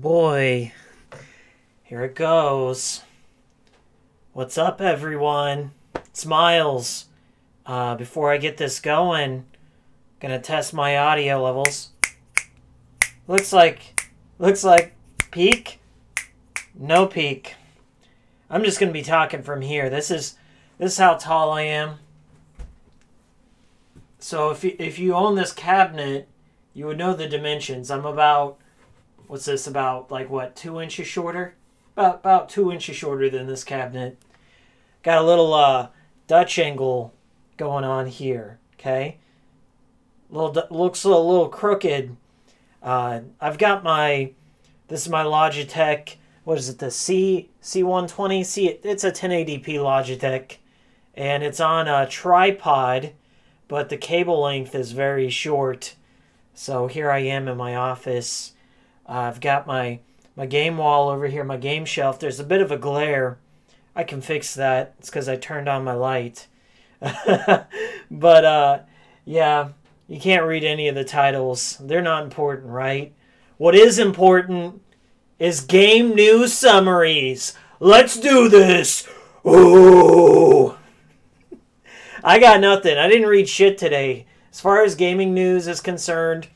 boy, here it goes. What's up, everyone? It's Miles. Before I get this going, gonna test my audio levels. Looks like peak. No peak. I'm just gonna be talking from here. This is how tall I am. So if you own this cabinet, you would know the dimensions. I'm about, what's this, about like what, 2 inches shorter? About 2 inches shorter than this cabinet. Got a little Dutch angle going on here, okay? Looks a little crooked. I've got this is my Logitech, what is it, the C120? It's a 1080p Logitech, and it's on a tripod, but the cable length is very short. So here I am in my office. I've got my game wall over here, my game shelf. There's a bit of a glare. I can fix that. It's because I turned on my light. But, yeah, you can't read any of the titles. They're not important, right? What is important is game news summaries. Let's do this. Ooh. I got nothing. I didn't read shit today. As far as gaming news is concerned,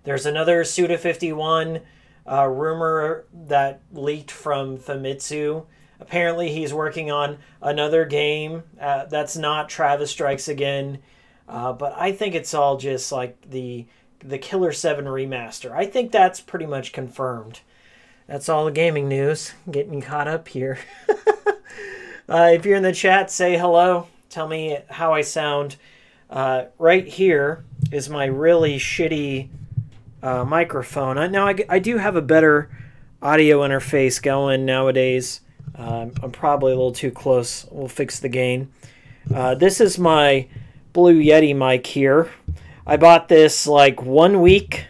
there's another Suda51 rumor that leaked from Famitsu. Apparently he's working on another game that's not Travis Strikes Again. But I think it's all just like the Killer 7 remaster. I think that's pretty much confirmed. That's all the gaming news. Getting caught up here. If you're in the chat, say hello. Tell me how I sound. Right here is my really shitty microphone. Now, I do have a better audio interface going nowadays. I'm probably a little too close. We'll fix the gain. This is my Blue Yeti mic here. I bought this like 1 week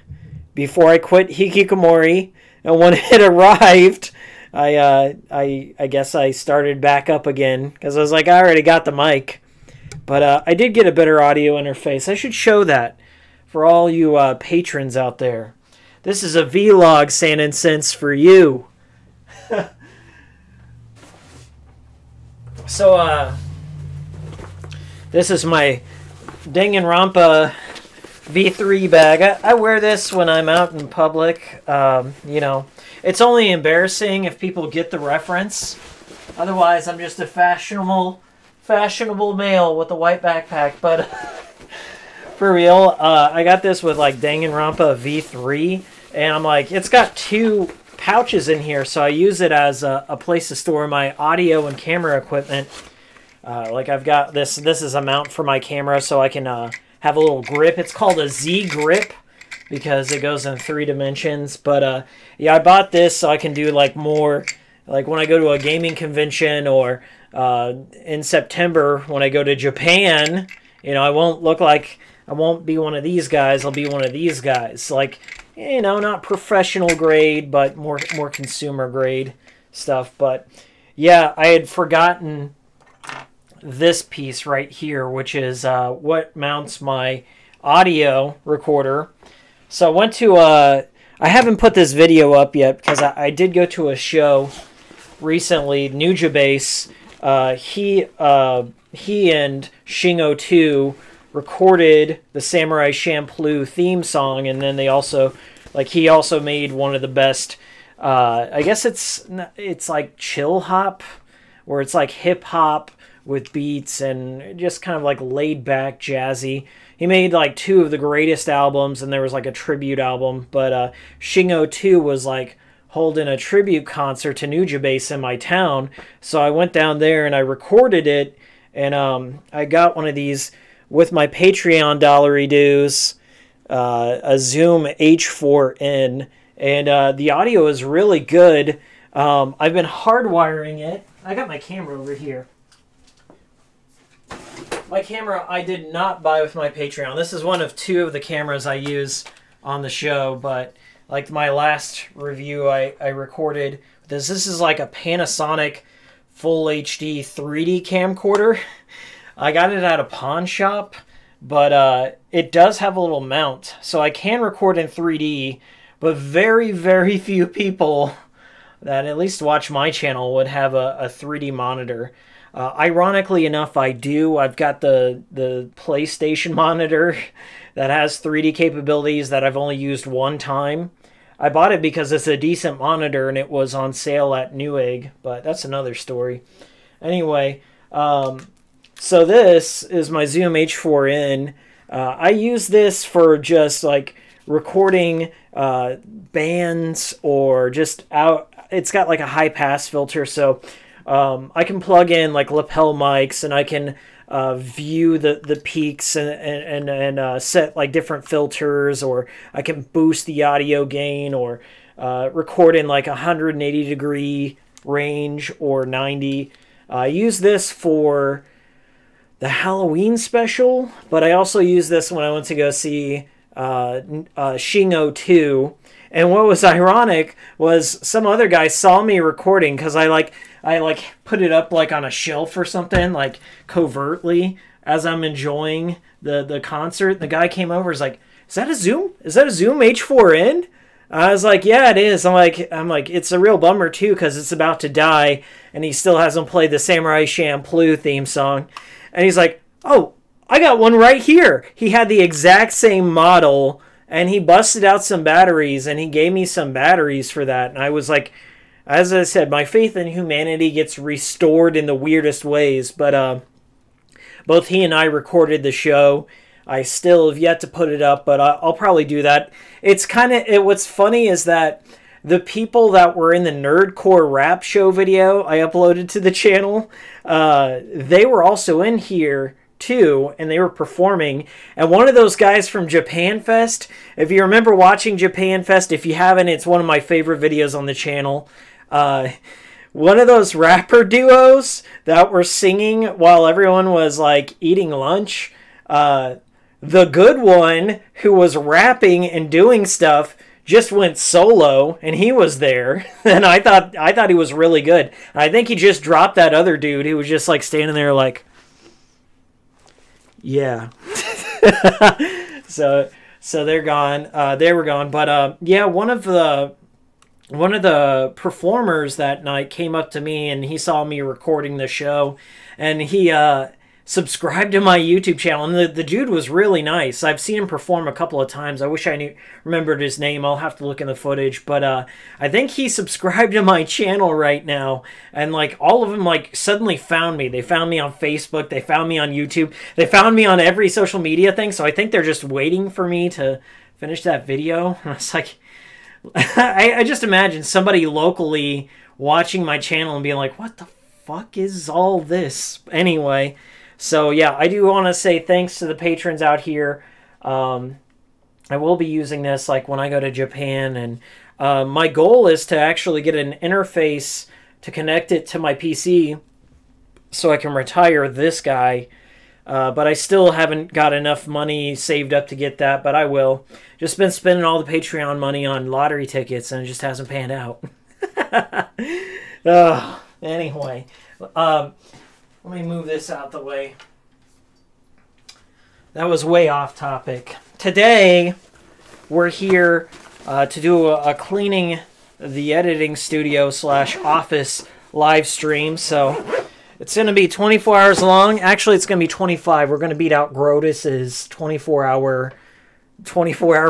before I quit Hikikomori, and when it arrived, I guess I started back up again because I was like, I already got the mic. But I did get a better audio interface. I should show that for all you patrons out there. This is a vlog, Sand and Sense, for you. So, this is my Danganronpa V3 bag. I wear this when I'm out in public. You know, it's only embarrassing if people get the reference. Otherwise, I'm just a fashionable male with a white backpack. But for real, I got this with like Danganronpa V3, and I'm like, it's got 2 pouches in here, so I use it as a place to store my audio and camera equipment. Like I've got this is a mount for my camera, so I can have a little grip. It's called a Z grip because it goes in 3 dimensions. But yeah, I bought this so I can do like more, like when I go to a gaming convention, or in September when I go to Japan, you know, I won't be one of these guys. I'll be one of these guys. Like, you know, not professional grade, but more consumer grade stuff. But yeah, I had forgotten this piece right here, which is what mounts my audio recorder. So I went to I haven't put this video up yet because I did go to a show recently, Nujabase. He and Shingo 2 recorded the Samurai Champloo theme song, and then they also, like, he also made one of the best, I guess it's like chill hop, where it's like hip hop with beats and just kind of like laid back jazzy. He made like 2 of the greatest albums, and there was like a tribute album, but Shingo 2 was like holding a tribute concert to Nujabase in my town, so I went down there and I recorded it, and I got one of these with my Patreon dollary dues, a Zoom H4n, and the audio is really good. I've been hardwiring it. I got my camera over here. My camera I did not buy with my Patreon. This is one of 2 of the cameras I use on the show, but like my last review I recorded, this is like a Panasonic Full HD 3D camcorder. I got it at a pawn shop, but it does have a little mount, so I can record in 3D, but very, very few people that at least watch my channel would have a 3D monitor. Ironically enough, I do. I've got the PlayStation monitor that has 3D capabilities that I've only used one time. I bought it because it's a decent monitor and it was on sale at Newegg, but that's another story. Anyway, so this is my Zoom H4n. I use this for just like recording bands or just out. It's got like a high pass filter, so I can plug in like lapel mics and I can view the peaks and set like different filters, or I can boost the audio gain or record in like 180 degree range or 90. I use this for the Halloween special, but I also use this when I went to go see Shingo 2. And what was ironic was some other guy saw me recording because I put it up like on a shelf or something, like covertly as I'm enjoying the concert. The guy came over, is like, "Is that a Zoom? Is that a Zoom H4n?" I was like, "Yeah, it is." I'm like, it's a real bummer too because it's about to die, and he still hasn't played the Samurai Champloo theme song. And he's like, "Oh, I got one right here." He had the exact same model. And he busted out some batteries, and he gave me some batteries for that. And I was like, as I said, my faith in humanity gets restored in the weirdest ways. But both he and I recorded the show. I still have yet to put it up, but I'll probably do that. It's kind of, what's funny is that the people that were in the Nerdcore rap show video I uploaded to the channel, they were also in here too, and they were performing. And one of those guys from Japan Fest, if you remember watching Japan Fest, if you haven't, it's one of my favorite videos on the channel. One of those rapper duos that were singing while everyone was like eating lunch, the good one who was rapping and doing stuff just went solo, and he was there. And I thought he was really good. I think he just dropped that other dude who was just like standing there like, yeah. so they're gone. They were gone. But yeah, one of the performers that night came up to me, and he saw me recording the show, and he subscribed to my YouTube channel. And the dude was really nice. I've seen him perform a couple of times. I wish I remembered his name. I'll have to look in the footage. But I think he subscribed to my channel right now. And like all of them like suddenly found me. They found me on Facebook. They found me on YouTube. They found me on every social media thing. So I think they're just waiting for me to finish that video. And it's like, I just imagine somebody locally watching my channel and being like, what the fuck is all this? Anyway. So yeah, I do want to say thanks to the patrons out here. I will be using this like when I go to Japan, and my goal is to actually get an interface to connect it to my PC so I can retire this guy. But I still haven't got enough money saved up to get that, but I will. Just been spending all the Patreon money on lottery tickets, and it just hasn't panned out. Anyway. Let me move this out the way. That was way off topic. Today, we're here to do a cleaning the editing studio / office live stream. So it's going to be 24 hours long. Actually, it's going to be 25. We're going to beat out Grotus's 24-hour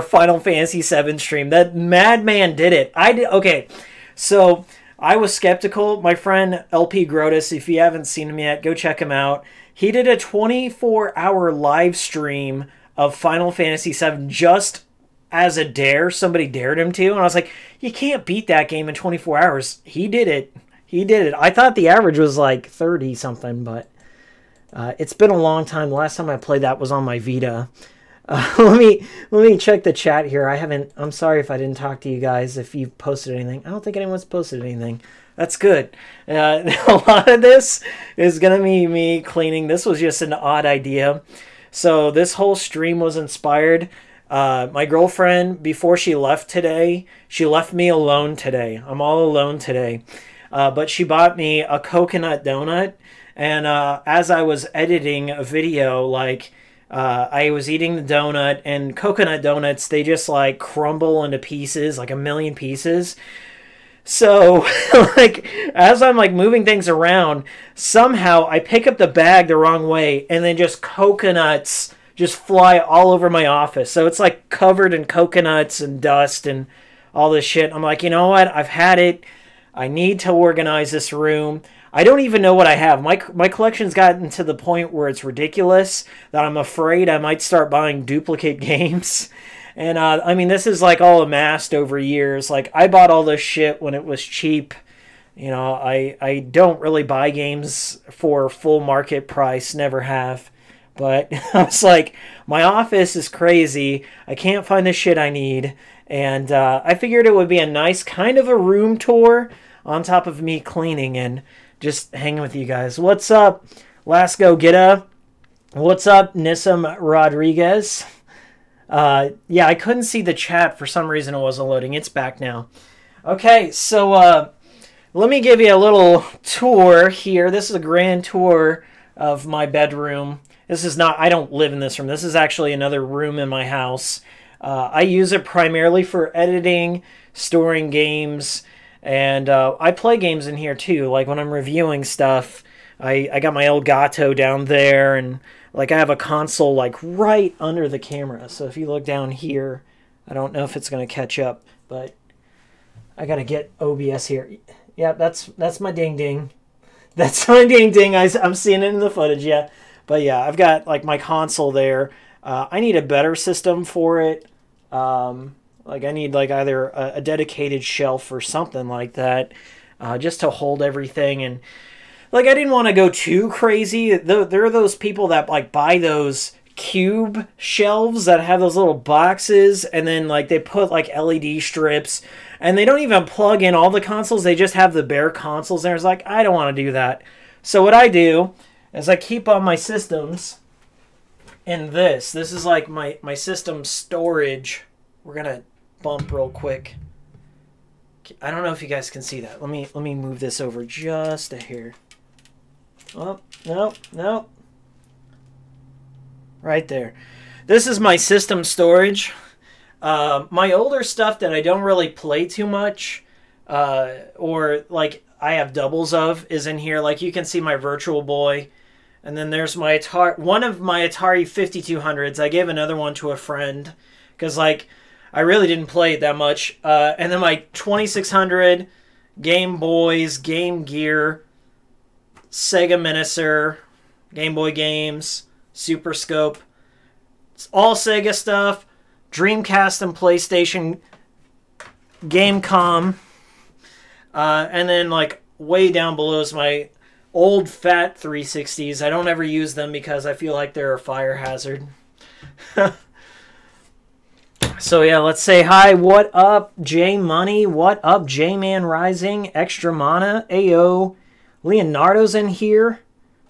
Final Fantasy VII stream. That madman did it. Okay, so I was skeptical. My friend LP Grotus, if you haven't seen him yet, go check him out. He did a 24-hour live stream of Final Fantasy VII just as a dare. Somebody dared him to. And I was like, you can't beat that game in 24 hours. He did it. He did it. I thought the average was like 30-something, but it's been a long time. The last time I played that was on my Vita. Let me check the chat here. I'm sorry if I didn't talk to you guys, if you've posted anything. I don't think anyone's posted anything. That's good. A lot of this is going to be me cleaning. This was just an odd idea. So this whole stream was inspired. My girlfriend, before she left today, she left me alone today. I'm all alone today. But she bought me a coconut donut. And as I was editing a video, like, I was eating the donut, and coconut donuts, they just like crumble into pieces, like a million pieces. So, like, as I'm like moving things around, somehow I pick up the bag the wrong way, and then just coconuts just fly all over my office. So it's like covered in coconuts and dust and all this shit. I'm like, you know what? I've had it. I need to organize this room. I don't even know what I have. My collection's gotten to the point where it's ridiculous that I'm afraid I might start buying duplicate games. And, I mean, this is, like, all amassed over years. Like, I bought all this shit when it was cheap. You know, I don't really buy games for full market price. Never have. But I was like, my office is crazy. I can't find the shit I need. And I figured it would be a nice kind of a room tour on top of me cleaning and just hanging with you guys. What's up, Lasco Gitta? What's up, Nissim Rodriguez? Yeah, I couldn't see the chat. For some reason it wasn't loading. It's back now. Okay, so let me give you a little tour here. This is a grand tour of my bedroom. This is not, I don't live in this room. This is actually another room in my house. I use it primarily for editing, storing games, and I play games in here too. Like when I'm reviewing stuff, I got my Elgato down there, and like I have a console like right under the camera. So if you look down here, I don't know if it's going to catch up, but I got to get OBS here. Yeah, that's my ding ding. That's my ding ding. I'm seeing it in the footage, yeah. But yeah, I've got like my console there. I need a better system for it. Like I need like either a dedicated shelf or something like that, just to hold everything. And like I didn't want to go too crazy. There are those people that like buy those cube shelves that have those little boxes, and then like they put like LED strips, and they don't even plug in all the consoles. They just have the bare consoles there. It's like, I don't want to do that. So what I do is I keep all my systems in this. This is like my system storage. We're gonna bump real quick. I don't know if you guys can see that. Let me move this over just a hair. Oh, no. Right there. This is my system storage. My older stuff that I don't really play too much, or like I have doubles of, is in here. Like you can see my Virtual Boy. And then there's my Atari, one of my Atari 5200s. I gave another one to a friend because like I really didn't play it that much. And then my 2600, Game Boys, Game Gear, Sega Miniser, Game Boy games, Super Scope. It's all Sega stuff. Dreamcast and PlayStation, Gamecom. And then like way down below is my old fat 360s. I don't ever use them because I feel like they're a fire hazard. So yeah, let's say hi. What up, J Money? What up, J Man Rising? Extra Mana? Ayo. Leonardo's in here.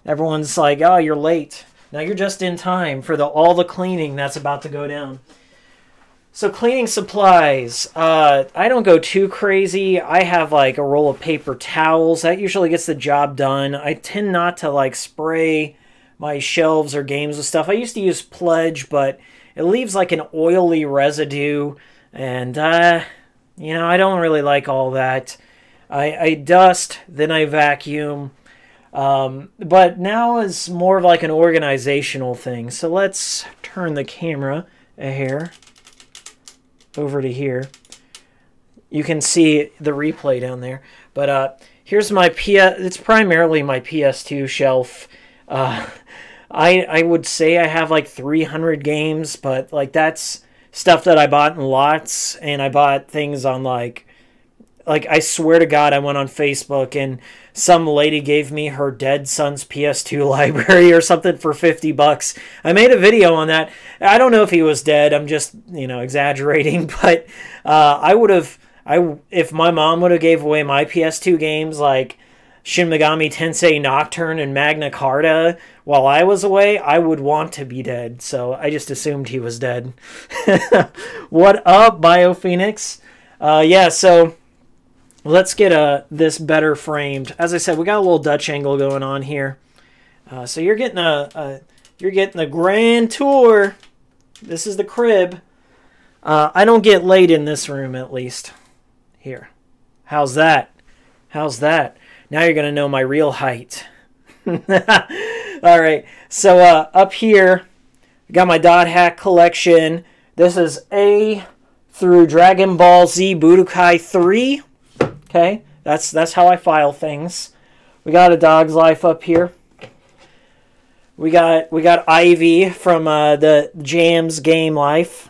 Everyone's like, oh, you're late. Now you're just in time for all the cleaning that's about to go down. So cleaning supplies, I don't go too crazy. I have like a roll of paper towels. That usually gets the job done. I tend not to like spray my shelves or games with stuff. I used to use Pledge, but it leaves like an oily residue. And, you know, I don't really like all that. I dust, then I vacuum. But now is more of like an organizational thing. So let's turn the camera a hair over to here. You can see the replay down there. But here's my it's primarily my PS2 shelf. I would say I have like 300 games, but like that's stuff that I bought in lots, and I bought things on like I swear to God, I went on Facebook and some lady gave me her dead son's PS2 library or something for $50. I made a video on that. I don't know if he was dead. I'm just, you know, exaggerating. But if my mom would have gave away my PS2 games like Shin Megami Tensei Nocturne and Magna Carta while I was away, I would want to be dead. So I just assumed he was dead. What up, BioPhoenix? Yeah, so let's get this better framed. As I said, we got a little Dutch angle going on here. So you're getting You're getting the grand tour. This is the crib. I don't get laid in this room, at least. Here. How's that? How's that? Now you're going to know my real height. All right. So up here, I got my dot hack collection. This is A through Dragon Ball Z Budokai 3. Okay. That's how I file things. We got A Dog's Life up here. We got Ivy from the Jams Game Life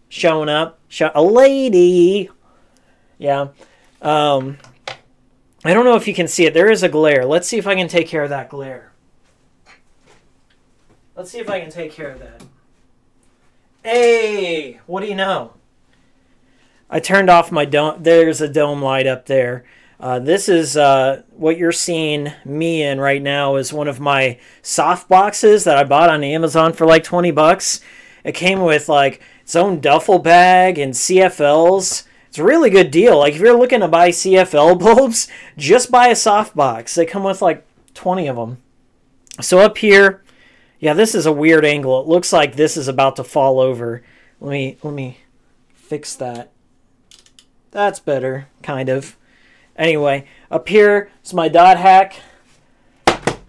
showing up. A lady. Yeah. I don't know if you can see it. There is a glare. Let's see if I can take care of that glare. Let's see if I can take care of that. Hey, what do you know? I turned off my dome. There's a dome light up there. This is what you're seeing me in right now is one of my soft boxes that I bought on Amazon for like 20 bucks. It came with like its own duffel bag and CFLs. It's a really good deal. Like if you're looking to buy CFL bulbs, just buy a soft box. They come with like 20 of them. So up here, yeah, this is a weird angle. It looks like this is about to fall over. Let me fix that. That's better, kind of. Anyway, up here is my dot hack.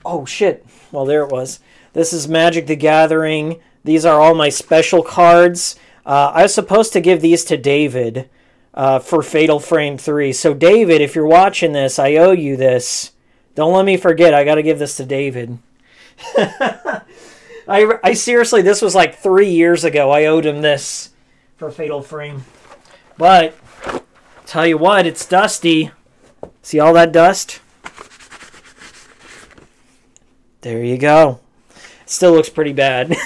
Oh, shit. Well, there it was. This is Magic the Gathering. These are all my special cards. I was supposed to give these to David for Fatal Frame 3. So, David, if you're watching this, I owe you this. Don't let me forget. I got to give this to David. I seriously, this was like 3 years ago. I owed him this for Fatal Frame. But, tell you what, it's dusty. See all that dust? There you go. Still looks pretty bad.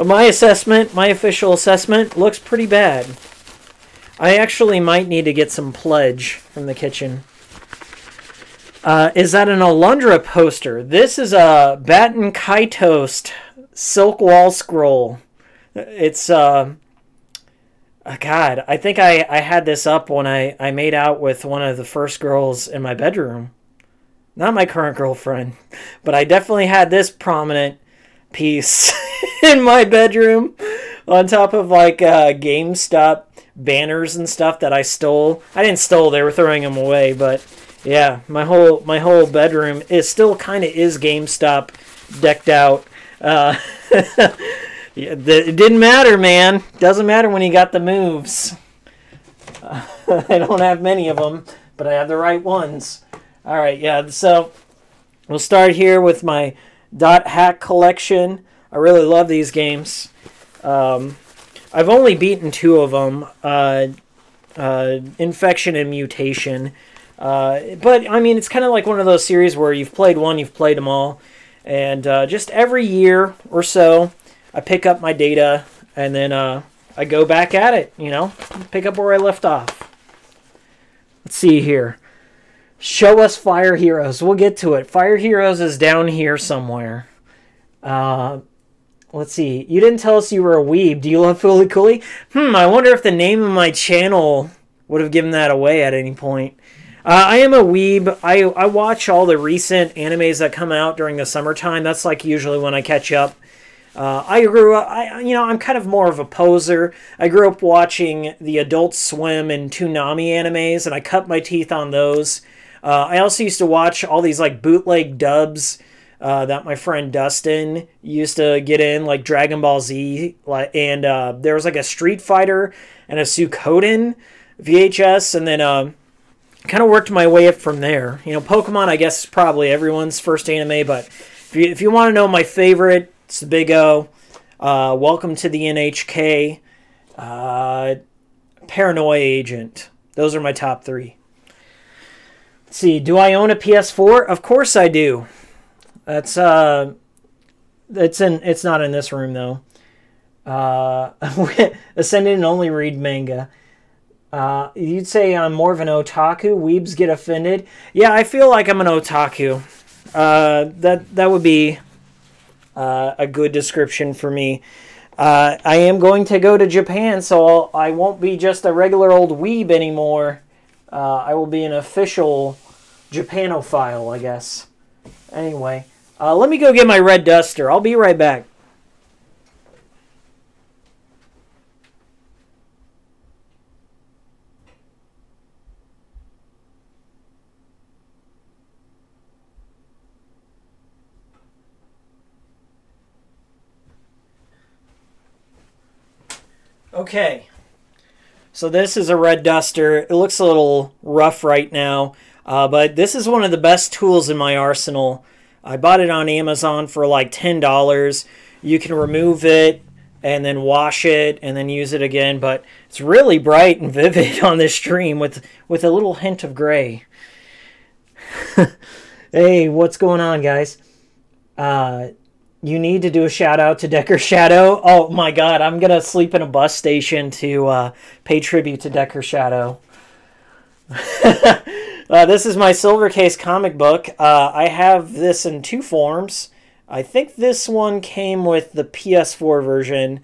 My assessment, my official assessment, looks pretty bad. I actually might need to get some Pledge from the kitchen. Is that an Alundra poster? This is a Batten Kaitoast Silk Wall Scroll. It's, God, I think I had this up when I made out with one of the first girls in my bedroom. Not my current girlfriend, but I definitely had this prominent piece in my bedroom on top of like GameStop banners and stuff that I stole. I didn't steal, they were throwing them away, but yeah, my whole bedroom is still kind of is GameStop decked out. It didn't matter, man. Doesn't matter when you got the moves. I don't have many of them, but I have the right ones. All right, yeah, so we'll start here with my dot hack collection. I really love these games. I've only beaten 2 of them, Infection and Mutation. But, I mean, it's kind of like one of those series where you've played one, you've played them all. And just every year or so, I pick up my data, and then I go back at it, you know, pick up where I left off. Let's see here. Show us Fire Heroes. We'll get to it. Fire Heroes is down here somewhere. Let's see. You didn't tell us you were a weeb. Do you love Fooly Cooly? I wonder if the name of my channel would have given that away at any point. I am a weeb. I watch all the recent animes that come out during the summertime. That's like usually when I catch up. I grew up, I'm kind of more of a poser. I grew up watching the Adult Swim and Toonami animes, and I cut my teeth on those. I also used to watch all these like bootleg dubs that my friend Dustin used to get in, like Dragon Ball Z, and there was like a Street Fighter and a Suikoden VHS, and then kind of worked my way up from there. You know, Pokemon, I guess, is probably everyone's first anime, but if you want to know my favorite, it's the Big O. Welcome to the NHK. Paranoia Agent. Those are my top 3. Let's see. Do I own a PS4? Of course I do. It's not in this room though. Ascendant and only read manga. You'd say I'm more of an otaku. Weebs get offended. Yeah, I feel like I'm an otaku. That would be a good description for me. I am going to go to Japan, so I won't be just a regular old weeb anymore. I will be an official Japanophile, I guess. Anyway, Let me go get my red duster. I'll be right back. Okay, so this is a red duster. It looks a little rough right now, but this is one of the best tools in my arsenal. I bought it on Amazon for like $10. You can remove it and then wash it and then use it again, but it's really bright and vivid on this stream with a little hint of gray. Hey, what's going on, guys? You need to do a shout out to Decker Shadow. Oh my god, I'm gonna sleep in a bus station to pay tribute to Decker Shadow. This is my Silver Case comic book. I have this in two forms. I think this one came with the PS4 version,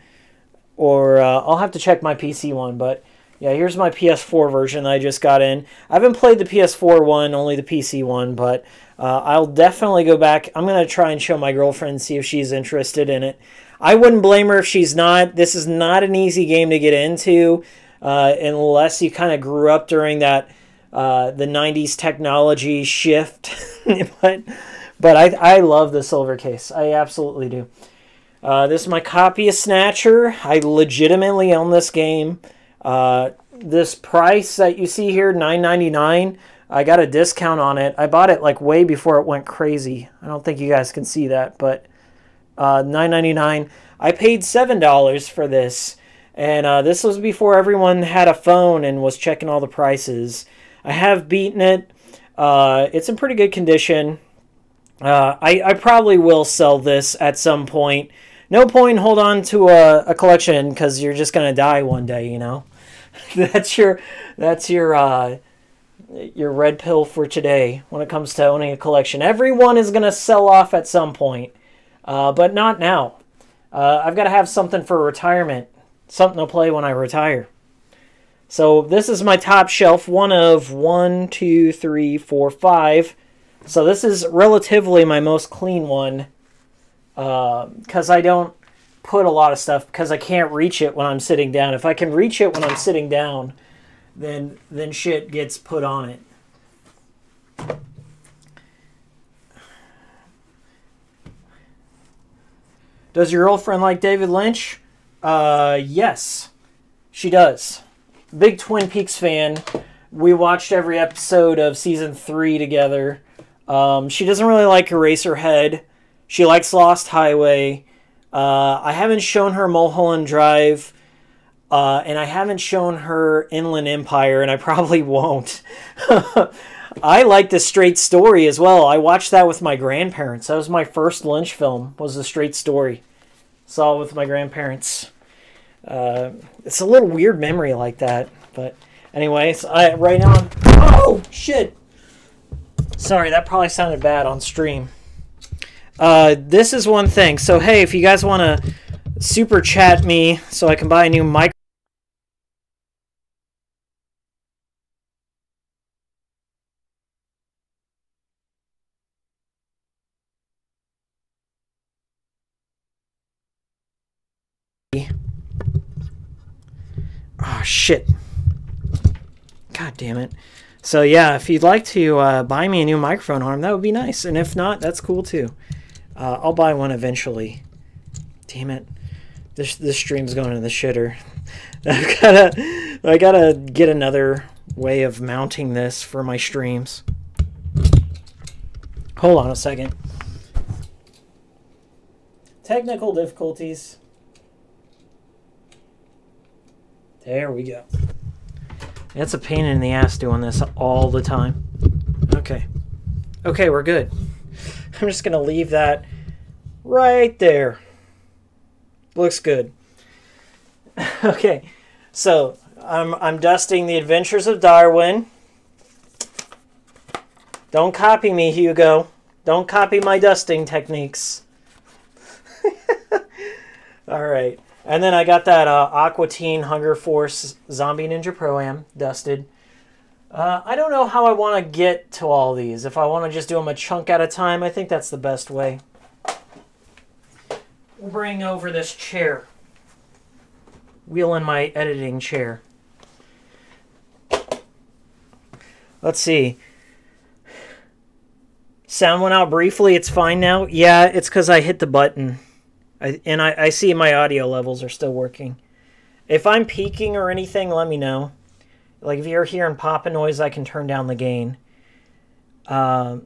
or I'll have to check my PC one, but yeah, here's my PS4 version that I just got in. I haven't played the PS4 one, only the PC one, but I'll definitely go back. I'm going to try and show my girlfriend and see if she's interested in it. I wouldn't blame her if she's not. This is not an easy game to get into unless you kind of grew up during that the 90s technology shift. but I love the Silver Case. I absolutely do. This is my copy of Snatcher. I legitimately own this game. This price that you see here, $9.99, I got a discount on it. I bought it like way before it went crazy. I don't think you guys can see that, but $9.99. I paid $7 for this, and this was before everyone had a phone and was checking all the prices. I have beaten it. It's in pretty good condition. I probably will sell this at some point. No point hold on to a collection because you're just gonna die one day, you know. That's your red pill for today when it comes to owning a collection. Everyone is gonna sell off at some point, but not now. I've got to have something for retirement, something to play when I retire. So this is my top shelf, one of 1, 2, 3, 4, 5. So this is relatively my most clean one. Because I don't put a lot of stuff because I can't reach it when I'm sitting down. If I can reach it when I'm sitting down, then shit gets put on it. Does your girlfriend like David Lynch? Yes, she does. Big Twin Peaks fan. We watched every episode of season 3 together. She doesn't really like Eraserhead. She likes Lost Highway. I haven't shown her Mulholland Drive. And I haven't shown her Inland Empire, and I probably won't. I like The Straight Story as well. I watched that with my grandparents. That was my first Lynch film, was The Straight Story. Saw it with my grandparents. It's a little weird memory like that. But anyways, right now... Oh, shit! Sorry, that probably sounded bad on stream. This is one thing. So, hey, if you guys want to super chat me so I can buy a new mic. Oh, shit. God damn it. So, yeah, if you'd like to buy me a new microphone arm, that would be nice. And if not, that's cool, too. I'll buy one eventually. Damn it. This stream's going to the shitter. I gotta get another way of mounting this for my streams. Hold on a second. Technical difficulties. There we go. It's a pain in the ass doing this all the time. Okay. Okay, we're good. I'm just gonna leave that right there. Looks good. Okay, so I'm dusting The Adventures of Darwin. Don't copy me, Hugo. Don't copy my dusting techniques. All right. And then I got that Aqua Teen Hunger Force Zombie Ninja Pro-Am dusted. I don't know how I want to get to all these. If I want to just do them a chunk at a time, I think that's the best way. We'll bring over this chair. Wheel in my editing chair. Let's see. Sound went out briefly. It's fine now. Yeah, it's because I hit the button. I see my audio levels are still working. If I'm peaking or anything, let me know. Like if you're hearing popping noise, I can turn down the gain. I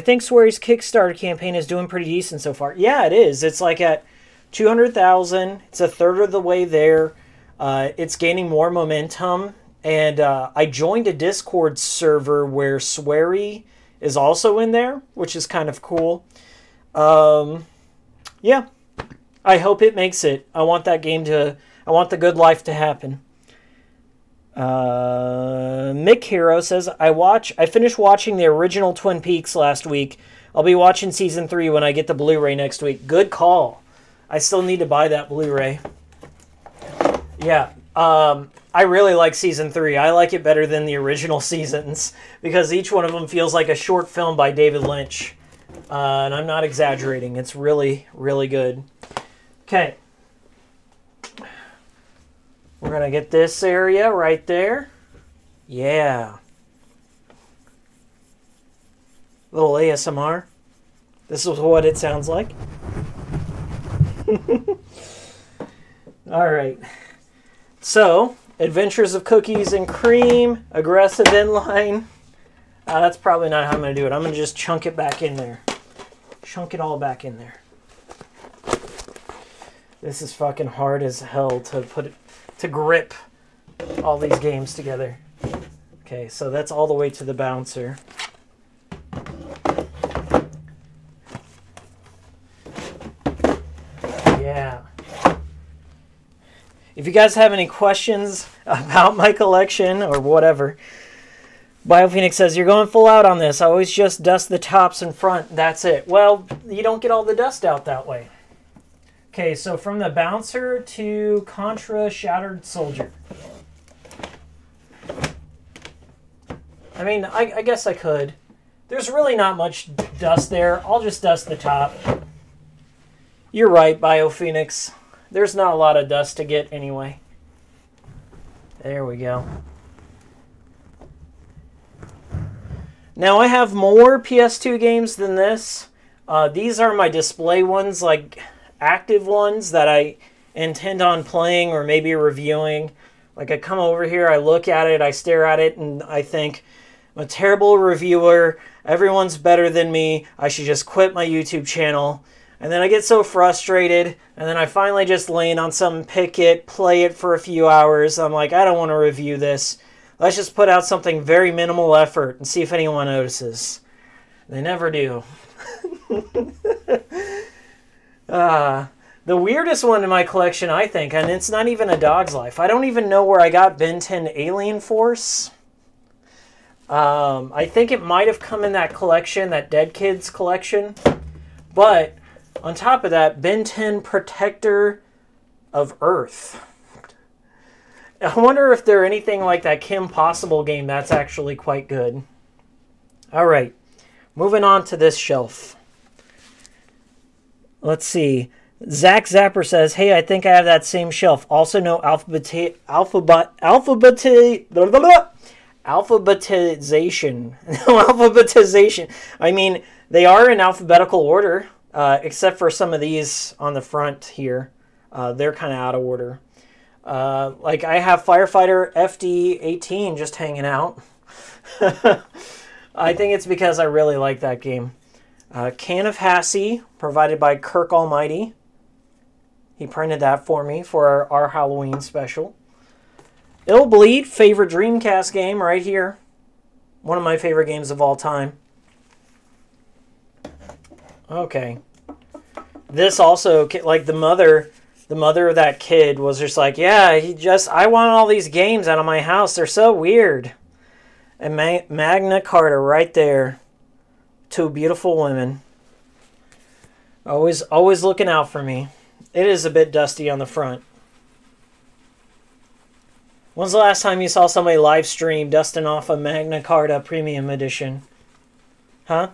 think Swery's Kickstarter campaign is doing pretty decent so far. Yeah, it is. It's like at 200,000. It's a third of the way there. It's gaining more momentum. And I joined a Discord server where Swery is also in there, which is kind of cool. Yeah. I hope it makes it. I want that game to... I want the good life to happen. Mick Hero says, I finished watching the original Twin Peaks last week. I'll be watching season 3 when I get the Blu-ray next week. Good call. I still need to buy that Blu-ray. Yeah. I really like season 3. I like it better than the original seasons because each one of them feels like a short film by David Lynch. And I'm not exaggerating. It's really, really good. Okay. We're going to get this area right there. Yeah. Little ASMR. This is what it sounds like. All right. So, Adventures of Cookies and Cream, Aggressive Inline. That's probably not how I'm going to do it. I'm going to just chunk it back in there. Chunk it all back in there. This is fucking hard as hell to grip all these games together. Okay, so that's all the way to the bouncer. Yeah. If you guys have any questions about my collection or whatever, BioPhoenix says, you're going full out on this. I always just dust the tops and front. That's it. Well, you don't get all the dust out that way. Okay, so from the bouncer to Contra Shattered Soldier. I mean, I guess I could. There's really not much dust there. I'll just dust the top. You're right, BioPhoenix. There's not a lot of dust to get anyway. There we go. Now, I have more PS2 games than this. These are my display ones, like active ones that I intend on playing or maybe reviewing. Like I come over here, I look at it, I stare at it, and I think, I'm a terrible reviewer. Everyone's better than me. I should just quit my YouTube channel. And then I get so frustrated, and then I finally just land on something, pick it, play it for a few hours. I'm like, I don't want to review this. Let's just put out something very minimal effort and see if anyone notices. They never do. The weirdest one in my collection, I think, and it's not even A Dog's Life. I don't even know where I got Ben 10 Alien Force. I think it might have come in that collection, that Dead Kids collection. But on top of that, Ben 10 Protector of Earth. I wonder if they're anything like that Kim Possible game that's actually quite good. All right, moving on to this shelf. Let's see. Zach Zapper says, hey, I think I have that same shelf. Also no alphabetization. No alphabetization. I mean, they are in alphabetical order, except for some of these on the front here. They're kind of out of order. Like I have Firefighter FD18 just hanging out. I think it's because I really like that game. Can of Hassie, provided by Kirk Almighty. He printed that for me for our Halloween special. Ill Bleed, favorite Dreamcast game right here. One of my favorite games of all time. Okay. This also, like the mother of that kid was just like, yeah, I want all these games out of my house. They're so weird. And Magna Carta right there. Two beautiful women. Always looking out for me. It is a bit dusty on the front. When's the last time you saw somebody live stream dusting off a Magna Carta Premium Edition? Huh?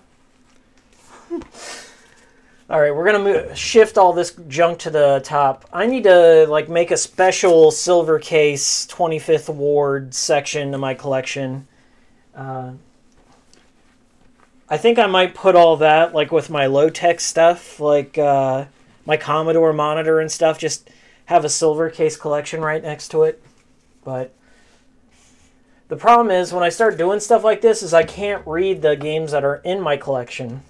Alright, we're going to shift all this junk to the top. I need to like make a special silver case 25th Ward section to my collection. I think I might put all that like with my low-tech stuff, like my Commodore monitor and stuff, just have a silver case collection right next to it. But the problem is when I start doing stuff like this is I can't read the games that are in my collection.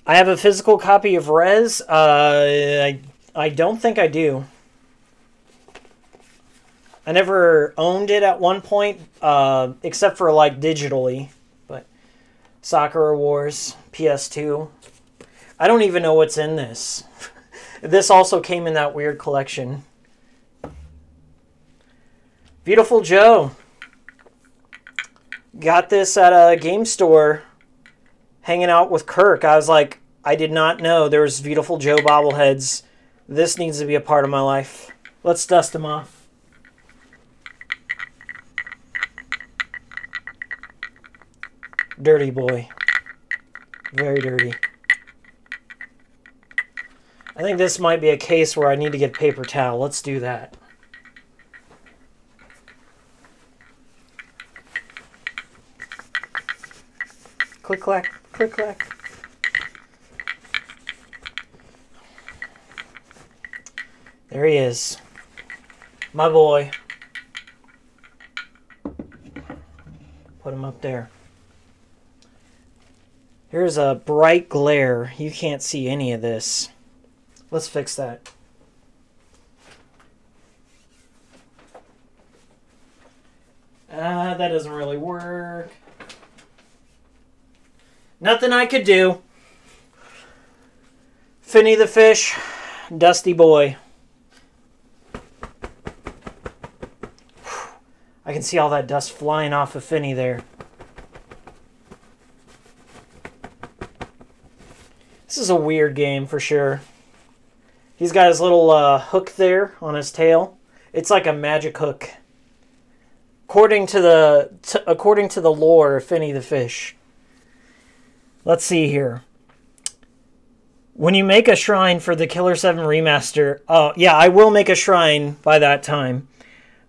I have a physical copy of Rez. I don't think I do. I never owned it at one point, except for like digitally. But Sakura Wars, PS2. I don't even know what's in this. This also came in that weird collection. Beautiful Joe. Got this at a game store hanging out with Kirk. I was like, I did not know there was Beautiful Joe bobbleheads. This needs to be a part of my life. Let's dust them off. Dirty boy. Very dirty. I think this might be a case where I need to get paper towel. Let's do that. Click, clack, click, clack. There he is. My boy. Put him up there. Here's a bright glare. You can't see any of this. Let's fix that. That doesn't really work. Nothing I could do. Finny the fish, dusty boy. I can see all that dust flying off of Finny there. This is a weird game for sure. He's got his little hook there on his tail. It's like a magic hook. According to the lore of Finny the Fish. Let's see here. When you make a shrine for the Killer 7 remaster... Oh, yeah, I will make a shrine by that time.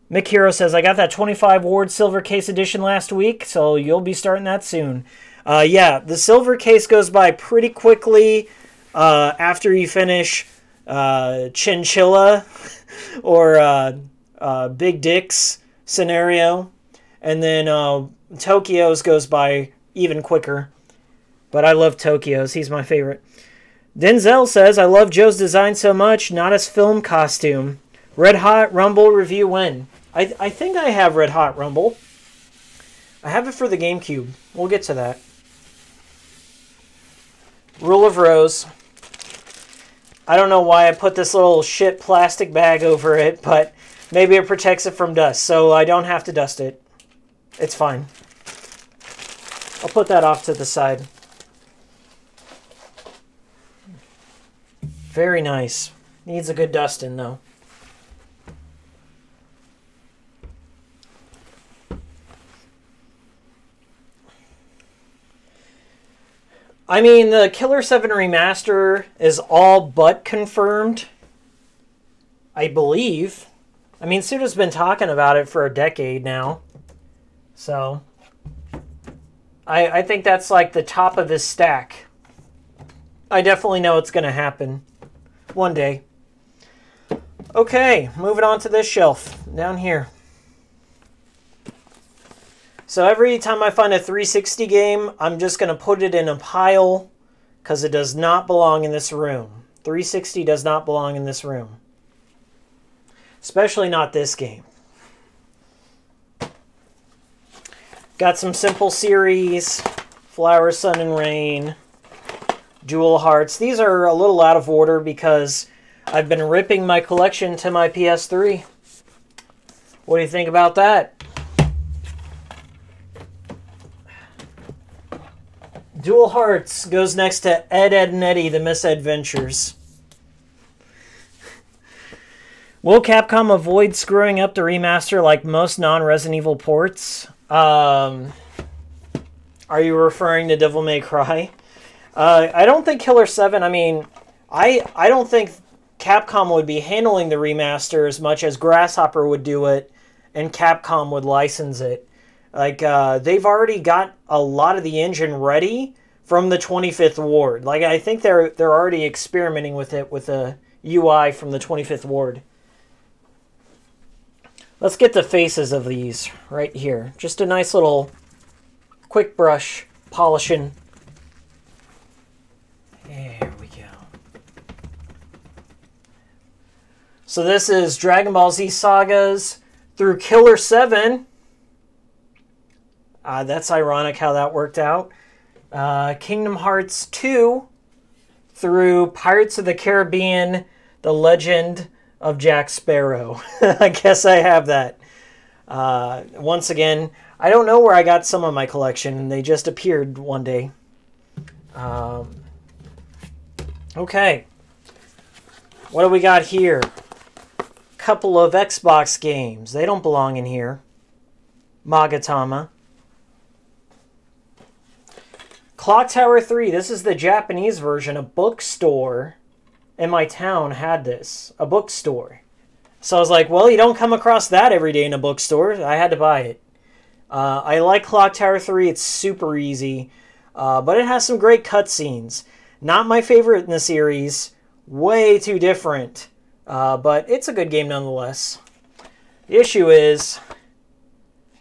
Mick Hero says, I got that 25 Ward Silver Case Edition last week, so you'll be starting that soon. Yeah, the Silver Case goes by pretty quickly after you finish Chinchilla or Big Dick's scenario. And then Tokyo's goes by even quicker. But I love Tokyo's. He's my favorite. Denzel says, I love Joe's design so much, not his film costume. Red Hot Rumble review when? I think I have Red Hot Rumble. I have it for the GameCube. We'll get to that. Rule of Rose. I don't know why I put this little shit plastic bag over it, but maybe it protects it from dust, so I don't have to dust it. It's fine. I'll put that off to the side. Very nice. Needs a good dusting, though. I mean, the Killer 7 Remaster is all but confirmed. I believe. I mean, Suda's been talking about it for a decade now. So, I think that's like the top of his stack. I definitely know it's going to happen. One day. Okay, moving on to this shelf. Down here. So every time I find a 360 game, I'm just going to put it in a pile because it does not belong in this room. 360 does not belong in this room. Especially not this game. Got some Simple Series, Flower, Sun, and Rain, Dual Hearts. These are a little out of order because I've been ripping my collection to my PS3. What do you think about that? Dual Hearts goes next to Ed, Ed, and Eddie, The Misadventures. Will Capcom avoid screwing up the remaster like most non-Resident Evil ports? Are you referring to Devil May Cry? I don't think Killer 7, I mean, I don't think Capcom would be handling the remaster as much as Grasshopper would do it, and Capcom would license it. Like, they've already got a lot of the engine ready from the 25th Ward. Like, I think they're already experimenting with it with a UI from the 25th Ward. Let's get the faces of these right here. Just a nice little quick brush polishing. There we go. So this is Dragon Ball Z Sagas through Killer 7. That's ironic how that worked out. Kingdom Hearts 2 through Pirates of the Caribbean, The Legend of Jack Sparrow. I guess I have that. Once again, I don't know where I got some of my collection. They just appeared one day. Okay. What do we got here? Couple of Xbox games. They don't belong in here. Magatama. Clock Tower 3. This is the Japanese version. A bookstore in my town had this. A bookstore. So I was like, well, you don't come across that every day in a bookstore. I had to buy it. I like Clock Tower 3. It's super easy. But it has some great cutscenes. Not my favorite in the series. Way too different. But it's a good game nonetheless. The issue is,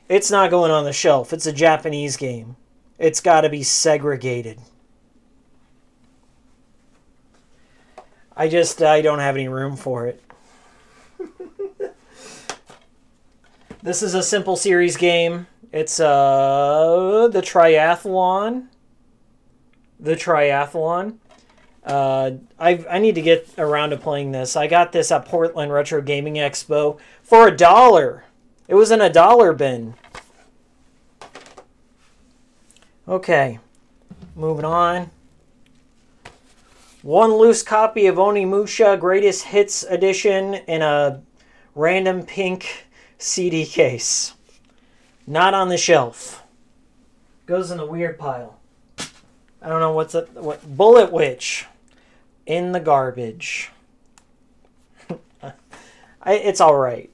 it's not going on the shelf. It's a Japanese game. It's got to be segregated. I don't have any room for it. This is a simple series game. It's the Triathlon. The Triathlon. I need to get around to playing this. I got this at Portland Retro Gaming Expo for $1. It was in a dollar bin. Okay, moving on. One loose copy of Onimusha Greatest Hits Edition in a random pink CD case. Not on the shelf. Goes in the weird pile. I don't know what Bullet Witch in the garbage. It's all right.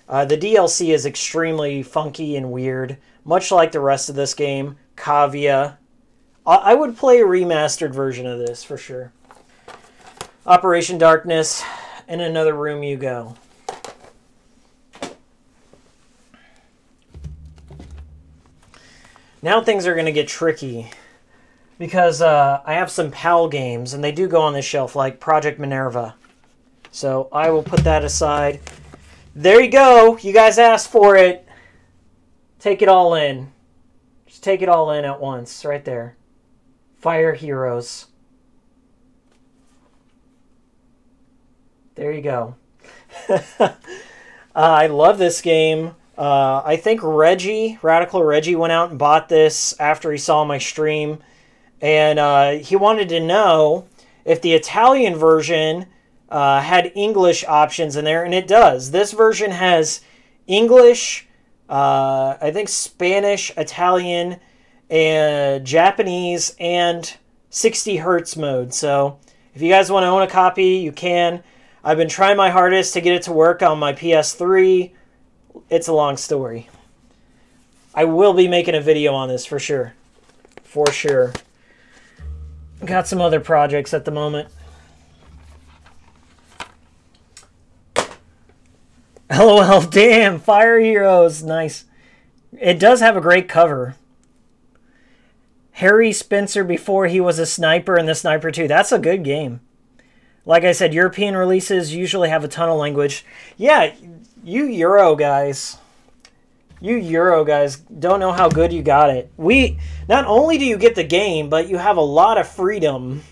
The DLC is extremely funky and weird, much like the rest of this game. Kavia. I would play a remastered version of this for sure. Operation Darkness. In another room you go. Now things are going to get tricky. Because I have some PAL games, and they do go on this shelf, like Project Minerva. So I will put that aside. There you go. You guys asked for it. Take it all in. Just take it all in at once. Right there. Fire Heroes. There you go. I love this game. I think Radical Reggie went out and bought this after he saw my stream. And he wanted to know if the Italian version had English options in there, and it does. This version has English, I think Spanish, Italian, and Japanese, and 60 hertz mode. So if you guys want to own a copy, you can. I've been trying my hardest to get it to work on my PS3. It's a long story. I will be making a video on this for sure. For sure. Got some other projects at the moment. LOL, damn, Fire Heroes, nice. It does have a great cover. Harry Spencer before he was a sniper in The Sniper 2. That's a good game. Like I said, European releases usually have a ton of language. Yeah, you Euro guys. You Euro guys don't know how good you got it. Not only do you get the game, but you have a lot of freedom.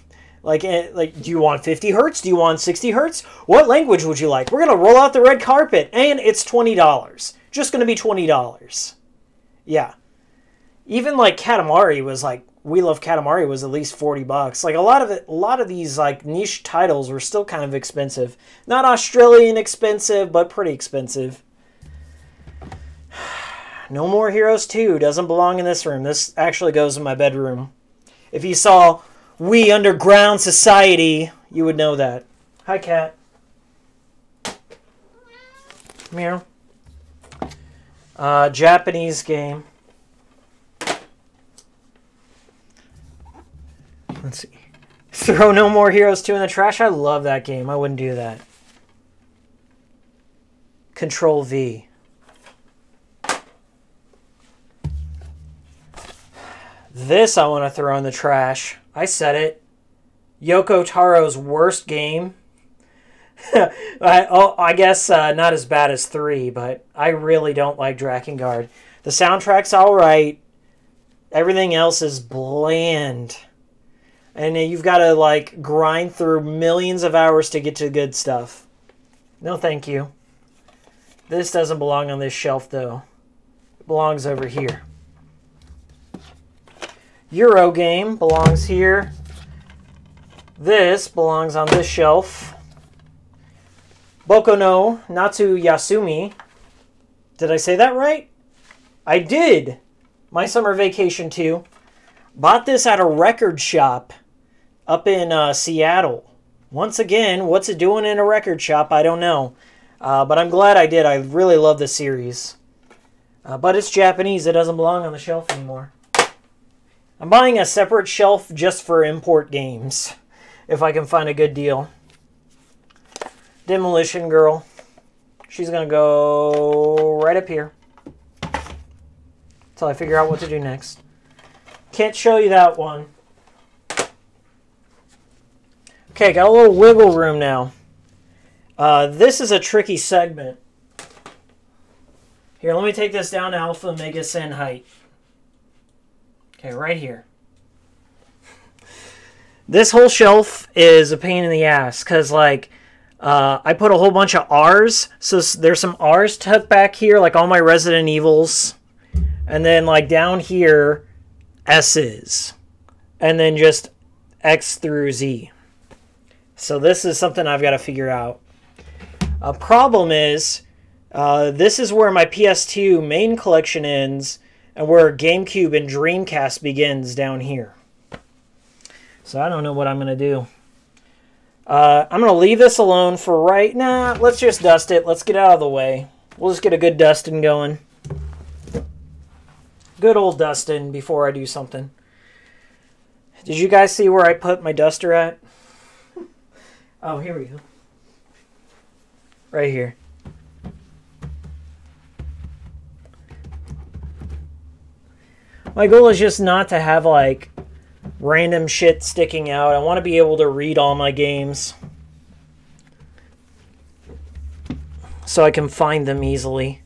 Like, do you want 50 hertz? Do you want 60 hertz? What language would you like? We're going to roll out the red carpet, and it's $20. Just going to be $20. Yeah. Even, like, Katamari was, like, We Love Katamari was at least $40. Like a lot of these like niche titles were still kind of expensive. Not Australian expensive, but pretty expensive. No More Heroes 2 doesn't belong in this room. This actually goes in my bedroom. If you saw We Underground Society, you would know that. Hi, cat. Meow. Japanese game. Let's see. Throw No More Heroes 2 in the trash. I love that game. I wouldn't do that. Control V. This I want to throw in the trash. I said it. Yoko Taro's worst game. I guess not as bad as 3, but I really don't like Drakengard. The soundtrack's alright. Everything else is bland. And you've got to like grind through millions of hours to get to good stuff. No thank you. This doesn't belong on this shelf though. It belongs over here. Eurogame belongs here. This belongs on this shelf. Boku no Natsu Yasumi. Did I say that right? I did. My Summer Vacation 2. Bought this at a record shop up in Seattle. Once again, what's it doing in a record shop? I don't know. But I'm glad I did. I really love the series. But it's Japanese. It doesn't belong on the shelf anymore. I'm buying a separate shelf just for import games, if I can find a good deal. Demolition Girl. She's going to go right up here until I figure out what to do next. Can't show you that one. Okay, got a little wiggle room now. This is a tricky segment. Here, let me take this down to Alpha Mega Sen height. Okay, right here. This whole shelf is a pain in the ass because, like, I put a whole bunch of R's. So there's some R's tucked back here, like all my Resident Evils. And then, like, down here, S's. And then just X through Z. So this is something I've got to figure out. A problem is, this is where my PS2 main collection ends, and where GameCube and Dreamcast begins down here. So I don't know what I'm going to do. I'm going to leave this alone for right now. Let's just dust it. Let's get out of the way. We'll just get a good dusting going. Good old dusting before I do something. Did you guys see where I put my duster at? Oh, here we go. Right here. My goal is just not to have, like, random shit sticking out. I want to be able to read all my games so I can find them easily.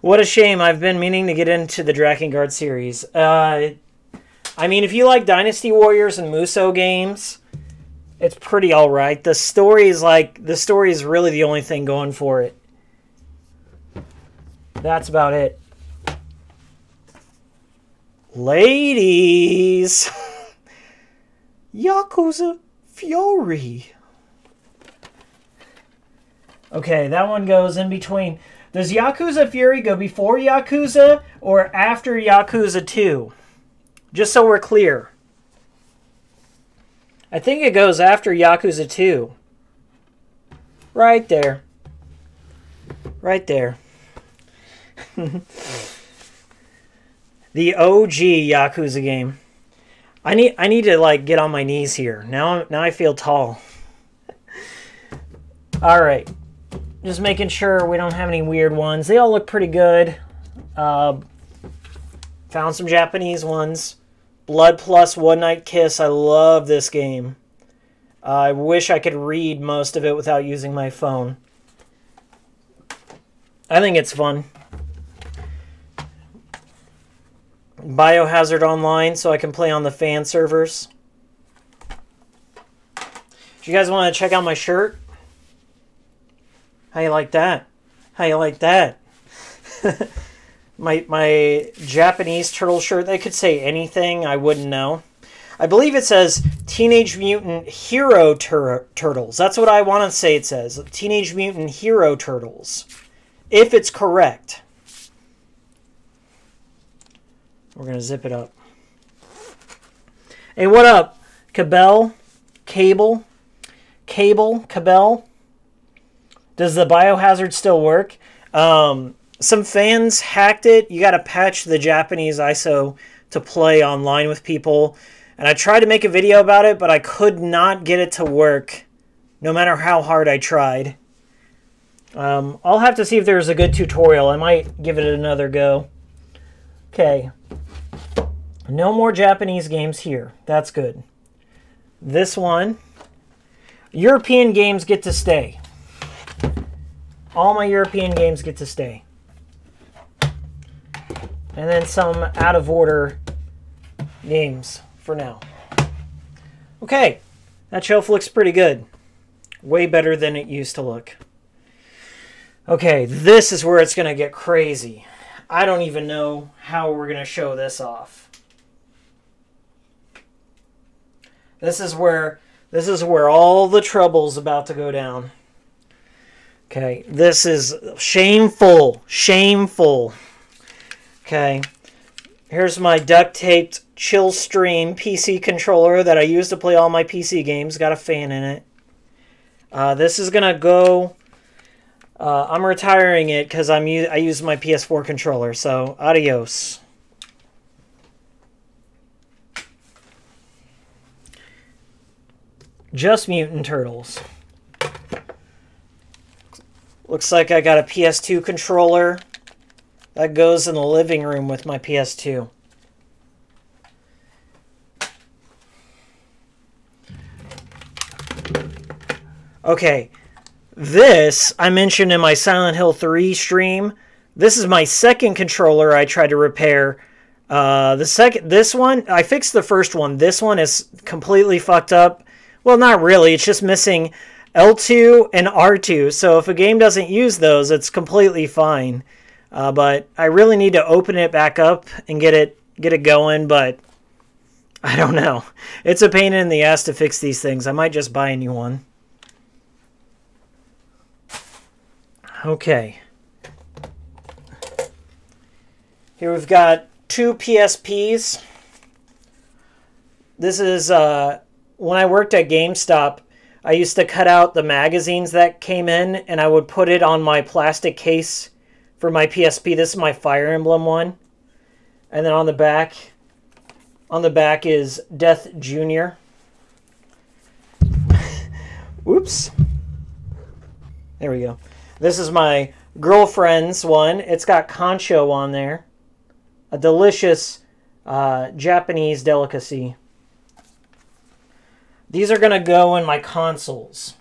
What a shame. I've been meaning to get into the Drakengard series. I mean, if you like Dynasty Warriors and Musou games, it's pretty alright. The story is really the only thing going for it. That's about it. Ladies! Yakuza Fury. Okay, that one goes in between. Does Yakuza Fury go before Yakuza or after Yakuza 2? Just so we're clear. I think it goes after Yakuza 2. Right there. Right there. The OG Yakuza game. I need to like get on my knees here. Now I feel tall. All right. Just making sure we don't have any weird ones. They all look pretty good. Found some Japanese ones. Blood Plus One Night Kiss. I love this game. I wish I could read most of it without using my phone. I think it's fun. Biohazard Online, so I can play on the fan servers. Do you guys want to check out my shirt? How you like that? How you like that? my Japanese turtle shirt, they could say anything, I wouldn't know. I believe it says Teenage Mutant Hero Turtles. That's what I want to say it says. Teenage Mutant Hero Turtles. If it's correct. We're going to zip it up. Hey, what up? Cabell? Cable? Cabell? Does the biohazard still work? Some fans hacked it. You got to patch the Japanese ISO to play online with people. And I tried to make a video about it, but I could not get it to work, no matter how hard I tried. I'll have to see if there's a good tutorial. I might give it another go. Okay. No more Japanese games here. That's good. This one. European games get to stay. All my European games get to stay. And then some out of order games for now. Okay, that shelf looks pretty good. Way better than it used to look. Okay, this is where it's going to get crazy. I don't even know how we're going to show this off. This is where all the trouble's about to go down. Okay, this is shameful. Shameful. Okay, here's my duct-taped Chill Stream PC controller that I use to play all my PC games. Got a fan in it. This is going to go... I'm retiring it because I use my PS4 controller, so adios. Just Mutant Turtles. Looks like I got a PS2 controller. That goes in the living room with my PS2. Okay, this I mentioned in my Silent Hill 3 stream. This is my second controller I tried to repair. This one, I fixed the first one. This one is completely fucked up. Well, not really. It's just missing L2 and R2. So if a game doesn't use those, it's completely fine. But I really need to open it back up and get it going. But I don't know. It's a pain in the ass to fix these things. I might just buy a new one. Okay. Here we've got two PSPs. This is when I worked at GameStop, I used to cut out the magazines that came in and I would put it on my plastic case for my PSP. This is my Fire Emblem one. And then on the back is Death Jr. Whoops. There we go. This is my girlfriend's one. It's got concho on there. A delicious Japanese delicacy. These are going to go in my consoles.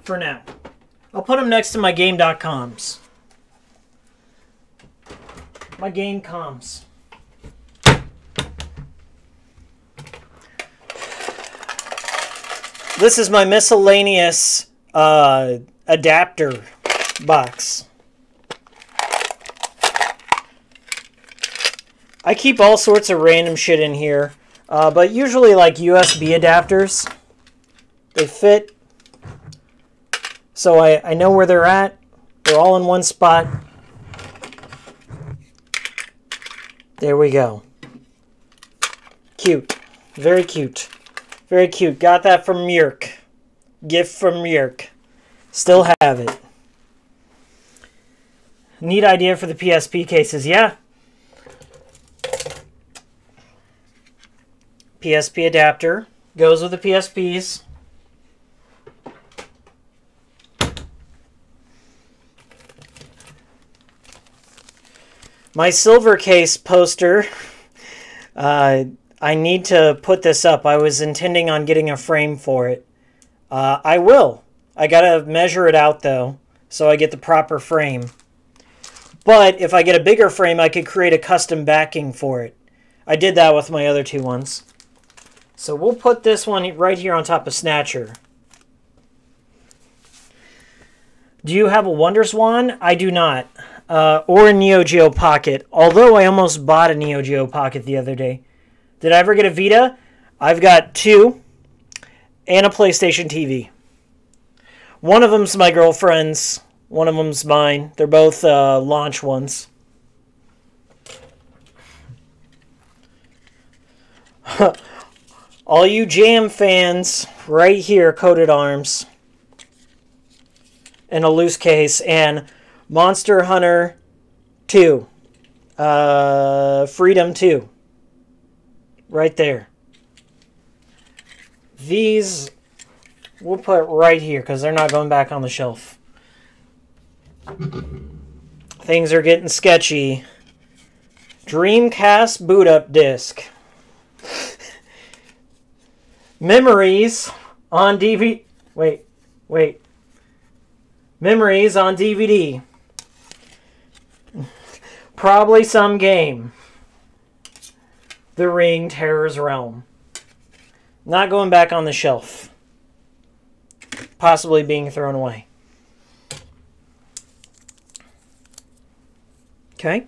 For now. I'll put them next to my game.coms. My game comms. This is my miscellaneous adapter box. I keep all sorts of random shit in here, but usually like USB adapters. They fit, so I know where they're at. They're all in one spot. There we go. Cute. Very cute. Very cute. Got that from Yerk. Gift from Yerk. Still have it. Neat idea for the PSP cases. Yeah. PSP adapter. Goes with the PSPs. My silver case poster. I need to put this up. I was intending on getting a frame for it. I will. I gotta measure it out though, so I get the proper frame. But if I get a bigger frame, I could create a custom backing for it. I did that with my other two ones. So we'll put this one right here on top of Snatcher. Do you have a Wonder Swan? I do not. Or a Neo Geo Pocket. Although I almost bought a Neo Geo Pocket the other day. Did I ever get a Vita? I've got 2. And a PlayStation TV. One of them's my girlfriend's. One of them's mine. They're both launch ones. All you Jam fans, right here, Coated Arms. In a loose case. And Monster Hunter 2. Freedom 2. Right there. These we'll put right here because they're not going back on the shelf. Things are getting sketchy. Dreamcast boot up disc. Memories on DVD. Wait. Memories on DVD. Probably some game. The Ring, Terror's Realm. Not going back on the shelf. Possibly being thrown away. Okay.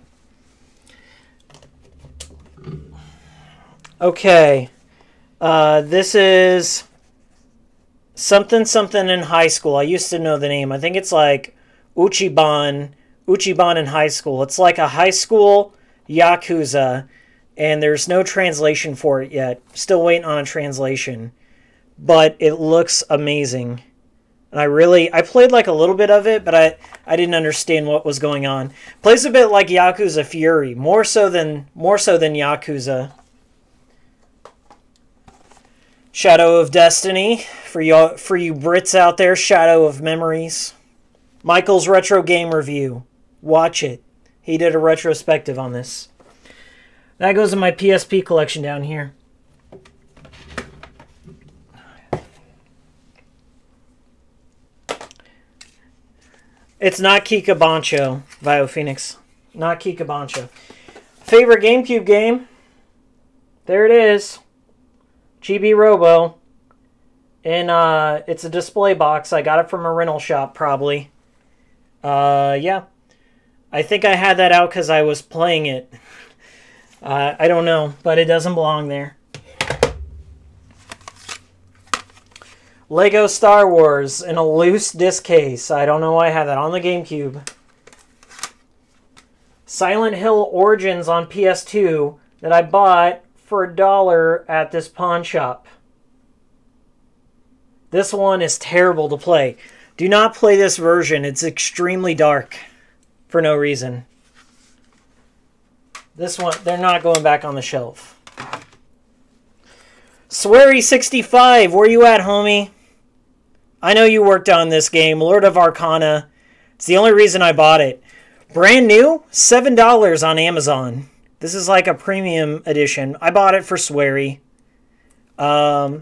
Okay. This is something in high school. I used to know the name. I think it's like Uchiban in high school. It's like a high school Yakuza, and there's no translation for it yet. Still waiting on a translation. But it looks amazing. And I played like a little bit of it, but I didn't understand what was going on. Plays a bit like Yakuza Fury, more so than Yakuza. Shadow of Destiny, for you Brits out there, Shadow of Memories. Michael's Retro Game Review. Watch it. He did a retrospective on this. That goes in my PSP collection down here. It's not Kika Bancho, Vio Phoenix. Not Kika Bancho. Favorite GameCube game? There it is. Chibi Robo. And it's a display box. I got it from a rental shop, probably. Yeah. I think I had that out because I was playing it. I don't know, but it doesn't belong there. Lego Star Wars in a loose disc case. I don't know why I have that on the GameCube. Silent Hill Origins on PS2 that I bought for $1 at this pawn shop. This one is terrible to play. Do not play this version. It's extremely dark for no reason. This one, they're not going back on the shelf. Swery65, where you at, homie? I know you worked on this game, Lord of Arcana. It's the only reason I bought it. Brand new, $7 on Amazon. This is like a premium edition. I bought it for Swery. I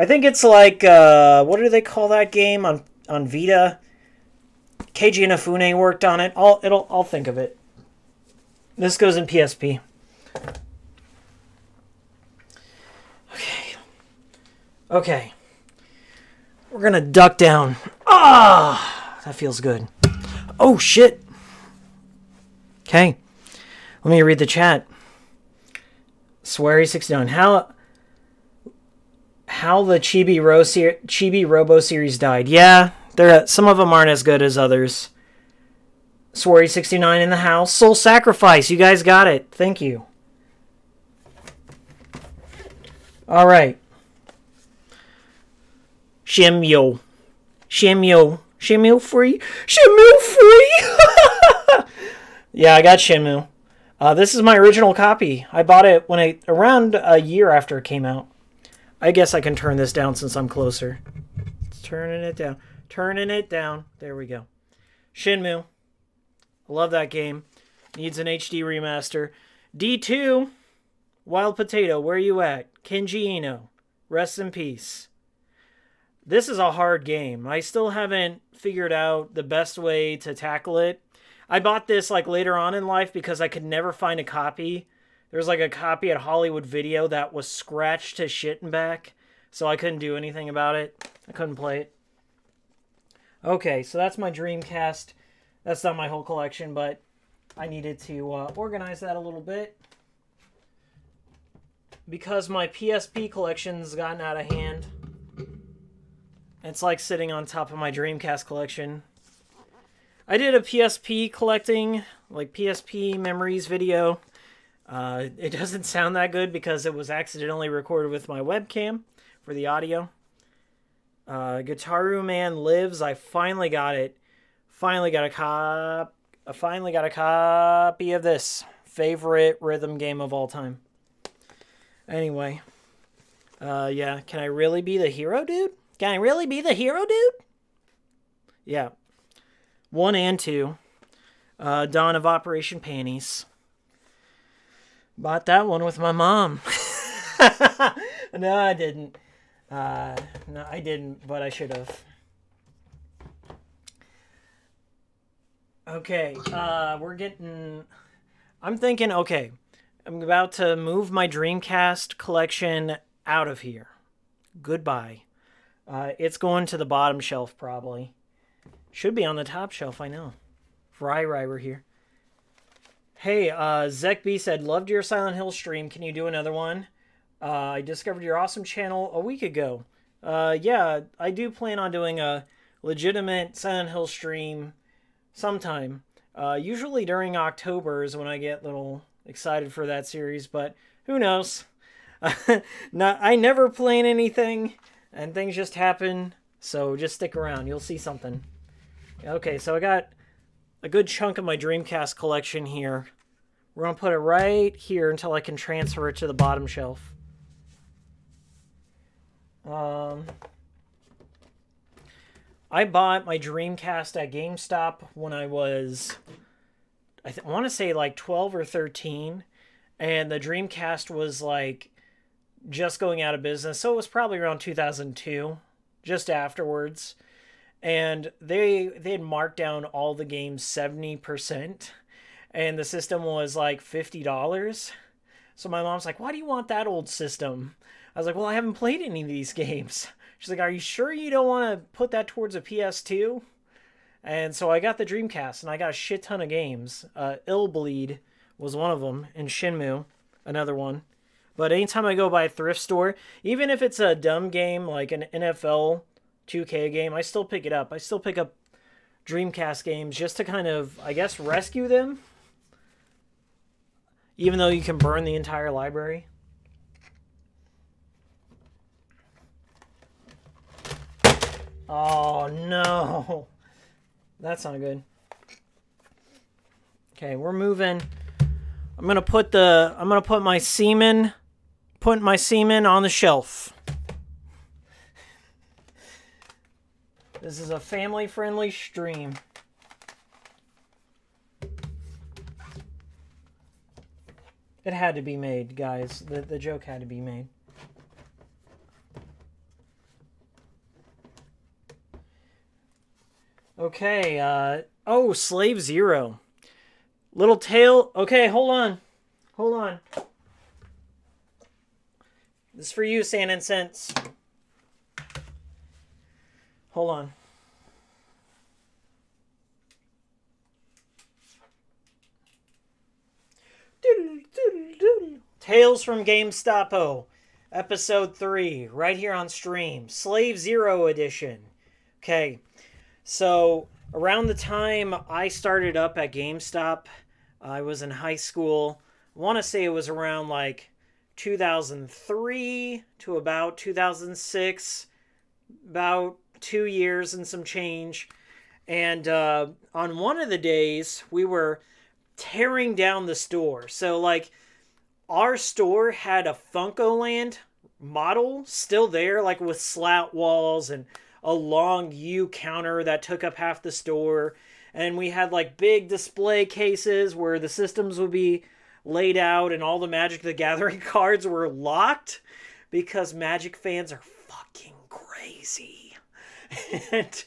think it's like, what do they call that game on Vita? Keiji Inafune worked on it. I'll think of it. This goes in PSP. Okay. We're going to duck down. Ah! That feels good. Oh, shit. Okay. Let me read the chat. Swery69. How the Chibi Robo series died. Yeah, some of them aren't as good as others. Swery69 in the house. Soul Sacrifice. You guys got it. Thank you. All right. Shimyo. Shimyo free. Shimyo free. Yeah, I got Shenmue. This is my original copy. I bought it around a year after it came out. I guess I can turn this down since I'm closer. Turning it down. Turning it down. There we go. Shenmue. I love that game. Needs an HD remaster. D2. Wild Potato, where you at? Kenji Ino. Rest in peace. This is a hard game. I still haven't figured out the best way to tackle it. I bought this like later on in life because I could never find a copy There's like a copy at Hollywood Video that was scratched to shit and back, so I couldn't do anything about it. I couldn't play it. Okay, so that's my Dreamcast. That's not my whole collection, but I needed to organize that a little bit because my PSP collection's gotten out of hand. It's like sitting on top of my Dreamcast collection. I did a PSP collecting, like PSP memories video. It doesn't sound that good because it was accidentally recorded with my webcam for the audio. Guitaru Man Lives. I finally got it. Finally got a copy of this favorite rhythm game of all time. Anyway, yeah. Can I really be the hero, dude? Can I really be the hero, dude? Yeah. 1 and 2. Dawn of Operation Panties. Bought that one with my mom. No, I didn't. No, I didn't, but I should have. Okay, we're getting... I'm thinking, okay, I'm about to move my Dreamcast collection out of here. Goodbye. It's going to the bottom shelf, probably. Should be on the top shelf, I know. Fry we're here. Hey, Zek B said, loved your Silent Hill stream. Can you do another one? I discovered your awesome channel a week ago. Yeah, I do plan on doing a legitimate Silent Hill stream sometime. Usually during October is when I get a little excited for that series, but who knows? I never plan anything, and things just happen, so just stick around. You'll see something. Okay, so I got a good chunk of my Dreamcast collection here. We're going to put it right here until I can transfer it to the bottom shelf. I bought my Dreamcast at GameStop when I was, I want to say like 12 or 13. And the Dreamcast was like just going out of business. So it was probably around 2002, just afterwards. And they had marked down all the games 70%. And the system was like $50. So my mom's like, why do you want that old system? I was like, well, I haven't played any of these games. She's like, are you sure you don't want to put that towards a PS2? And so I got the Dreamcast, and I got a shit ton of games. Illbleed was one of them, and Shenmue, another one. But anytime I go by a thrift store, even if it's a dumb game like an NFL 2K game, I still pick it up. I still pick up Dreamcast games just to kind of, I guess, rescue them. Even though you can burn the entire library. Oh, no. That's not good. Okay, we're moving. I'm going to put my semen on the shelf. This is a family-friendly stream. It had to be made, guys. The joke had to be made. Okay, oh, Slave Zero. Little tail. Okay, hold on. Hold on. This is for you, Sand and Sense. Hold on. Tales from GameStop-O, Episode 3, right here on stream. Slave Zero Edition. Okay, so around the time I started up at GameStop, I was in high school. I want to say it was around like 2003 to about 2006. About 2 years and some change. And on one of the days, we were tearing down the store. So, like, our store had a Funkoland model still there, like with slat walls and a long U counter that took up half the store. And we had, like, big display cases where the systems would be laid out and all the Magic the Gathering cards were locked because Magic fans are fucking crazy. And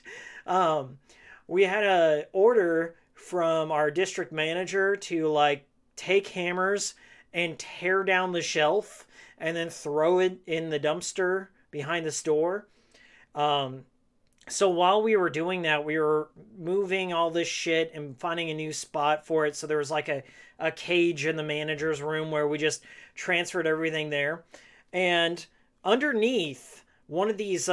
we had an order from our district manager to, like, take hammers and tear down the shelf and then throw it in the dumpster behind the store. So while we were doing that, we were moving all this shit and finding a new spot for it. So there was like a cage in the manager's room where we just transferred everything there. And underneath one of these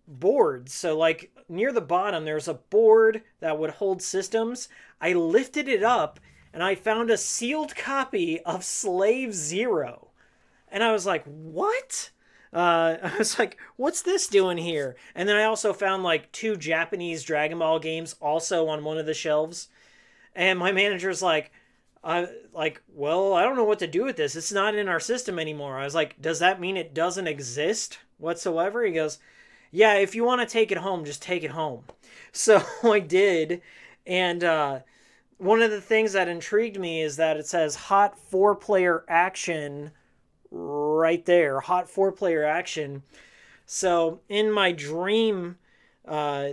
boards, so like near the bottom, there's a board that would hold systems. I lifted it up and I found a sealed copy of Slave Zero. And I was like, what? I was like, what's this doing here? And then I also found like 2 Japanese Dragon Ball games also on one of the shelves. And my manager's like, well, I don't know what to do with this. It's not in our system anymore. I was like, does that mean it doesn't exist whatsoever? He goes, yeah, if you want to take it home, just take it home. So I did. And one of the things that intrigued me is that it says hot 4-player action right there, hot 4-player action. So in my dream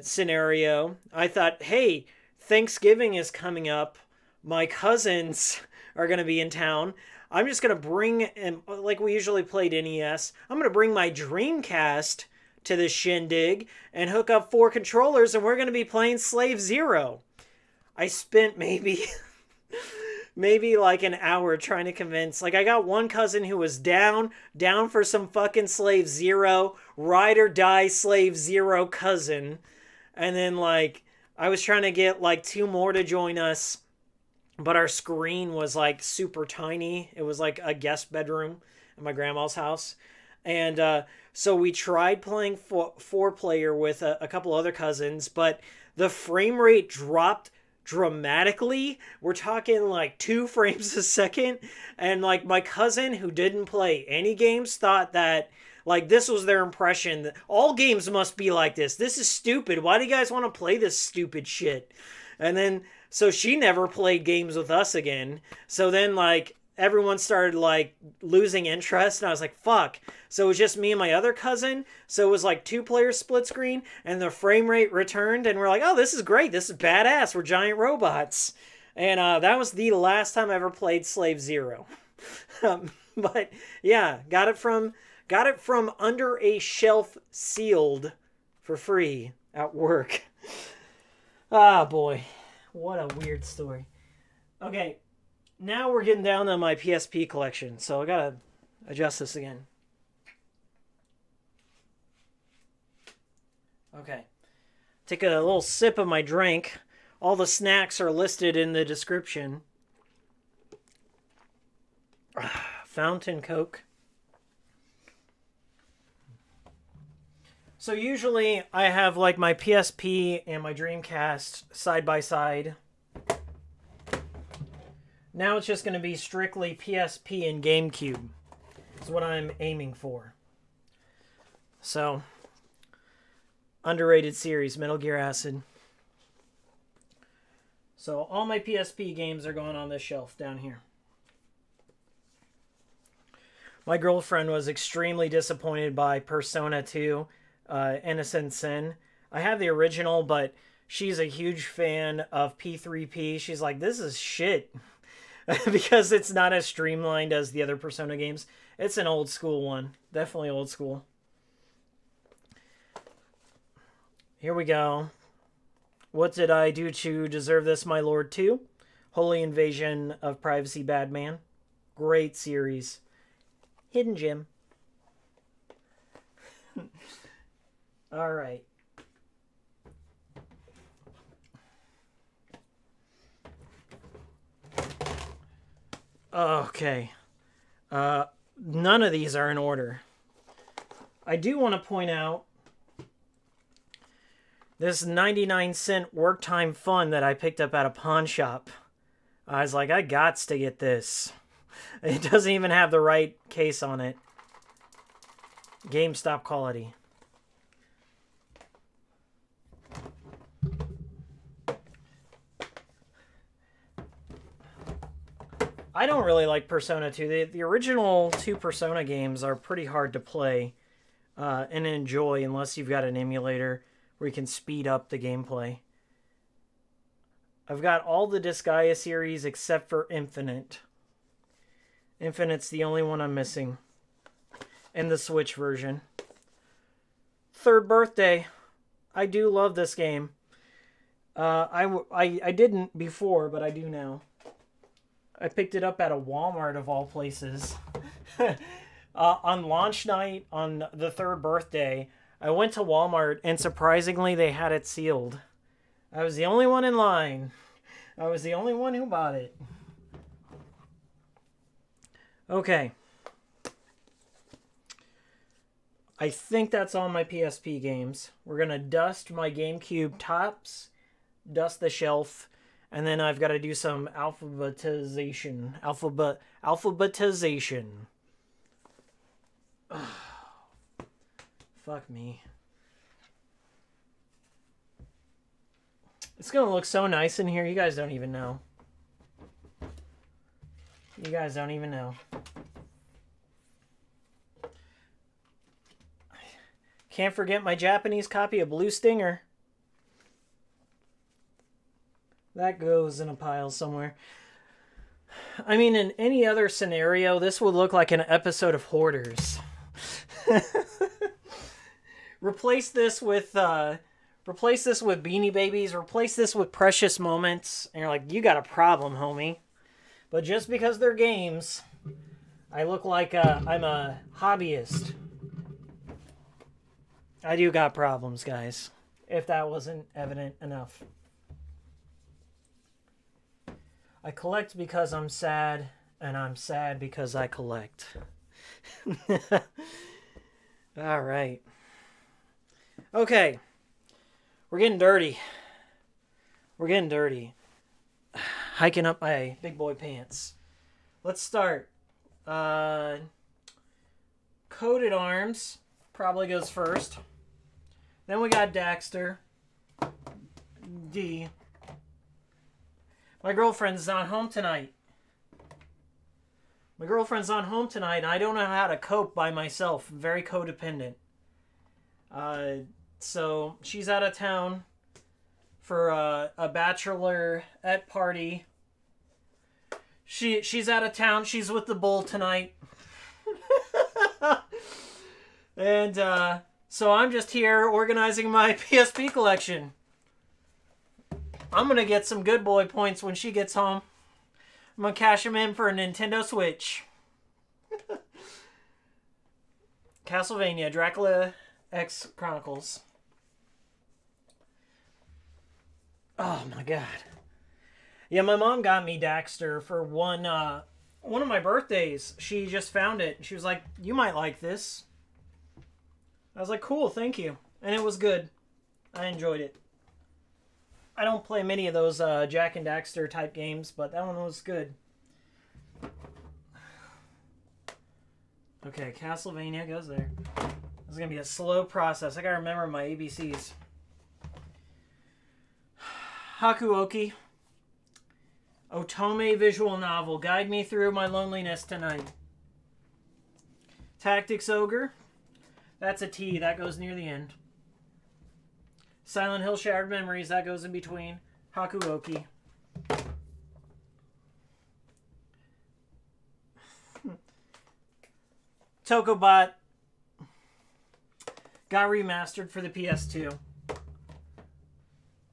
scenario, I thought, hey, Thanksgiving is coming up. My cousins are going to be in town. I'm just going to bring, and like we usually played NES, I'm going to bring my Dreamcast to the shindig and hook up 4 controllers, and we're going to be playing Slave Zero. I spent maybe like an hour trying to convince, like I got one cousin who was down for some fucking Slave Zero, ride or die Slave Zero cousin. And then like I was trying to get like 2 more to join us, but our screen was like super tiny. It was like a guest bedroom at my grandma's house. And so we tried playing 4-player with a couple other cousins, but the frame rate dropped dramatically. We're talking like 2 frames a second. And like my cousin who didn't play any games thought that like this was their impression that all games must be like this. This is stupid. Why do you guys want to play this stupid shit? And then so she never played games with us again. So then like everyone started like losing interest and I was like, fuck. So it was just me and my other cousin. So it was like 2-player split screen and the frame rate returned and we're like, oh, this is great. This is badass. We're giant robots. And that was the last time I ever played Slave Zero. But yeah, got it from under a shelf sealed for free at work. Ah, boy. What a weird story. Okay. Now we're getting down to my PSP collection, so I gotta adjust this again. Okay. Take a little sip of my drink. All the snacks are listed in the description. Fountain Coke. So usually I have like my PSP and my Dreamcast side by side. Now it's just going to be strictly PSP and GameCube. That's what I'm aiming for. So, underrated series, Metal Gear Acid. So all my PSP games are going on this shelf down here. My girlfriend was extremely disappointed by Persona 2, Innocent Sin. I have the original, but she's a huge fan of P3P. She's like, this is shit. Because it's not as streamlined as the other Persona games. It's an old school one. Definitely old school. Here we go. What did I do to deserve this, my lord, 2? Holy Invasion of Privacy Badman. Great series. Hidden Gem. Alright. Okay. None of these are in order. I do want to point out this 99-cent work time fun that I picked up at a pawn shop. I was like, I gots to get this. It doesn't even have the right case on it. GameStop quality. I don't really like Persona 2. The original 2 Persona games are pretty hard to play and enjoy unless you've got an emulator where you can speed up the gameplay. I've got all the Disgaea series except for Infinite. Infinite's the only one I'm missing in the Switch version. Third birthday. I do love this game. I didn't before, but I do now. I picked it up at a Walmart of all places. On launch night on the third birthday, I went to Walmart and surprisingly they had it sealed. I was the only one in line. I was the only one who bought it. Okay. I think that's all my PSP games. We're going to dust my GameCube tops, dust the shelf, and then I've got to do some alphabetization. Alphabetization. Oh, fuck me. It's going to look so nice in here. You guys don't even know. You guys don't even know. Can't forget my Japanese copy of Blue Stinger. That goes in a pile somewhere. I mean, in any other scenario, this would look like an episode of Hoarders. Replace this with Beanie Babies. Replace this with Precious Moments. And you're like, you got a problem, homie. But just because they're games, I look like I'm a hobbyist. I do got problems, guys. If that wasn't evident enough. I collect because I'm sad, and I'm sad because I collect. All right. Okay. We're getting dirty. We're getting dirty. Hiking up my big boy pants. Let's start. Coated Arms probably goes first. Then we got Daxter. D. My girlfriend's not home tonight. My girlfriend's not home tonight, and I don't know how to cope by myself. I'm very codependent. So she's out of town for a bachelorette party. She's out of town. She's with the bull tonight. And so I'm just here organizing my PSP collection. I'm going to get some good boy points when she gets home. I'm going to cash them in for a Nintendo Switch. Castlevania, Dracula X Chronicles. Oh my god. Yeah, my mom got me Daxter for one of my birthdays. She just found it. She was like, you might like this. I was like, cool, thank you. And it was good. I enjoyed it. I don't play many of those Jack and Daxter type games, but that one was good. Okay, Castlevania goes there. This is going to be a slow process. I got to remember my ABCs. Hakuoki. Otome visual novel. Guide me through my loneliness tonight. Tactics Ogre. That's a T. That goes near the end. Silent Hill Shattered Memories. That goes in between. Hakuoki. Tokobot. Got remastered for the PS2.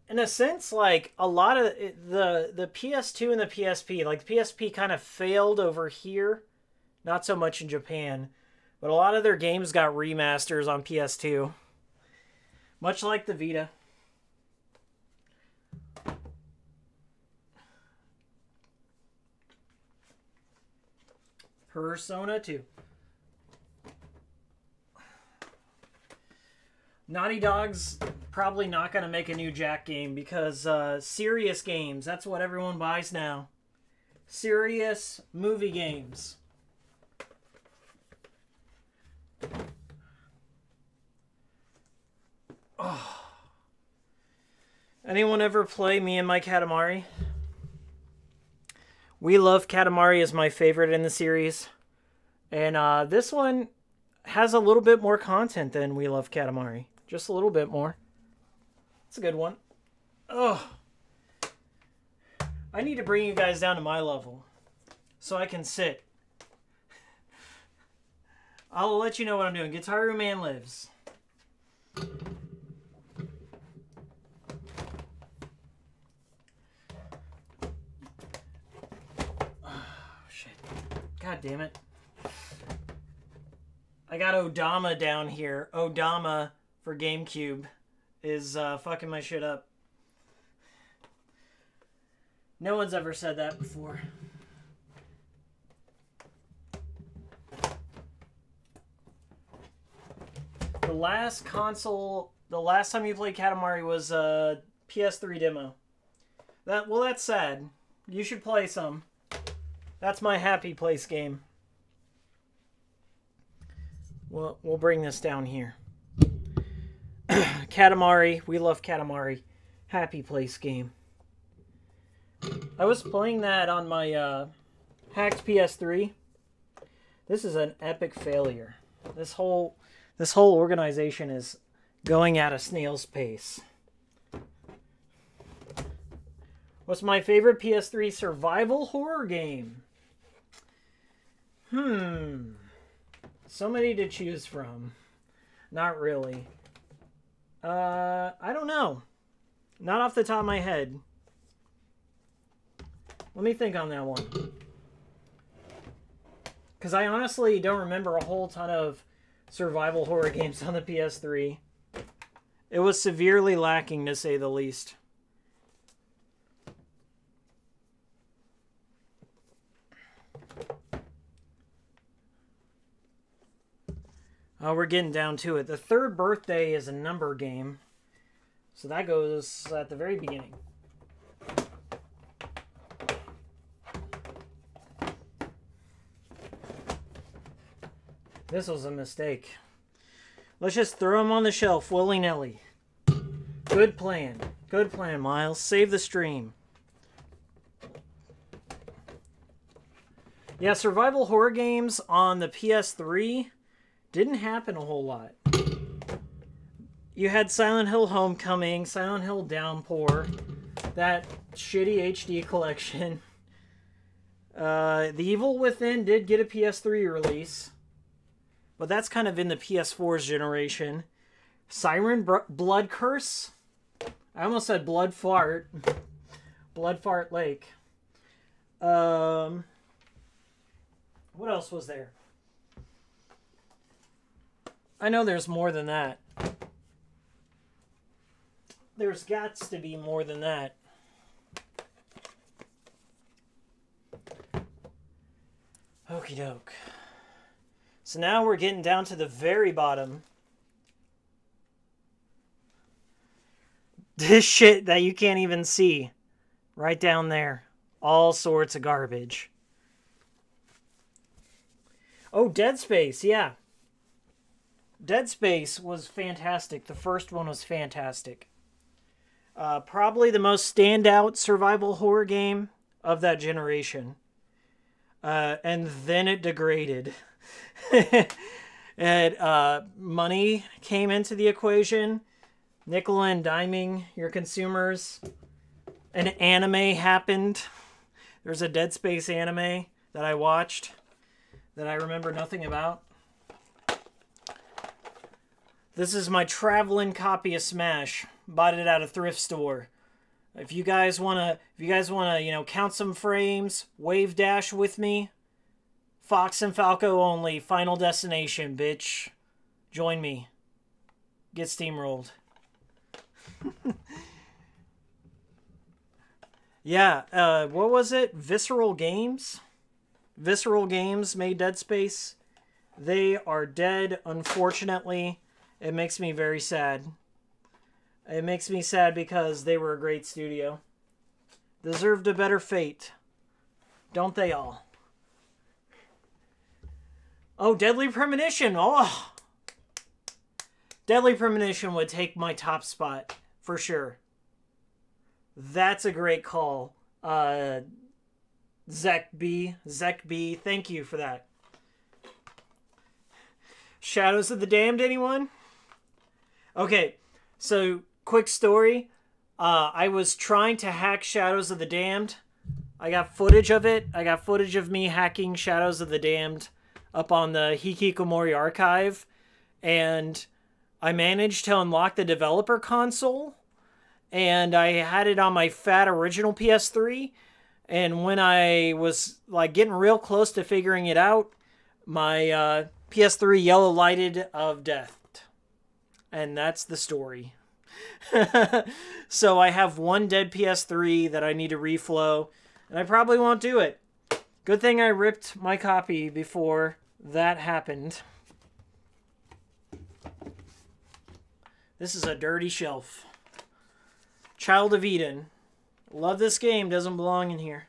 In a sense, like, a lot of the PS2 and the PSP, like, the PSP kind of failed over here. Not so much in Japan. But a lot of their games got remasters on PS2. Much like the Vita. Persona 2. Naughty Dog's probably not going to make a new Jack game because serious games, that's what everyone buys now. Serious movie games. Oh. Anyone ever play Me and My Katamari? We Love Katamari is my favorite in the series. And this one has a little bit more content than We Love Katamari. Just a little bit more. It's a good one. Oh. I need to bring you guys down to my level. So I can sit I'll let you know what I'm doing. Guitar Man lives. God damn it. I got Odama down here. Odama for GameCube is fucking my shit up. No one's ever said that before. The last time you played Katamari was a PS3 demo. That's sad. You should play some. That's my happy place game. We'll bring this down here. Katamari. We love Katamari. Happy place game. I was playing that on my hacked PS3. This is an epic failure. This whole organization is going at a snail's pace. What's my favorite PS3 survival horror game? So many to choose from. Not really. I don't know. Not off the top of my head. Let me think on that one. Because I honestly don't remember a whole ton of survival horror games on the PS3. It was severely lacking, to say the least. Oh, we're getting down to it. The third birthday is a number game. So that goes at the very beginning. This was a mistake. Let's just throw them on the shelf willy-nilly. Good plan. Good plan, Miles. Save the stream. Yeah, survival horror games on the PS3 didn't happen a whole lot. You had Silent Hill Homecoming, Silent Hill Downpour, that shitty HD collection. The Evil Within did get a PS3 release, but that's kind of in the PS4's generation. Siren Blood Curse? I almost said Blood Fart. Blood Fart Lake. What else was there? I know there's more than that. There's gots to be more than that. Okie doke. So now we're getting down to the very bottom. This shit that you can't even see. Right down there. All sorts of garbage. Oh, Dead Space, yeah. Dead Space was fantastic. The first one was fantastic. Probably the most standout survival horror game of that generation. And then it degraded. And money came into the equation. Nickel and diming your consumers. An anime happened. There's a Dead Space anime that I watched that I remember nothing about. This is my traveling copy of Smash. Bought it at a thrift store. If you guys wanna, count some frames, wave dash with me. Fox and Falco only. Final Destination, bitch. Join me. Get steamrolled. Yeah. What was it? Visceral Games. Visceral Games made Dead Space. They are dead, unfortunately. It makes me very sad. It makes me sad because they were a great studio. Deserved a better fate. Don't they all? Oh, Deadly Premonition. Oh! Deadly Premonition would take my top spot. For sure. That's a great call. Zek B. Thank you for that. Shadows of the Damned, anyone? Okay, so quick story. I was trying to hack Shadows of the Damned. I got footage of it. I got footage of me hacking Shadows of the Damned up on the Hikikomori archive, and I managed to unlock the developer console, and I had it on my fat original PS3, and when I was like getting real close to figuring it out, my PS3 yellow lighted of death. And that's the story. So I have one dead PS3 that I need to reflow, and I probably won't do it. Good thing I ripped my copy before that happened. This is a dirty shelf. Child of Eden. Love this game, doesn't belong in here.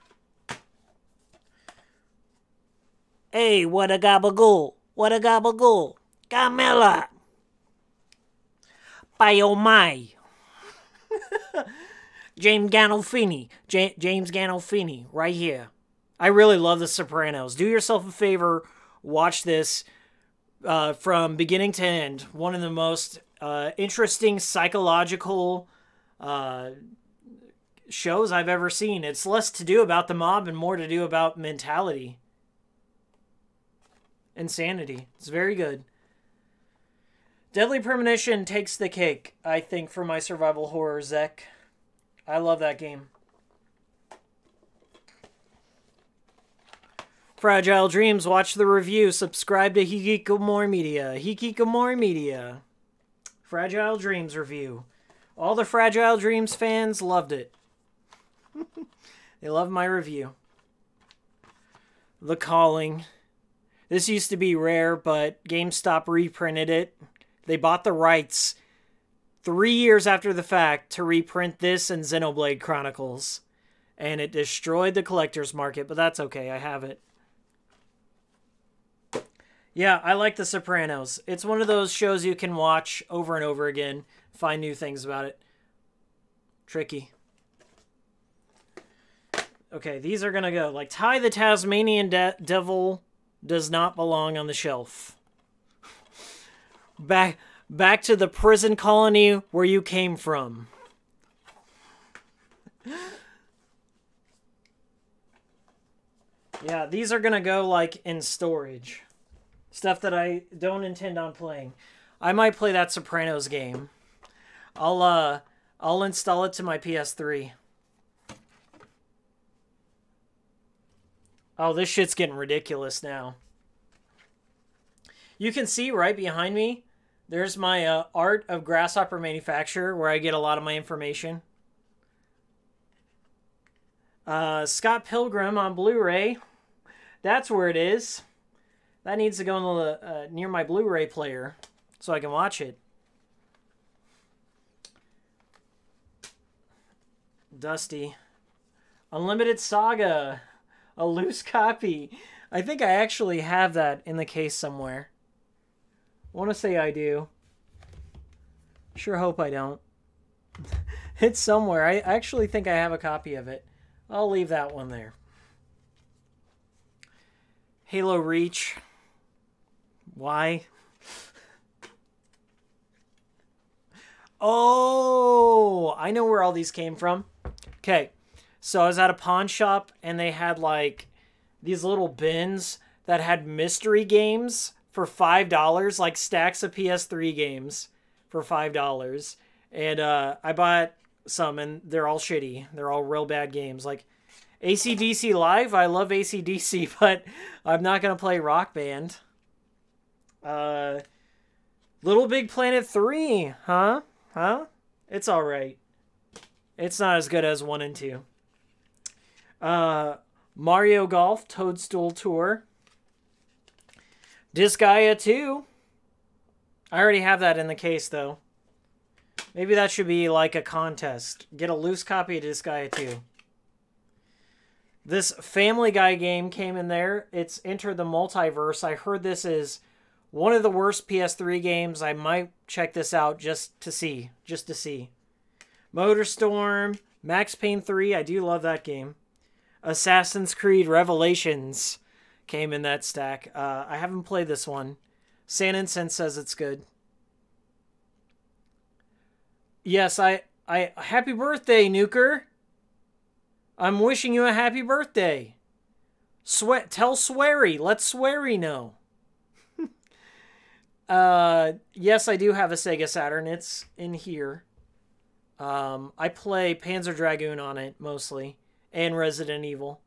Hey, what a gabagool. What a gabagool. Camilla. By oh my. James Gandolfini, right here. I really love The Sopranos. Do yourself a favor, watch this from beginning to end. One of the most interesting psychological shows I've ever seen. It's less to do about the mob and more to do about mentality. Insanity. It's very good. Deadly Premonition takes the cake, I think, for my survival horror, Zek. I love that game. Fragile Dreams, watch the review. Subscribe to Hikikomori Media. Hikikomori Media. Fragile Dreams review. All the Fragile Dreams fans loved it. They loved my review. The Calling. This used to be rare, but GameStop reprinted it. They bought the rights 3 years after the fact to reprint this and Xenoblade Chronicles. And it destroyed the collector's market, but that's okay. I have it. Yeah, I like The Sopranos. It's one of those shows you can watch over and over again. Find new things about it. Tricky. Okay, these are going to go. Like, Ty the Tasmanian Devil does not belong on the shelf. Back to the prison colony where you came from. Yeah, these are gonna go like in storage. Stuff that I don't intend on playing. I might play that Sopranos game. I'll install it to my PS3. Oh, this shit's getting ridiculous now. You can see right behind me, there's my Art of Grasshopper Manufacturer, where I get a lot of my information. Scott Pilgrim on Blu-ray. That's where it is. That needs to go in the, near my Blu-ray player so I can watch it. Dusty. Unlimited Saga. A loose copy. I think I actually have that in the case somewhere. I want to say I do. Sure hope I don't. It's somewhere. I actually think I have a copy of it. I'll leave that one there. Halo Reach. Why? Oh, I know where all these came from. Okay, so I was at a pawn shop and they had like these little bins that had mystery games for $5, like stacks of PS3 games for $5. And I bought some and they're all shitty. They're all real bad games. Like AC/DC Live, I love AC/DC, but I'm not going to play Rock Band. Little Big Planet 3, huh? Huh? It's alright. It's not as good as 1 and 2. Mario Golf Toadstool Tour. Disgaea 2. I already have that in the case, though. Maybe that should be like a contest. Get a loose copy of Disgaea 2. This Family Guy game came in there. It's Enter the Multiverse. I heard this is one of the worst PS3 games. I might check this out just to see. MotorStorm. Max Payne 3. I do love that game. Assassin's Creed Revelations came in that stack. I haven't played this one. San Incense says it's good. Yes, I happy birthday, Nuker. I'm wishing you a happy birthday. Tell Sweary. Let Sweary know. Yes, I do have a Sega Saturn. It's in here. I play Panzer Dragoon on it, mostly. And Resident Evil.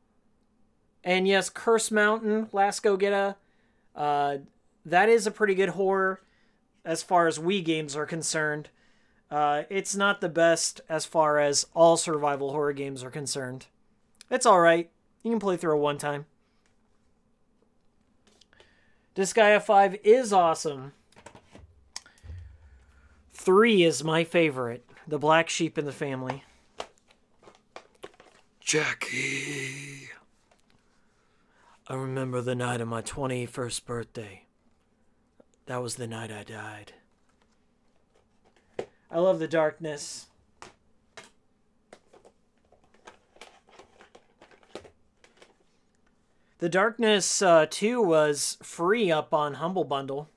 And yes, Curse Mountain, Last Go Getta. That is a pretty good horror as far as Wii games are concerned. It's not the best as far as all survival horror games are concerned. It's alright. You can play through it one time. Disgaea 5 is awesome. 3 is my favorite. The black sheep in the family. Jackie. I remember the night of my 21st birthday. That was the night I died. I love the darkness. The Darkness 2 was free up on Humble Bundle.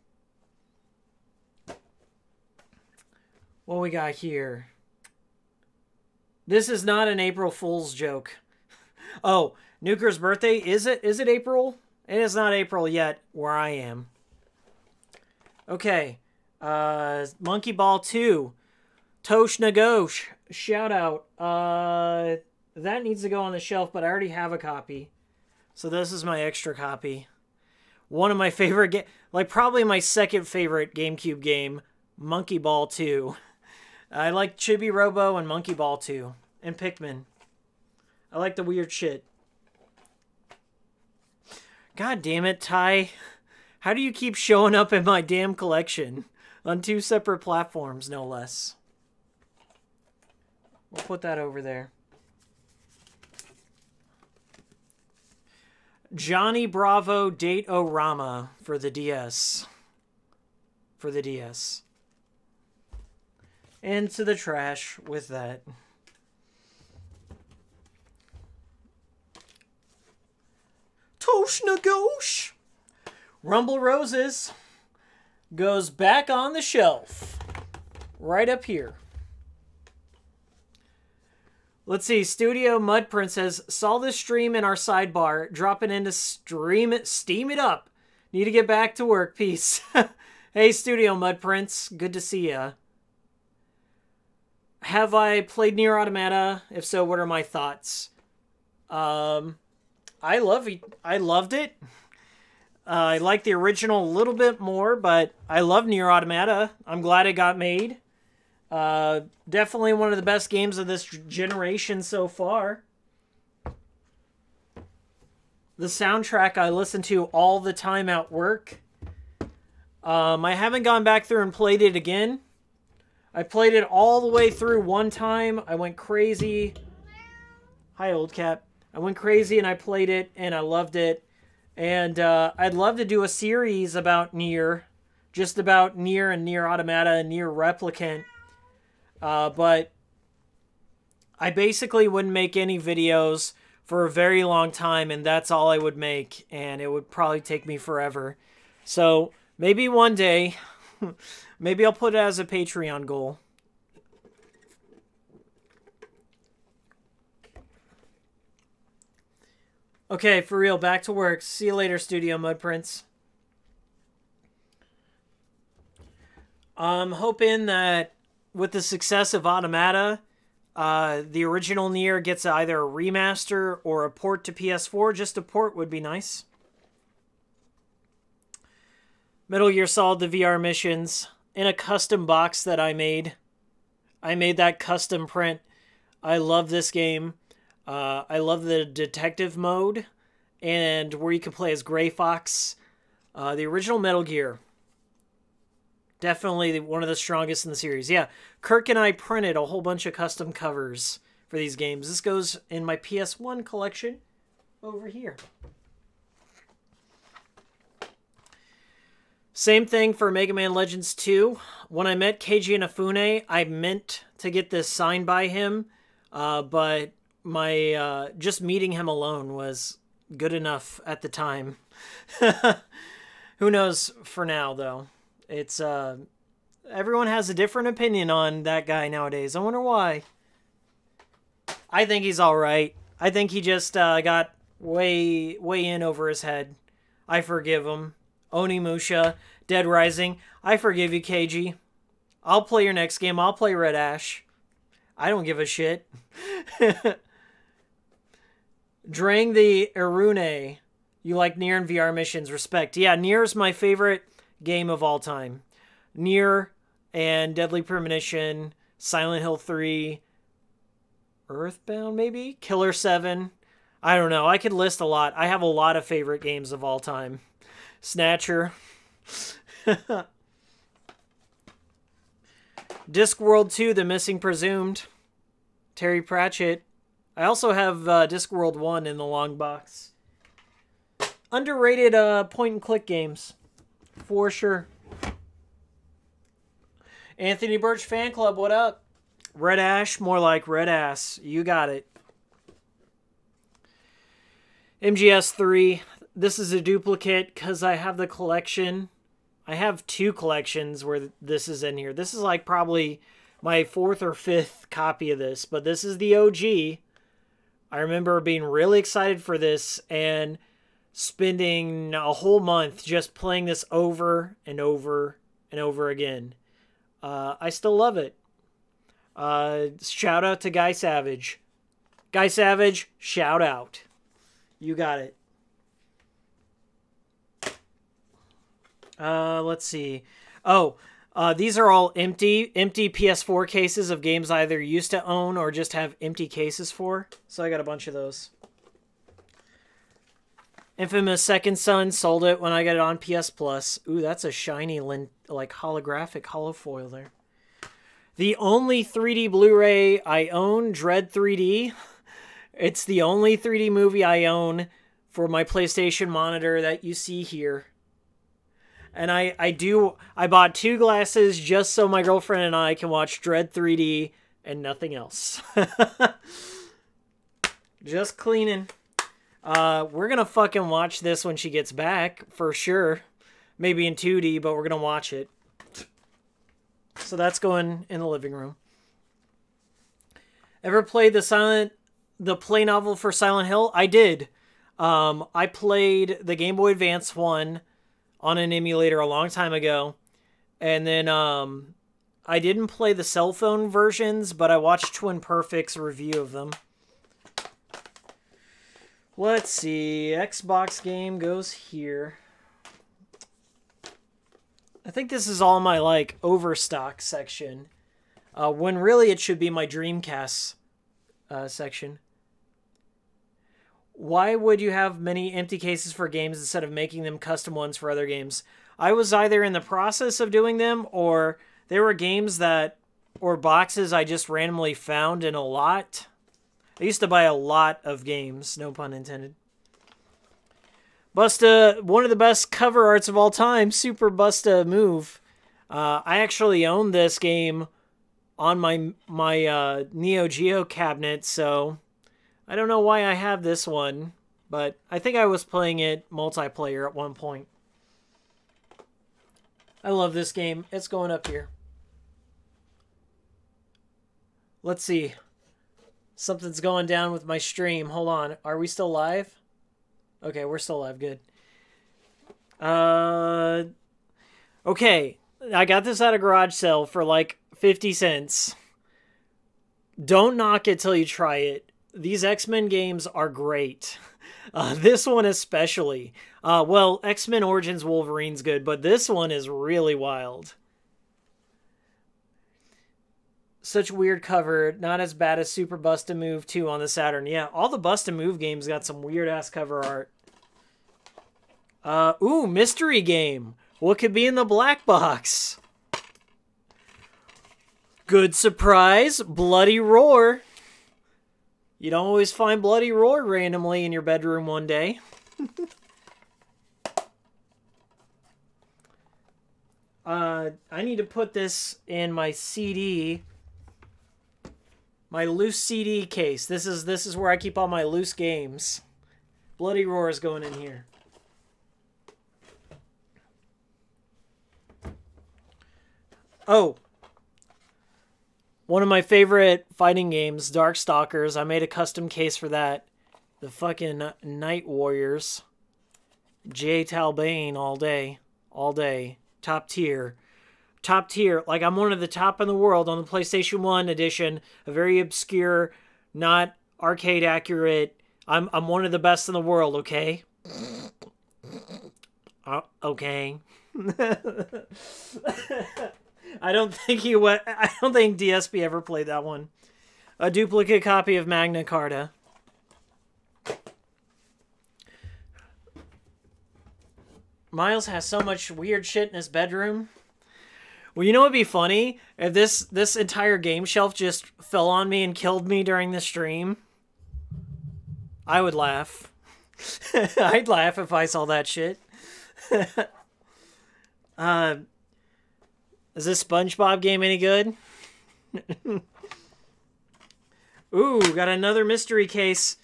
What we got here? This is not an April Fool's joke. Oh, Nuker's birthday? Is it April? It is not April yet where I am. Okay. Monkey Ball 2. Tosh Nagosh. Shout out. That needs to go on the shelf, but I already have a copy. So this is my extra copy. One of my favorite probably my second favorite GameCube game, Monkey Ball 2. I like Chibi Robo and Monkey Ball 2 and Pikmin. I like the weird shit. God damn it, Ty. How do you keep showing up in my damn collection? On 2 separate platforms, no less. We'll put that over there. Johnny Bravo Date-O-Rama for the DS. For the DS. Into the trash with that. Tosh Nagosh. Rumble Roses goes back on the shelf. Right up here. Let's see. Studio Mudprint says, saw this stream in our sidebar. Dropping in to steam it up. Need to get back to work. Peace. Hey, Studio Mudprints. Good to see ya. Have I played Nier Automata? If so, what are my thoughts? I loved it. I like the original a little bit more, but I love Nier Automata. I'm glad it got made. Definitely one of the best games of this generation so far. The soundtrack I listen to all the time at work. I haven't gone back through and played it again. I played it all the way through one time. I went crazy. Hi, old cat. I went crazy and I played it and I loved it. And I'd love to do a series about Nier. Just about Nier and Nier Automata and Nier Replicant. But I basically wouldn't make any videos for a very long time, and that's all I would make, and it would probably take me forever. So maybe one day, maybe I'll put it as a Patreon goal. Okay, for real, back to work. See you later, Studio Mudprints. I'm hoping that with the success of Automata, the original Nier gets either a remaster or a port to PS4. Just a port would be nice. Metal Gear Solid, the VR missions, in a custom box that I made. I made that custom print. I love this game. I love the detective mode, and where you can play as Gray Fox. The original Metal Gear. Definitely one of the strongest in the series. Yeah, Kirk and I printed a whole bunch of custom covers for these games. This goes in my PS1 collection over here. Same thing for Mega Man Legends 2. When I met Keiji Inafune, I meant to get this signed by him, but my just meeting him alone was good enough at the time. Who knows for now, though. It's, everyone has a different opinion on that guy nowadays. I wonder why. I think he's alright. I think he just got way in over his head. I forgive him. Onimusha, Dead Rising. I forgive you, KG. I'll play your next game. I'll play Red Ash. I don't give a shit. Drang the Irune. You like Nier and VR missions. Respect. Yeah, Nier is my favorite game of all time. Nier and Deadly Premonition, Silent Hill 3, Earthbound maybe? Killer 7. I don't know. I could list a lot. I have a lot of favorite games of all time. Snatcher. Discworld 2, The Missing Presumed. Terry Pratchett. I also have Discworld 1 in the long box. Underrated point-and-click games. For sure. Anthony Birch Fan Club, what up? Red Ash, more like Red Ass. You got it. MGS3. This is a duplicate because I have the collection. I have 2 collections where this is in here. This is like probably my 4th or 5th copy of this, but this is the OG. I remember being really excited for this and spending a whole month just playing this over and over and over again. I still love it. Shout out to Guy Savage. Guy Savage, shout out. You got it. Let's see. Oh, these are all empty PS4 cases of games I either used to own or just have empty cases for. So I got a bunch of those. Infamous Second Son, sold it when I got it on PS Plus. Ooh, that's a shiny, like holographic holofoil there. The only 3D Blu-ray I own, Dread 3D. It's the only 3D movie I own for my PlayStation monitor that you see here. And I bought 2 glasses just so my girlfriend and I can watch Dread 3D and nothing else. Just cleaning. We're gonna fucking watch this when she gets back, for sure. Maybe in 2D, but we're gonna watch it. So that's going in the living room. Ever played the play novel for Silent Hill? I did. I played the Game Boy Advance one on an emulator a long time ago. And then I didn't play the cell phone versions, but I watched Twin Perfect's review of them. Let's see. Xbox game goes here. I think this is all my, like, overstock section. When really it should be my Dreamcast section. Why would you have many empty cases for games instead of making them custom ones for other games? I was either in the process of doing them, or there were games that, or boxes I just randomly found in a lot. I used to buy a lot of games, no pun intended. Busta, one of the best cover arts of all time, Super Busta Move. I actually own this game on my Neo Geo cabinet, so I don't know why I have this one, but I think I was playing it multiplayer at one point. I love this game. It's going up here. Let's see. Something's going down with my stream. Hold on. Are we still live? Okay, we're still live. Good. Okay. I got this at a garage sale for like 50 cents. Don't knock it till you try it. These X-Men games are great. This one especially. Well, X-Men Origins Wolverine's good, but this one is really wild. Such weird cover. Not as bad as Super Busta Move 2 on the Saturn. Yeah, all the Busta Move games got some weird-ass cover art. Ooh, mystery game. What could be in the black box? Good surprise. Bloody Roar. You don't always find Bloody Roar randomly in your bedroom one day. I need to put this in my CD. My loose CD case. This is where I keep all my loose games. Bloody Roar is going in here. Oh. One of my favorite fighting games, Darkstalkers. I made a custom case for that. The fucking Night Warriors. J. Talbane all day. All day. Top tier. Top tier. Like, I'm one of the top in the world on the PlayStation 1 edition. A very obscure, not arcade accurate. I'm one of the best in the world, okay? Okay. I don't think DSP ever played that one. A duplicate copy of Magna Carta. Miles has so much weird shit in his bedroom. Well, you know what'd be funny? If this entire game shelf just fell on me and killed me during the stream. I would laugh. I'd laugh if I saw that shit. Is this SpongeBob game any good? Ooh, got another mystery case.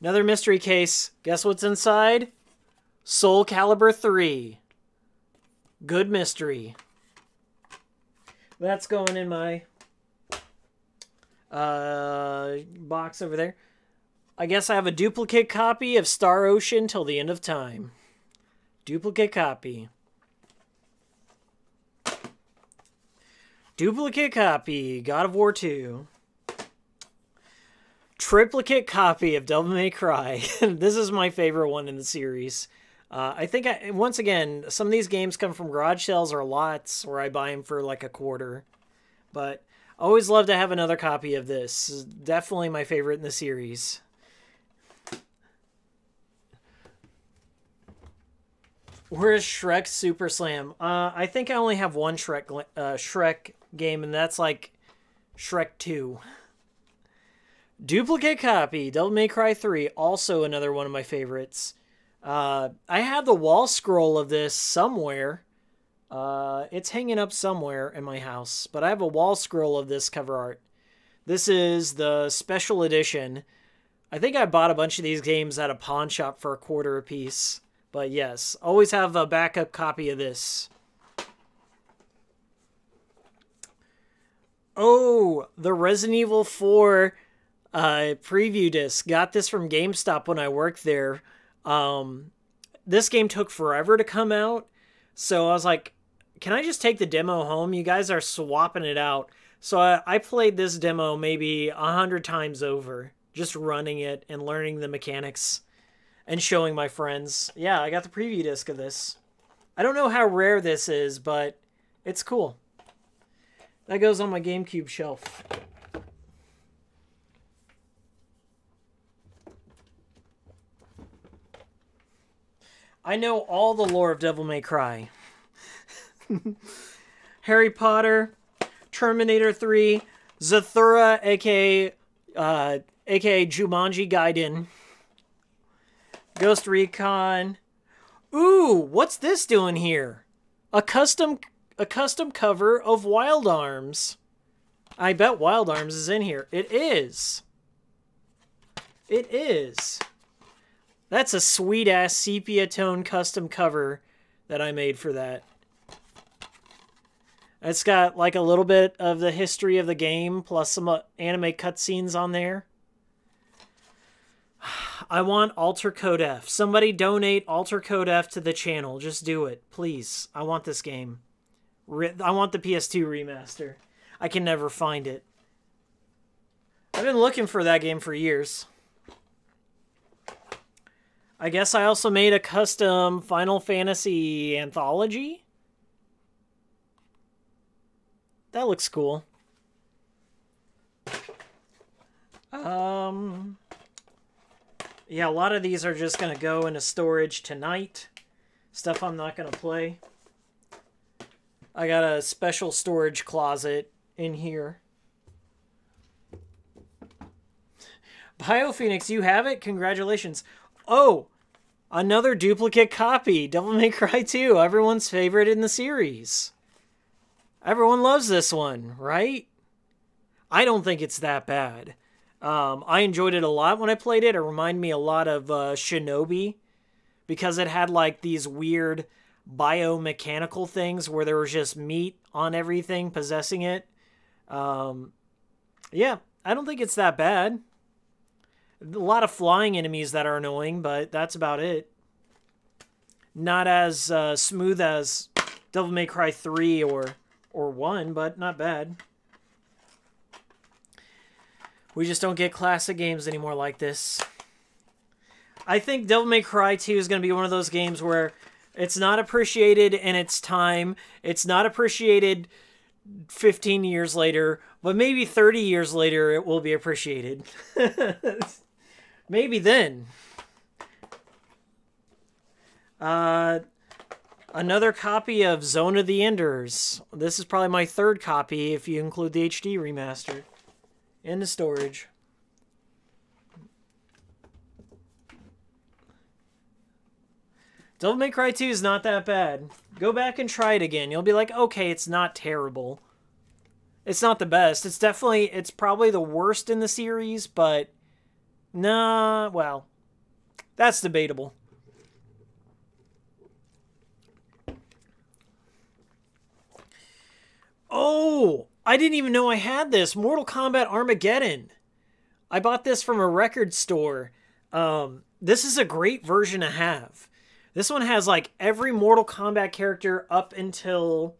Another mystery case. Guess what's inside? Soul Calibur 3. Good mystery. That's going in my box over there. I guess I have a duplicate copy of Star Ocean till the end of time. Duplicate copy. Duplicate copy. God of War 2. Triplicate copy of Devil May Cry. This is my favorite one in the series. I think, once again, some of these games come from garage sales or lots where I buy them for like $0.25. But I always love to have another copy of this. Definitely my favorite in the series. Where's Shrek Super Slam? I think I only have one Shrek game, and that's like Shrek 2. Duplicate copy, Devil May Cry 3, also another one of my favorites. I have the wall scroll of this somewhere. It's hanging up somewhere in my house, but I have a wall scroll of this cover art. This is the special edition. I think I bought a bunch of these games at a pawn shop for $0.25 a piece. But yes, always have a backup copy of this. Oh, the Resident Evil 4 preview disc. Got this from GameStop when I worked there. This game took forever to come out. So I was like, can I just take the demo home? You guys are swapping it out. So I played this demo maybe 100 times over. Just running it and learning the mechanics. And showing my friends. Yeah, I got the preview disc of this. I don't know how rare this is, but it's cool. That goes on my GameCube shelf. I know all the lore of Devil May Cry. Harry Potter, Terminator 3, Zathura, aka Jumanji Gaiden. Ghost Recon. Ooh, what's this doing here? A custom cover of Wild Arms. I bet Wild Arms is in here. It is. It is. That's a sweet-ass sepia tone custom cover that I made for that. It's got like a little bit of the history of the game plus some anime cutscenes on there. I want Alter Code F. Somebody donate Alter Code F to the channel. Just do it, please. I want this game. I want the PS2 remaster. I can never find it. I've been looking for that game for years. I guess I also made a custom Final Fantasy anthology. That looks cool. Yeah, a lot of these are just going to go into storage tonight. Stuff I'm not going to play. I got a special storage closet in here. BioPhoenix, you have it? Congratulations. Oh, another duplicate copy. Devil May Cry 2, everyone's favorite in the series. Everyone loves this one, right? I don't think it's that bad. I enjoyed it a lot when I played it. It reminded me a lot of Shinobi because it had like these weird biomechanical things where there was just meat on everything possessing it. Yeah, I don't think it's that bad. A lot of flying enemies that are annoying, but that's about it. Not as smooth as Devil May Cry 3 or 1, but not bad. We just don't get classic games anymore like this. I think Devil May Cry 2 is going to be one of those games where it's not appreciated in its time. It's not appreciated 15 years later, but maybe 30 years later it will be appreciated. Maybe then. Another copy of Zone of the Enders. This is probably my third copy if you include the HD remaster. In the storage. Devil May Cry 2 is not that bad. Go back and try it again. You'll be like, okay, it's not terrible. It's not the best. It's probably the worst in the series, but nah, well, that's debatable. Oh, I didn't even know I had this. Mortal Kombat Armageddon. I bought this from a record store. This is a great version to have. This one has like every Mortal Kombat character up until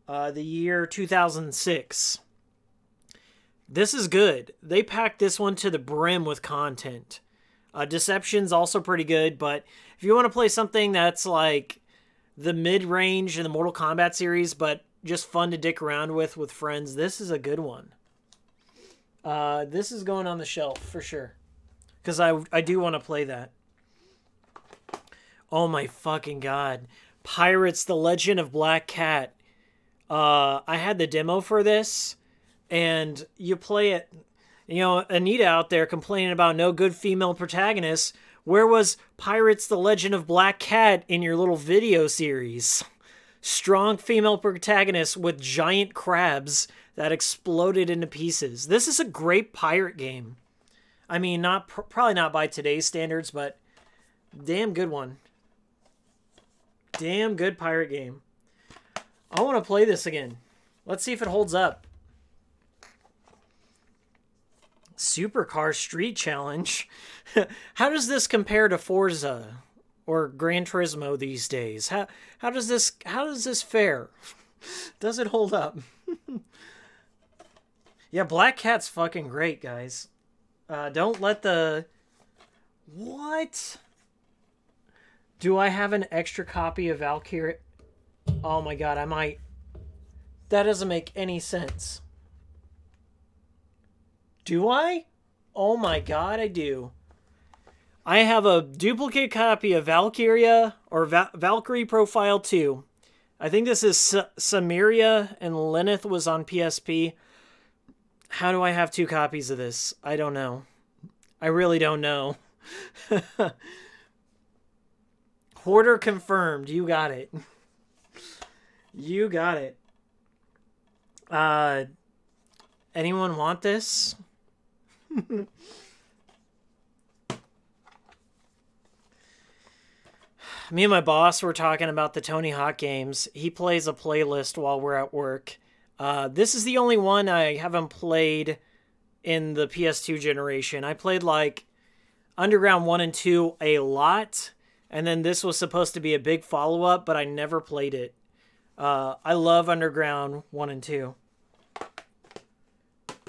the year 2006. This is good. They packed this one to the brim with content. Deception's also pretty good, but if you want to play something that's like the mid-range in the Mortal Kombat series, but just fun to dick around with friends, this is a good one. This is going on the shelf for sure. Because I do want to play that. Oh my fucking god. Pirates: The Legend of Black Cat. I had the demo for this, and you play it. You know, Anita out there complaining about no good female protagonists. Where was Pirates: The Legend of Black Cat in your little video series? Strong female protagonist with giant crabs that exploded into pieces. This is a great pirate game. I mean, probably not by today's standards, but damn good one. Damn good pirate game. I want to play this again. Let's see if it holds up. Supercar Street Challenge. How does this compare to Forza or Gran Turismo these days? How does this fare? Does it hold up? Yeah, Black Cat's fucking great, guys. Don't let the... What? Do I have an extra copy of Valkyrie? Oh my god, I might... That doesn't make any sense. Do I? Oh my god, I do. I have a duplicate copy of Valkyria, or Valkyrie Profile 2. I think this is Samaria, and Lenneth was on PSP. How do I have two copies of this? I don't know. I really don't know. Hoarder confirmed. You got it. You got it. Anyone want this? Me and my boss were talking about the Tony Hawk games. He plays a playlist while we're at work. This is the only one I haven't played in the PS2 generation. I played like Underground 1 and 2 a lot, and then this was supposed to be a big follow-up, but I never played it. I love Underground 1 and 2.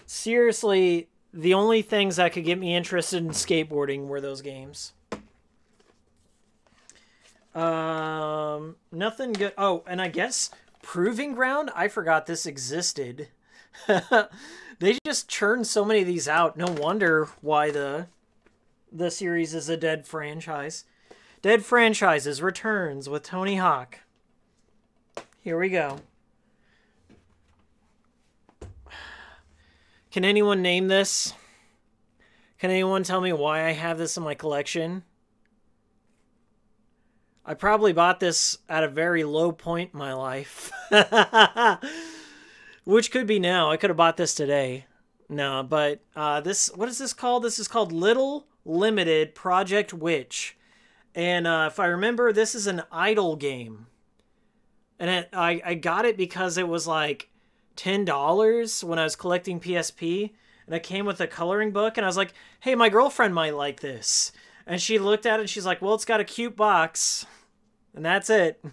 Seriously, the only things that could get me interested in skateboarding were those games. Nothing good. Oh, and I guess Proving Ground? I forgot this existed. They just churned so many of these out. No wonder why the series is a dead franchise. Dead Franchises returns with Tony Hawk. Here we go. Can anyone name this? Can anyone tell me why I have this in my collection? I probably bought this at a very low point in my life. Which could be now. I could have bought this today. No, but this... What is this called? This is called Little Limited Project Witch. And if I remember, this is an idle game. And I got it because it was like $10 when I was collecting PSP. And it came with a coloring book. And I was like, hey, my girlfriend might like this. And she looked at it and she's like, well, it's got a cute box. And that's it.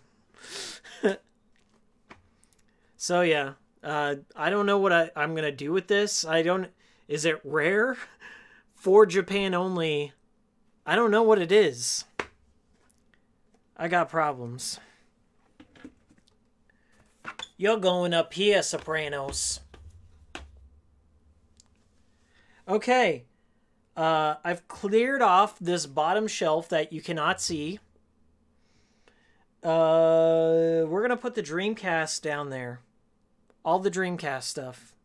So yeah, I don't know what I'm going to do with this. Is it rare? For Japan only? I don't know what it is. I got problems. You're going up here, Sopranos. Okay. I've cleared off this bottom shelf that you cannot see. We're going to put the Dreamcast down there. All the Dreamcast stuff.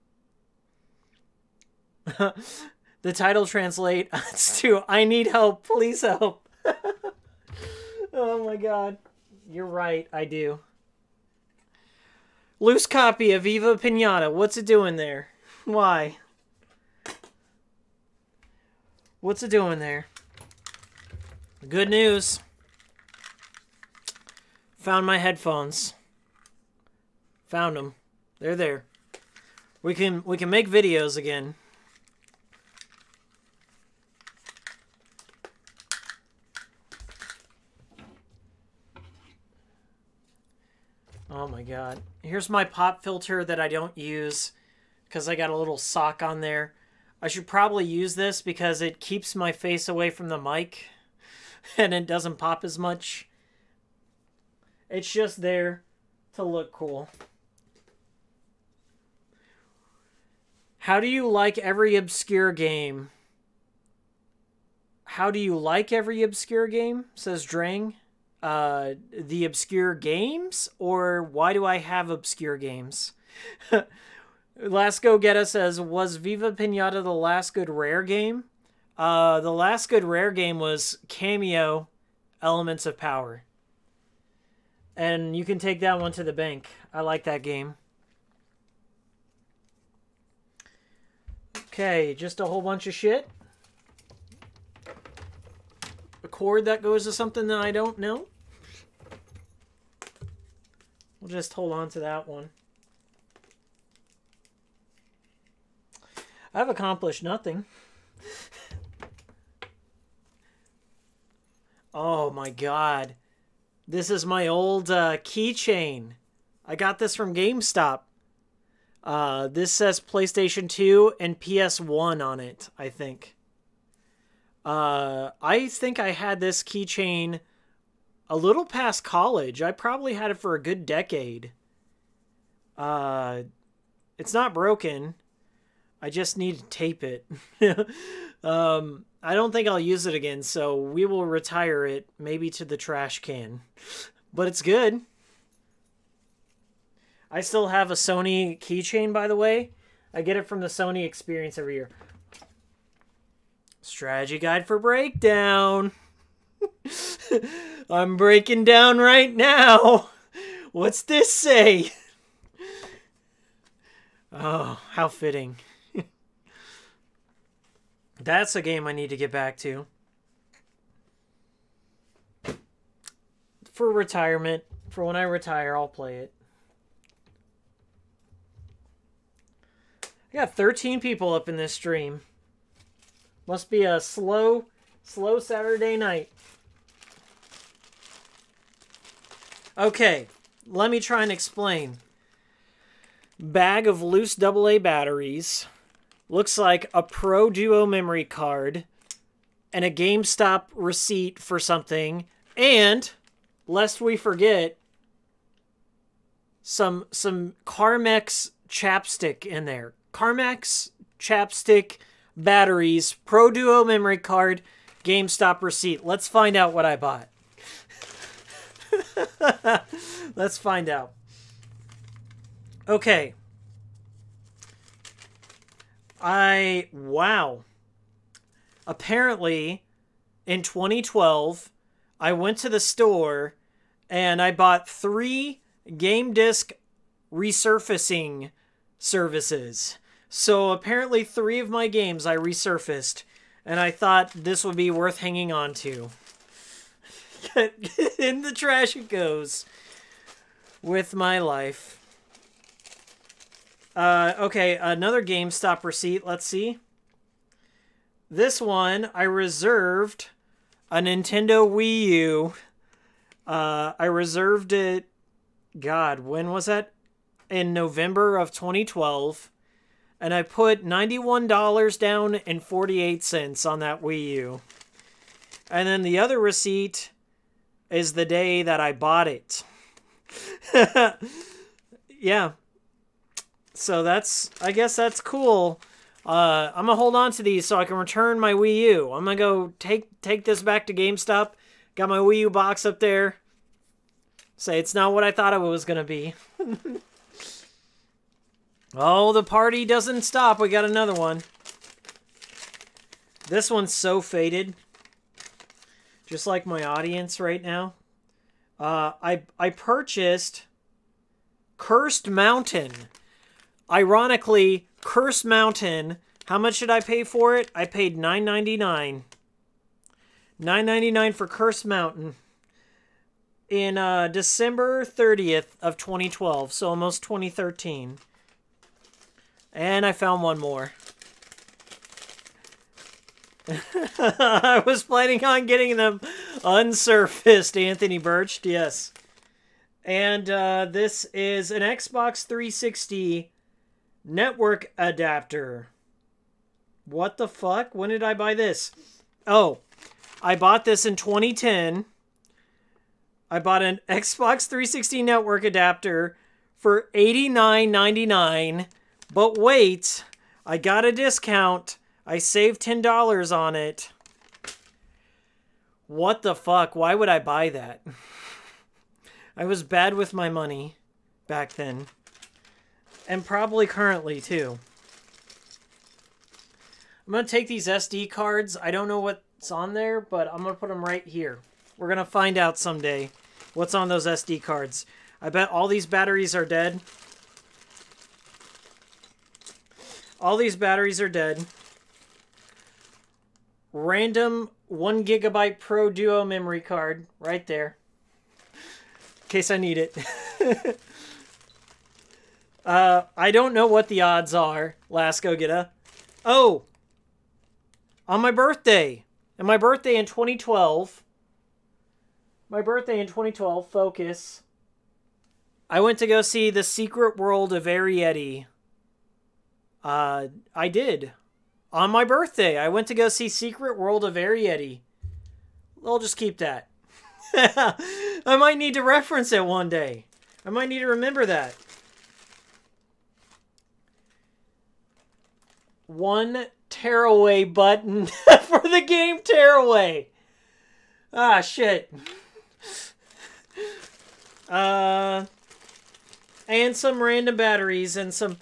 The title translates to, I need help, please help. Oh my god. You're right, I do. Loose copy of Viva Pinata. What's it doing there? Why? What's it doing there? Good news. Found my headphones. Found them. They're there. We can make videos again. Oh my god. Here's my pop filter that I don't use because I got a little sock on there. I should probably use this because it keeps my face away from the mic and it doesn't pop as much. It's just there to look cool. How do you like every obscure game? How do you like every obscure game? Says Drang. The obscure games? Or why do I have obscure games? Last Go Getta says, was Viva Pinata the last good rare game? The last good rare game was Cameo Elements of Power. And you can take that one to the bank. I like that game. Okay, just a whole bunch of shit. A cord that goes to something that I don't know. We'll just hold on to that one. I've accomplished nothing. Oh my god. This is my old keychain. I got this from GameStop. This says PlayStation 2 and PS1 on it, I think. I think I had this keychain a little past college. I probably had it for a good decade. It's not broken. I just need to tape it. I don't think I'll use it again, so we will retire it, maybe to the trash can. But it's good. I still have a Sony keychain, by the way. I get it from the Sony Experience every year. Strategy Guide for Breakdown. I'm breaking down right now. What's this say? Oh, how fitting. That's a game I need to get back to. For retirement. For when I retire, I'll play it. I got 13 people up in this stream. Must be a slow Saturday night. Okay, let me try and explain. Bag of loose AA batteries. Looks like a Pro Duo memory card. And a GameStop receipt for something. And, lest we forget, some Carmex chapstick in there. Carmex chapstick batteries, Pro Duo memory card, GameStop receipt. Let's find out what I bought. Let's find out. Okay. Wow. Apparently, in 2012, I went to the store and I bought 3 game disc resurfacing services. So apparently 3 of my games I resurfaced, and I thought this would be worth hanging on to. In the trash it goes with my life. Okay, another GameStop receipt. Let's see. This one, I reserved a Nintendo Wii U I reserved it, God, when was that? In November of 2012. And I put $91 down and 48 cents on that Wii U. And then the other receipt is the day that I bought it. Yeah. So I guess that's cool. I'm gonna hold on to these so I can return my Wii U. I'm gonna go take this back to GameStop. Got my Wii U box up there. Say it's not what I thought it was gonna be. Oh, the party doesn't stop. We got another one. This one's so faded. Just like my audience right now. I purchased Cursed Mountain. Ironically, Cursed Mountain. How much did I pay for it? I paid $9.99. $9.99 for Cursed Mountain. In December 30th of 2012. So almost 2013. And I found one more. I was planning on getting them unsurfaced, Anthony Birched, yes. And this is an Xbox 360 network adapter. What the fuck? When did I buy this? Oh, I bought this in 2010. I bought an Xbox 360 network adapter for $89.99. But wait, I got a discount. I saved $10 on it. What the fuck? Why would I buy that? I was bad with my money back then. And probably currently, too. I'm going to take these SD cards. I don't know what's on there, but I'm going to put them right here. We're going to find out someday what's on those SD cards. I bet all these batteries are dead. All these batteries are dead. Random 1 GB Pro Duo memory card right there. In case I need it. I don't know what the odds are, Lasco Gita. Oh! On my birthday. And my birthday in 2012. My birthday in 2012, focus. I went to go see The Secret World of Arietti. I did. On my birthday, I went to go see Secret World of Arietti. I'll just keep that. I might need to reference it one day. I might need to remember that. One tearaway button for the game tearaway. Ah, shit. And some random batteries and some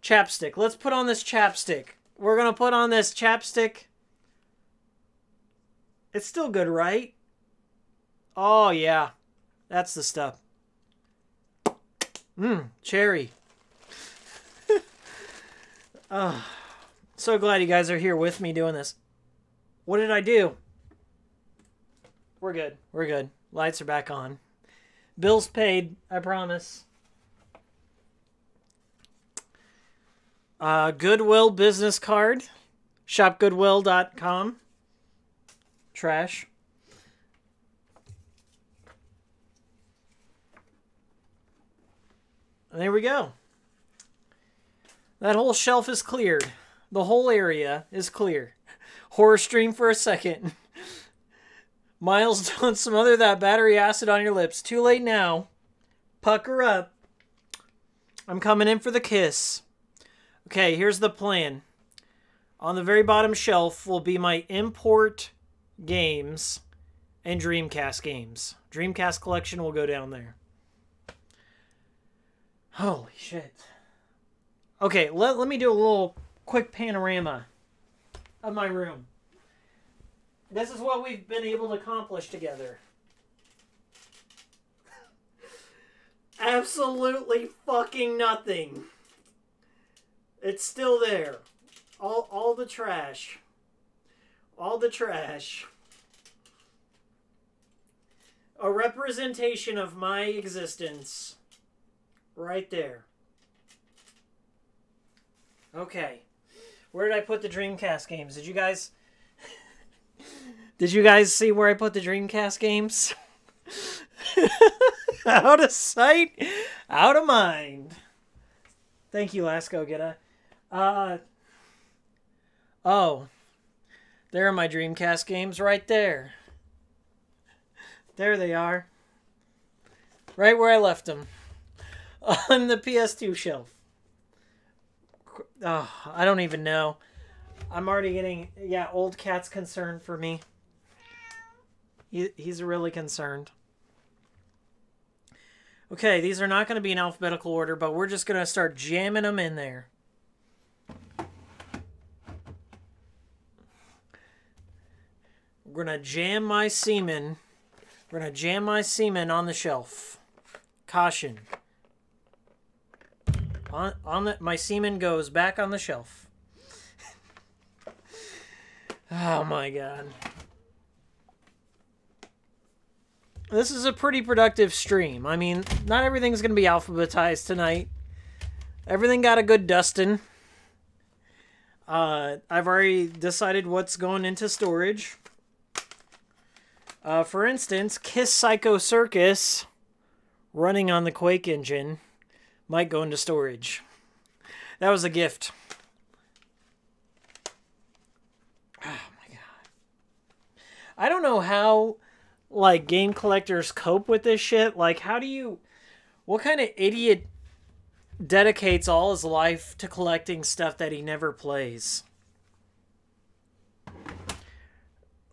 chapstick. Let's put on this chapstick. We're going to put on this chapstick. It's still good, right? Oh, yeah. That's the stuff. Cherry. Oh, so glad you guys are here with me doing this. What did I do? We're good. We're good. Lights are back on. Bills paid, I promise. Goodwill business card. Shopgoodwill.com. Trash. And there we go. That whole shelf is cleared. The whole area is clear. Horror stream for a second. Miles, don't smother that battery acid on your lips. Too late now. Pucker up. I'm coming in for the kiss. Okay, here's the plan. On the very bottom shelf will be my import games and Dreamcast games. Dreamcast collection will go down there. Holy shit. Okay, let me do a little quick panorama of my room. This is what we've been able to accomplish together. Absolutely fucking nothing. It's still there. All the trash. All the trash. A representation of my existence. Right there. Okay. Where did I put the Dreamcast games? Did you guys... Did you guys see where I put the Dreamcast games? Out of sight, out of mind. Thank you, Last Go Getter. Oh, there are my Dreamcast games right there. There they are. Right where I left them. On the PS2 shelf. Oh, I don't even know. I'm already getting... Yeah, old cat's concerned for me. He's really concerned. Okay, these are not going to be in alphabetical order, but we're just going to start jamming them in there. We're going to jam my semen. We're going to jam my semen on the shelf. Caution. My semen goes back on the shelf. Oh my god. This is a pretty productive stream. I mean, not everything's going to be alphabetized tonight. Everything got a good dusting. I've already decided what's going into storage. For instance, Kiss Psycho Circus, running on the Quake engine, might go into storage. That was a gift. Oh my god. I don't know how, like, game collectors cope with this shit. Like, how do you... What kind of idiot dedicates all his life to collecting stuff that he never plays?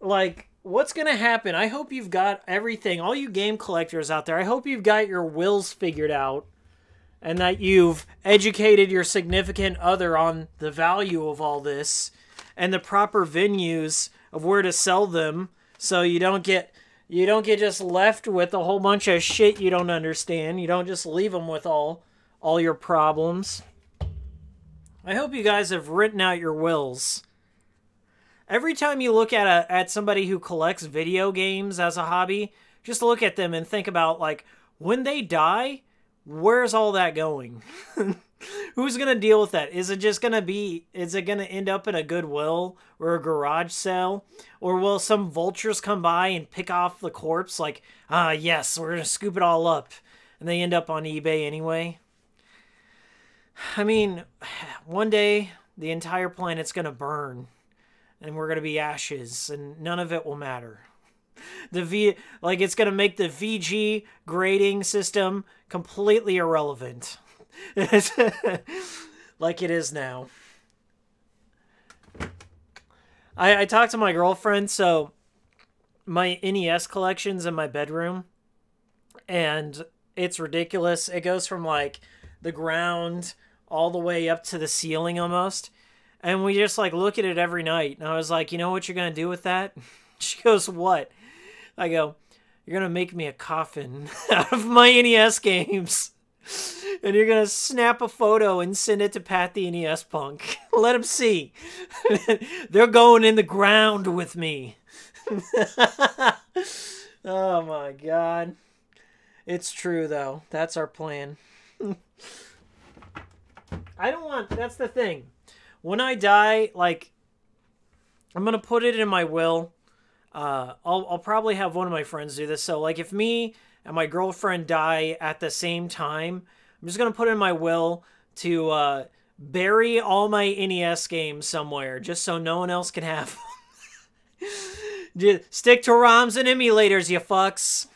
Like... What's going to happen? I hope you've got everything. All you game collectors out there, I hope you've got your wills figured out and that you've educated your significant other on the value of all this and the proper venues of where to sell them so you don't get just left with a whole bunch of shit you don't understand. You don't just leave them with all your problems. I hope you guys have written out your wills. Every time you look at somebody who collects video games as a hobby, just look at them and think about, like, when they die, where's all that going? Who's going to deal with that? Is it going to end up in a Goodwill or a garage sale? Or will some vultures come by and pick off the corpse like, yes, we're going to scoop it all up. And they end up on eBay anyway? I mean, one day, the entire planet's going to burn. And we're going to be ashes, and none of it will matter. It's going to make the VG grading system completely irrelevant. Like it is now. I talked to my girlfriend, so my NES collection's in my bedroom, and it's ridiculous. It goes from, like, the ground all the way up to the ceiling almost. And we just, like, look at it every night. And I was like, you know what you're going to do with that? She goes, what? I go, you're going to make me a coffin out of my NES games. And you're going to snap a photo and send it to Pat the NES Punk. Let him see. They're going in the ground with me. Oh, my God. It's true, though. That's our plan. That's the thing. When I die, like, I'm going to put it in my will. I'll probably have one of my friends do this. So, like, if me and my girlfriend die at the same time, I'm just going to put in my will to bury all my NES games somewhere, just so no one else can have them. Stick to ROMs and emulators, you fucks.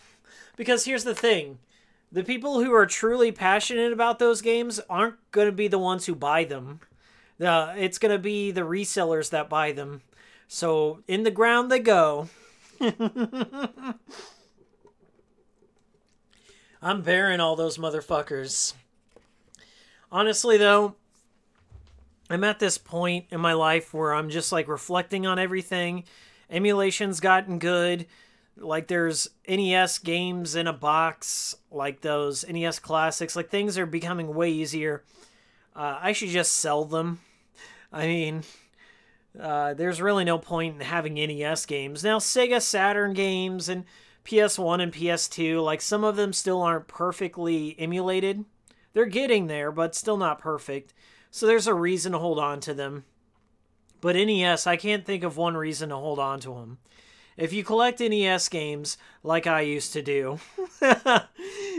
Because here's the thing. The people who are truly passionate about those games aren't going to be the ones who buy them. It's going to be the resellers that buy them. So, in the ground they go. I'm burying all those motherfuckers. Honestly, though, I'm at this point in my life where I'm just, like, reflecting on everything. Emulation's gotten good. Like, there's NES games in a box, like those NES classics. Like, things are becoming way easier. I should just sell them. I mean, there's really no point in having NES games. Now, Sega Saturn games and PS1 and PS2, like, some of them still aren't perfectly emulated. They're getting there, but still not perfect. So there's a reason to hold on to them. But NES, I can't think of one reason to hold on to them. If you collect NES games like I used to do,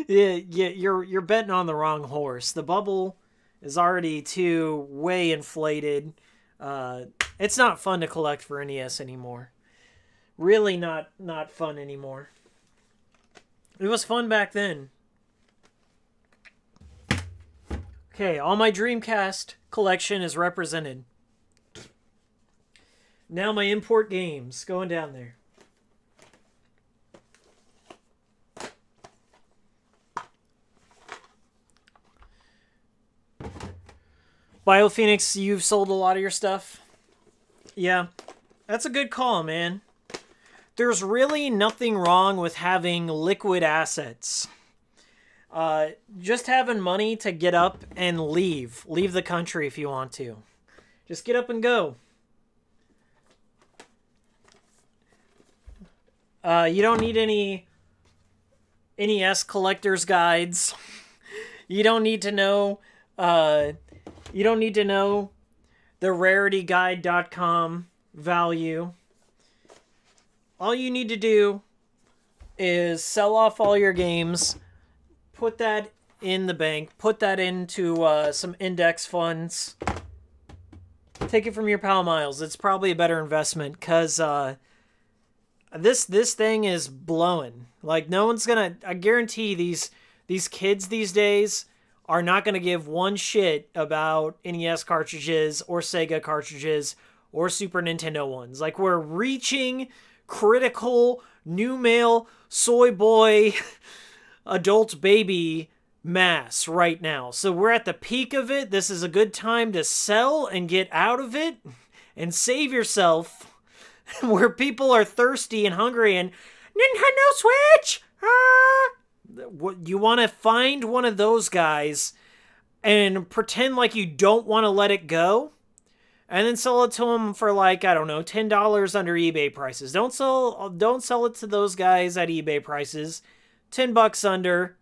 you're betting on the wrong horse. The bubble is already too way inflated. It's not fun to collect for NES anymore. Really not fun anymore. It was fun back then. Okay, all my Dreamcast collection is represented. Now my import games. Going down there. BioPhoenix, you've sold a lot of your stuff? Yeah, that's a good call, man. There's really nothing wrong with having liquid assets. Just having money to get up and leave. Leave the country if you want to. Just get up and go. You don't need any NES collector's guides. You don't need to know... You don't need to know the rarityguide.com value. All you need to do is sell off all your games, put that in the bank, put that into some index funds, take it from your pal Miles. It's probably a better investment because this thing is blowing. Like, no one's gonna... I guarantee these kids these days are not going to give one shit about NES cartridges or Sega cartridges or Super Nintendo ones. Like, we're reaching critical new male soy boy adult baby mass right now. So we're at the peak of it. This is a good time to sell and get out of it and save yourself where people are thirsty and hungry and Nintendo Switch! You want to find one of those guys and pretend like you don't want to let it go, and then sell it to them for, like, I don't know, $10 under eBay prices. Don't sell it to those guys at eBay prices. $10 under.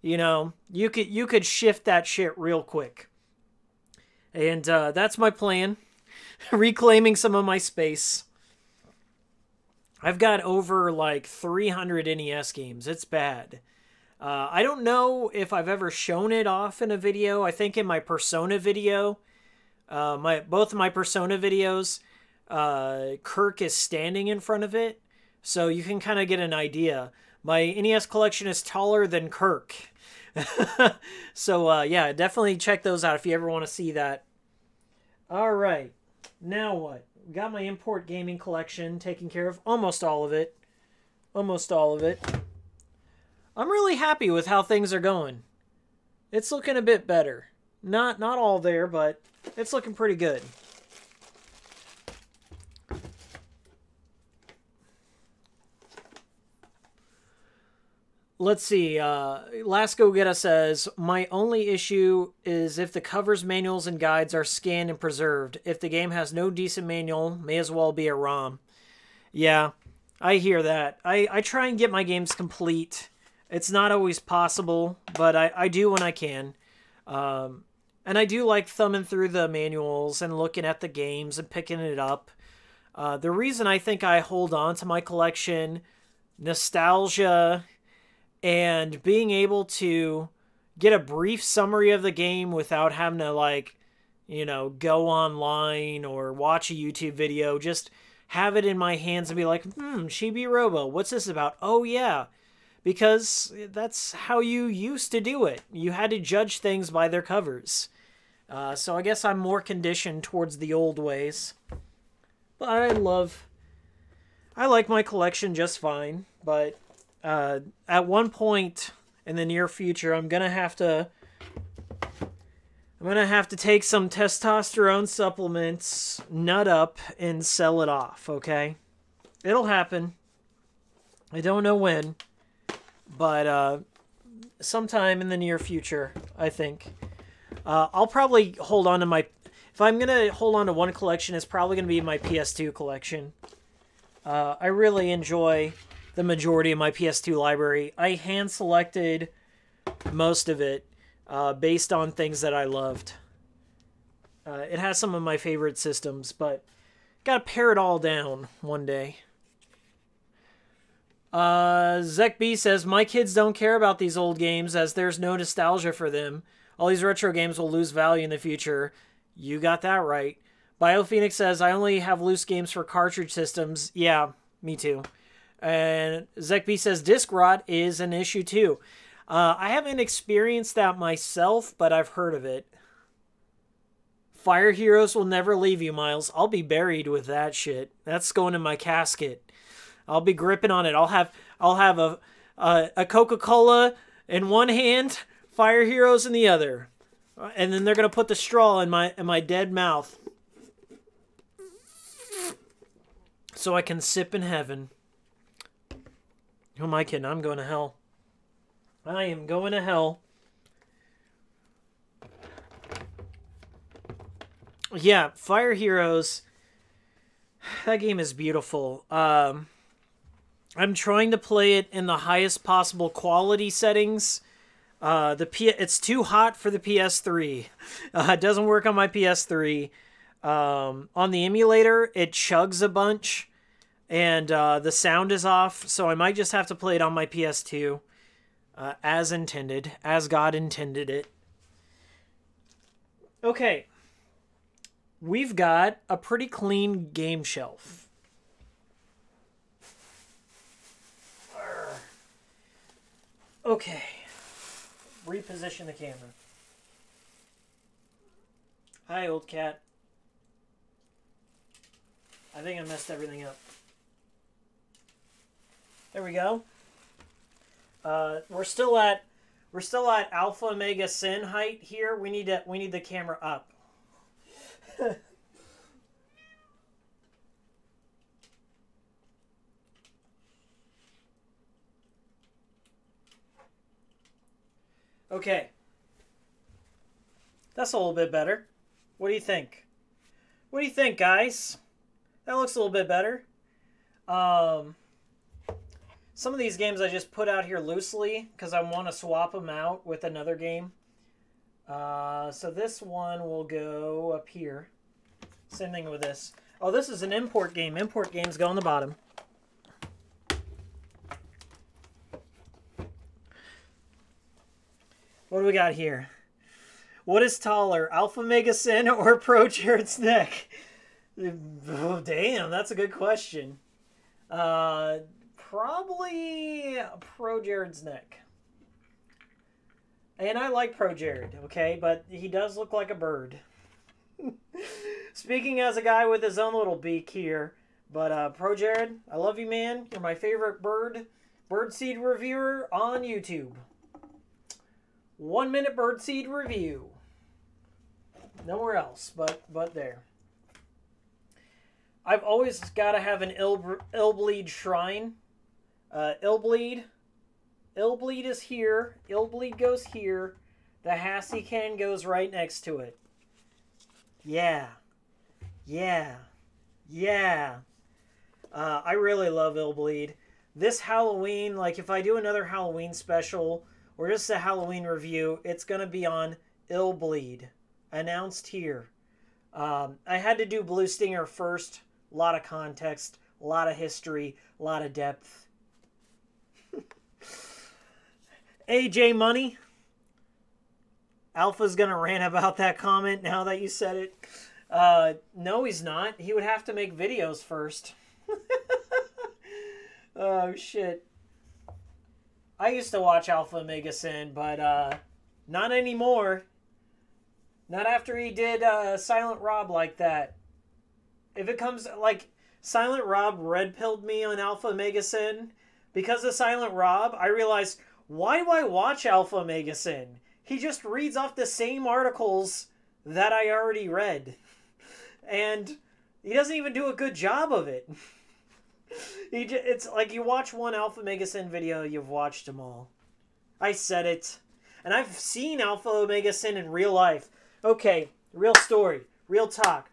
You know, you could shift that shit real quick. And that's my plan. Reclaiming some of my space. I've got over like 300 NES games. It's bad. I don't know if I've ever shown it off in a video. I think in my Persona video, both of my Persona videos, Kirk is standing in front of it, so you can kind of get an idea. My NES collection is taller than Kirk. So, yeah, definitely check those out if you ever want to see that. All right, now what? Got my import gaming collection taken care of. Almost all of it. Almost all of it. I'm really happy with how things are going. It's looking a bit better. Not all there, but it's looking pretty good. Let's see. Last Go Get Us says, my only issue is if the covers, manuals, and guides are scanned and preserved. If the game has no decent manual, may as well be a ROM. Yeah, I hear that. I try and get my games complete. It's not always possible, but I do when I can. And I do like thumbing through the manuals and looking at the games and picking it up. The reason I think I hold on to my collection, nostalgia, and being able to get a brief summary of the game without having to, like, you know, go online or watch a YouTube video. Just have it in my hands and be like, Chibi Robo, what's this about? Oh, yeah. Because that's how you used to do it. You had to judge things by their covers. So I guess I'm more conditioned towards the old ways. But I like my collection just fine. But at one point in the near future, I'm gonna have to take some testosterone supplements, nut up, and sell it off. Okay, it'll happen. I don't know when. But sometime in the near future, I think. I'll probably hold on to my... If I'm going to hold on to one collection, it's probably going to be my PS2 collection. I really enjoy the majority of my PS2 library. I hand-selected most of it based on things that I loved. It has some of my favorite systems, but got to pare it all down one day. Zek B says, my kids don't care about these old games as there's no nostalgia for them. All these retro games will lose value in the future. You got that right. BioPhoenix says, I only have loose games for cartridge systems. Yeah, me too. And Zek B says, disc rot is an issue too. I haven't experienced that myself, but I've heard of it. Fire Heroes will never leave you, Miles. I'll be buried with that shit. That's going in my casket. I'll be gripping on it. I'll have a Coca-Cola in one hand, Fire Heroes in the other, and then they're gonna put the straw in my dead mouth, so I can sip in heaven. Who am I kidding? I'm going to hell. I am going to hell. Yeah, Fire Heroes. That game is beautiful. I'm trying to play it in the highest possible quality settings. It's too hot for the PS3. It doesn't work on my PS3. On the emulator, it chugs a bunch, and the sound is off. So I might just have to play it on my PS2, as intended, as God intended it. Okay. We've got a pretty clean game shelf. Okay. Reposition the camera. Hi, old cat. I think I messed everything up. There we go. We're still at alpha omega sin height here. We need the camera up. Okay. That's a little bit better. What do you think? What do you think, guys? That looks a little bit better. Some of these games I just put out here loosely because I want to swap them out with another game. So this one will go up here. Same thing with this. Oh, this is an import game. Import games go on the bottom. What do we got here? What is taller, Alpha Mega Sin or Pro Jared's neck? Oh, damn, that's a good question. Probably Pro Jared's neck. And I like Pro Jared, okay? But he does look like a bird. Speaking as a guy with his own little beak here. But Pro Jared, I love you, man. You're my favorite birdseed reviewer on YouTube. 1 minute birdseed review. Nowhere else but there. I've always got to have an Illbleed shrine. Illbleed is here. Illbleed goes here. The Hassie can goes right next to it. Yeah. Yeah. Yeah. I really love Illbleed. This Halloween, like if I do another Halloween special or just a Halloween review, it's going to be on Illbleed. Announced here. I had to do Blue Stinger first. A lot of context, a lot of history, a lot of depth. AJ Money. Alpha's going to rant about that comment now that you said it. No, he's not. He would have to make videos first. Oh, shit. I used to watch Alpha Omega Sin, but not anymore. Not after he did Silent Rob like that. If it comes, like, Silent Rob red-pilled me on Alpha Omega Sin. Because of Silent Rob, I realized, why do I watch Alpha Omega Sin? He just reads off the same articles that I already read. And he doesn't even do a good job of it. It's like you watch one Alpha Omega Sin video, you've watched them all. I said it. And I've seen Alpha Omega Sin in real life. Okay, real story, real talk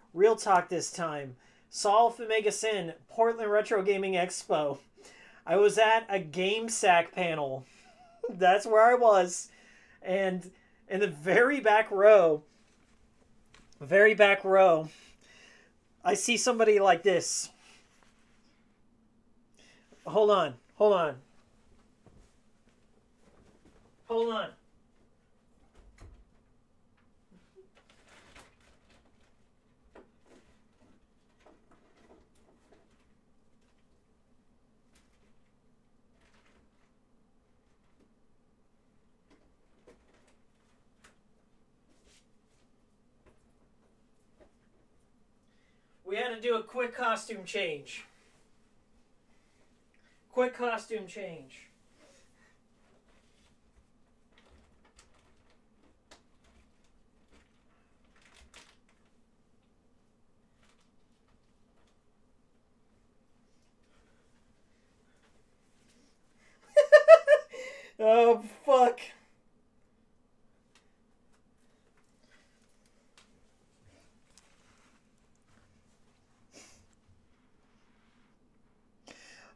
this time. Saw Alpha Omega Sin, Portland Retro Gaming Expo. I was at a GameSack panel. That's where I was. And in the very back row, I see somebody like this. Hold on. Hold on. Hold on. We had to do a quick costume change. Quick costume change. Oh, fuck.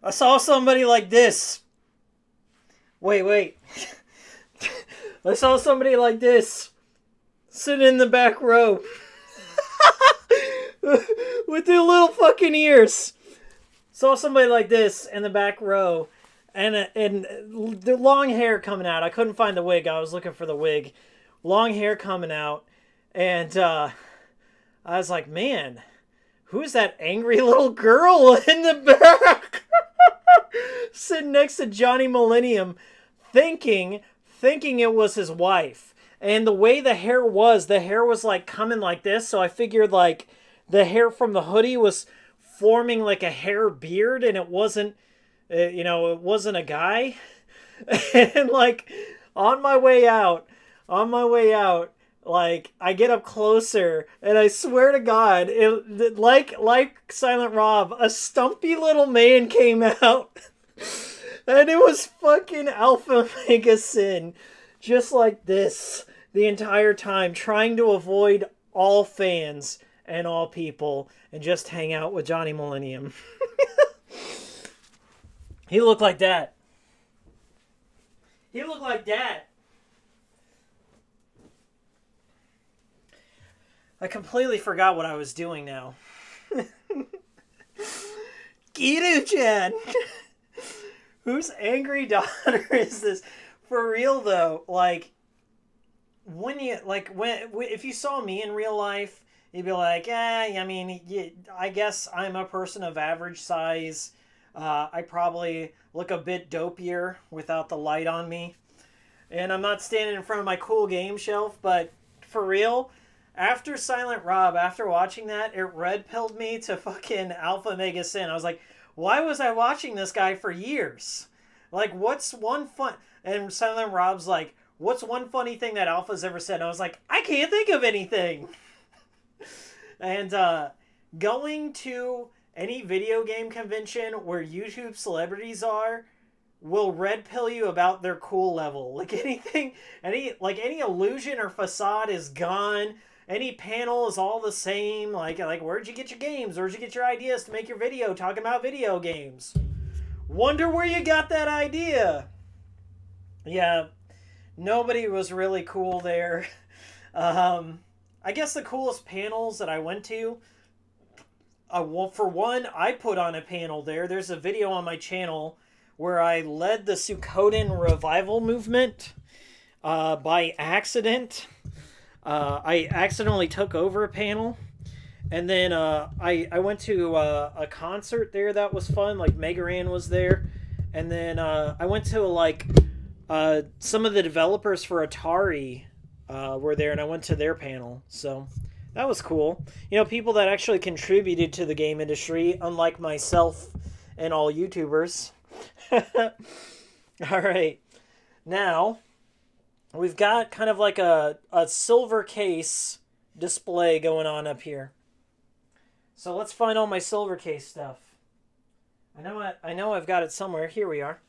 I saw somebody like this. Wait. I saw somebody like this sitting in the back row with their little fucking ears. Saw somebody like this in the back row and the long hair coming out. I couldn't find the wig. I was looking for the wig. Long hair coming out. And I was like, man, who's that angry little girl in the back? Sitting next to Johnny Millennium, thinking it was his wife. And the way the hair was like coming like this, so I figured like the hair from the hoodie was forming like a hair beard, and it wasn't, it wasn't a guy. And like on my way out, like I get up closer, and I swear to God, like Silent Rob, a stumpy little man came out. And it was fucking Alpha Mega Sin, just like this, the entire time, trying to avoid all fans and all people, and just hang out with Johnny Millennium. He looked like that. He looked like that. I completely forgot what I was doing now. Kiru-chan! Whose angry daughter is this? For real though, like, if you saw me in real life, you'd be like, I mean, I guess I'm a person of average size. I probably look a bit dopier without the light on me. And I'm not standing in front of my cool game shelf, but for real, after Silent Rob, after watching that, it red-pilled me to fucking Alpha Mega Sin. I was like, why was I watching this guy for years? Like, what's one fun... And Silent Rob's like, what's one funny thing that Alpha's ever said? And I was like, I can't think of anything. And going to any video game convention where YouTube celebrities are will red pill you about their cool level. Like anything, any illusion or facade is gone. Any panel is all the same. Like where'd you get your games? Where'd you get your ideas to make your video talking about video games? Wonder where you got that idea. Yeah, nobody was really cool there. I guess the coolest panels that I went to, for one, I put on a panel there. There's a video on my channel where I led the Suikoden revival movement by accident. I accidentally took over a panel. And then I went to a concert there that was fun. Like Megaran was there. And then I went to like some of the developers for Atari were there, and I went to their panel. So that was cool. You know, people that actually contributed to the game industry, unlike myself and all YouTubers. All right. Now, we've got kind of like a silver case display going on up here. So let's find all my silver case stuff. I know I've got it somewhere. Here we are.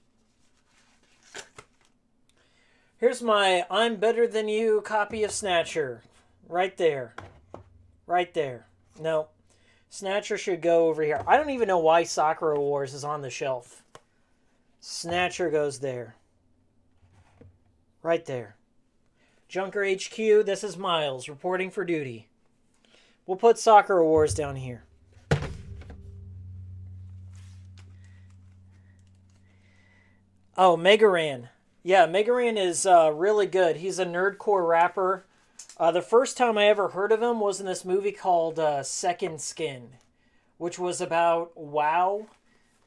Here's my I'm Better Than You copy of Snatcher. Right there. Right there. No. Snatcher should go over here. I don't even know why Sakura Wars is on the shelf. Snatcher goes there. Right there. Junker HQ, this is Miles, reporting for duty. We'll put Sakura Wars down here. Oh, Megaran. Yeah, Megaran is really good. He's a nerdcore rapper. The first time I ever heard of him was in this movie called Second Skin, which was about WoW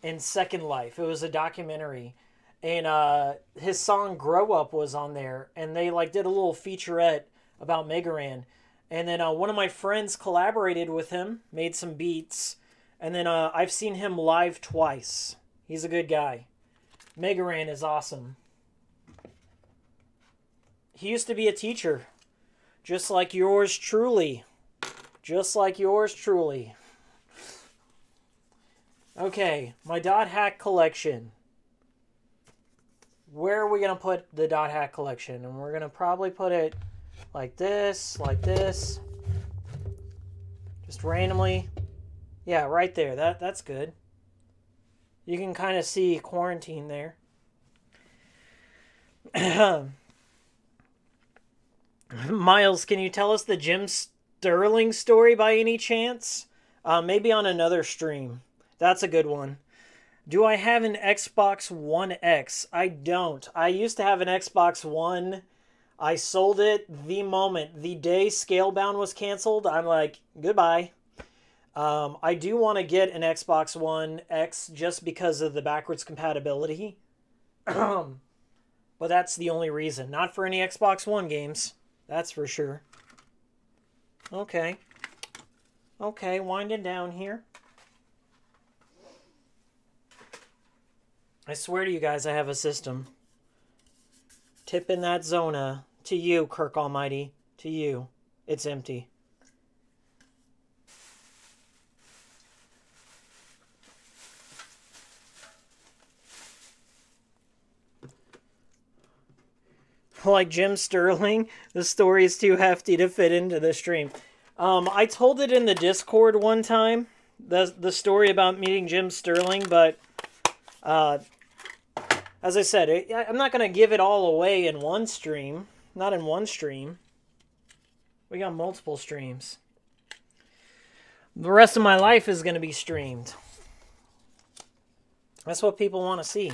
and Second Life. It was a documentary. And his song Grow Up was on there. And they like did a little featurette about Megaran. And then one of my friends collaborated with him, made some beats. And then I've seen him live twice. He's a good guy. Megaran is awesome. He used to be a teacher. Just like yours truly. Just like yours truly. Okay, my dot hack collection. Where are we going to put the dot hack collection? And we're going to probably put it like this, like this. Just randomly. Yeah, right there. That's good. You can kind of see quarantine there. Miles, can you tell us the Jim Sterling story by any chance? Maybe on another stream. That's a good one. Do I have an Xbox One X? I don't. I used to have an Xbox One. I sold it the day Scalebound was canceled. I'm like, goodbye. I do want to get an Xbox One X just because of the backwards compatibility. But that's the only reason. Not for any Xbox One games. That's for sure. Okay. Okay, winding down here. I swear to you guys, I have a system. Tip in that Zona. To you, Kirk Almighty. To you. It's empty. Like Jim Sterling, the story is too hefty to fit into the stream. I told it in the Discord one time, the story about meeting Jim Sterling, but as I said, I'm not going to give it all away in one stream. Not in one stream. We got multiple streams. The rest of my life is going to be streamed. That's what people want to see.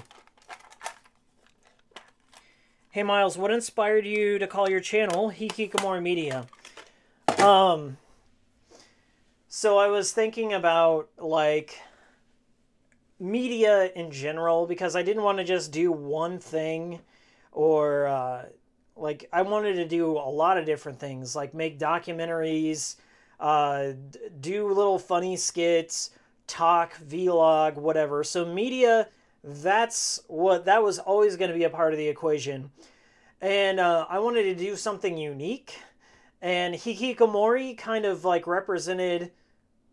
Hey Miles, what inspired you to call your channel Hikikomori Media? So I was thinking about like media in general because I didn't want to just do one thing or like I wanted to do a lot of different things, like make documentaries, do little funny skits, talk, vlog, whatever. So media, that was always going to be a part of the equation. And I wanted to do something unique. And Hikikomori kind of like represented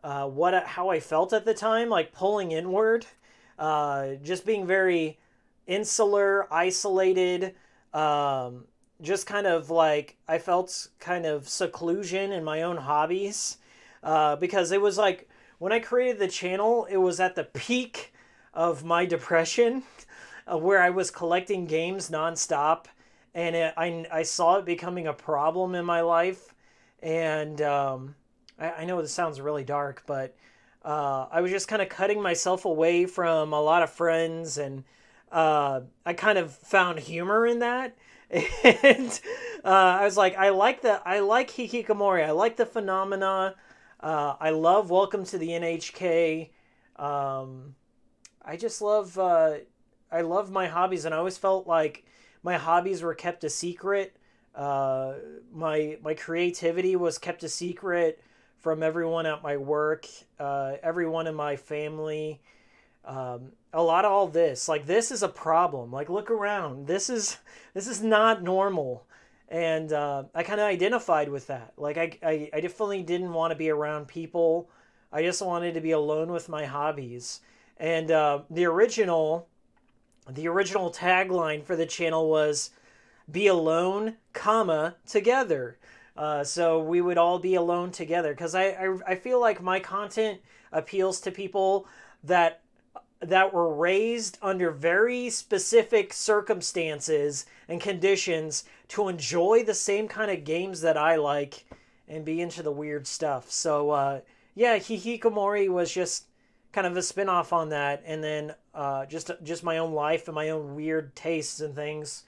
how I felt at the time, like pulling inward, just being very insular, isolated, just kind of like I felt kind of seclusion in my own hobbies, because it was like when I created the channel, it was at the peak of my depression, where I was collecting games nonstop, and I saw it becoming a problem in my life, and I know this sounds really dark, but I was just kind of cutting myself away from a lot of friends, and I kind of found humor in that. And I was like, I like Hikikomori. I like the phenomena. I love Welcome to the NHK. I just love, I love my hobbies, and I always felt like my hobbies were kept a secret. My creativity was kept a secret from everyone at my work, everyone in my family. A lot of all this, like this is a problem. Like look around. This is not normal, and I kind of identified with that. Like I definitely didn't want to be around people. I just wanted to be alone with my hobbies. And the original tagline for the channel was "Be alone, comma together." So we would all be alone together, because I feel like my content appeals to people that were raised under very specific circumstances and conditions to enjoy the same kind of games that I like and be into the weird stuff. So yeah, Hikikomori was just kind of a spin-off on that, and then just my own life and my own weird tastes and things.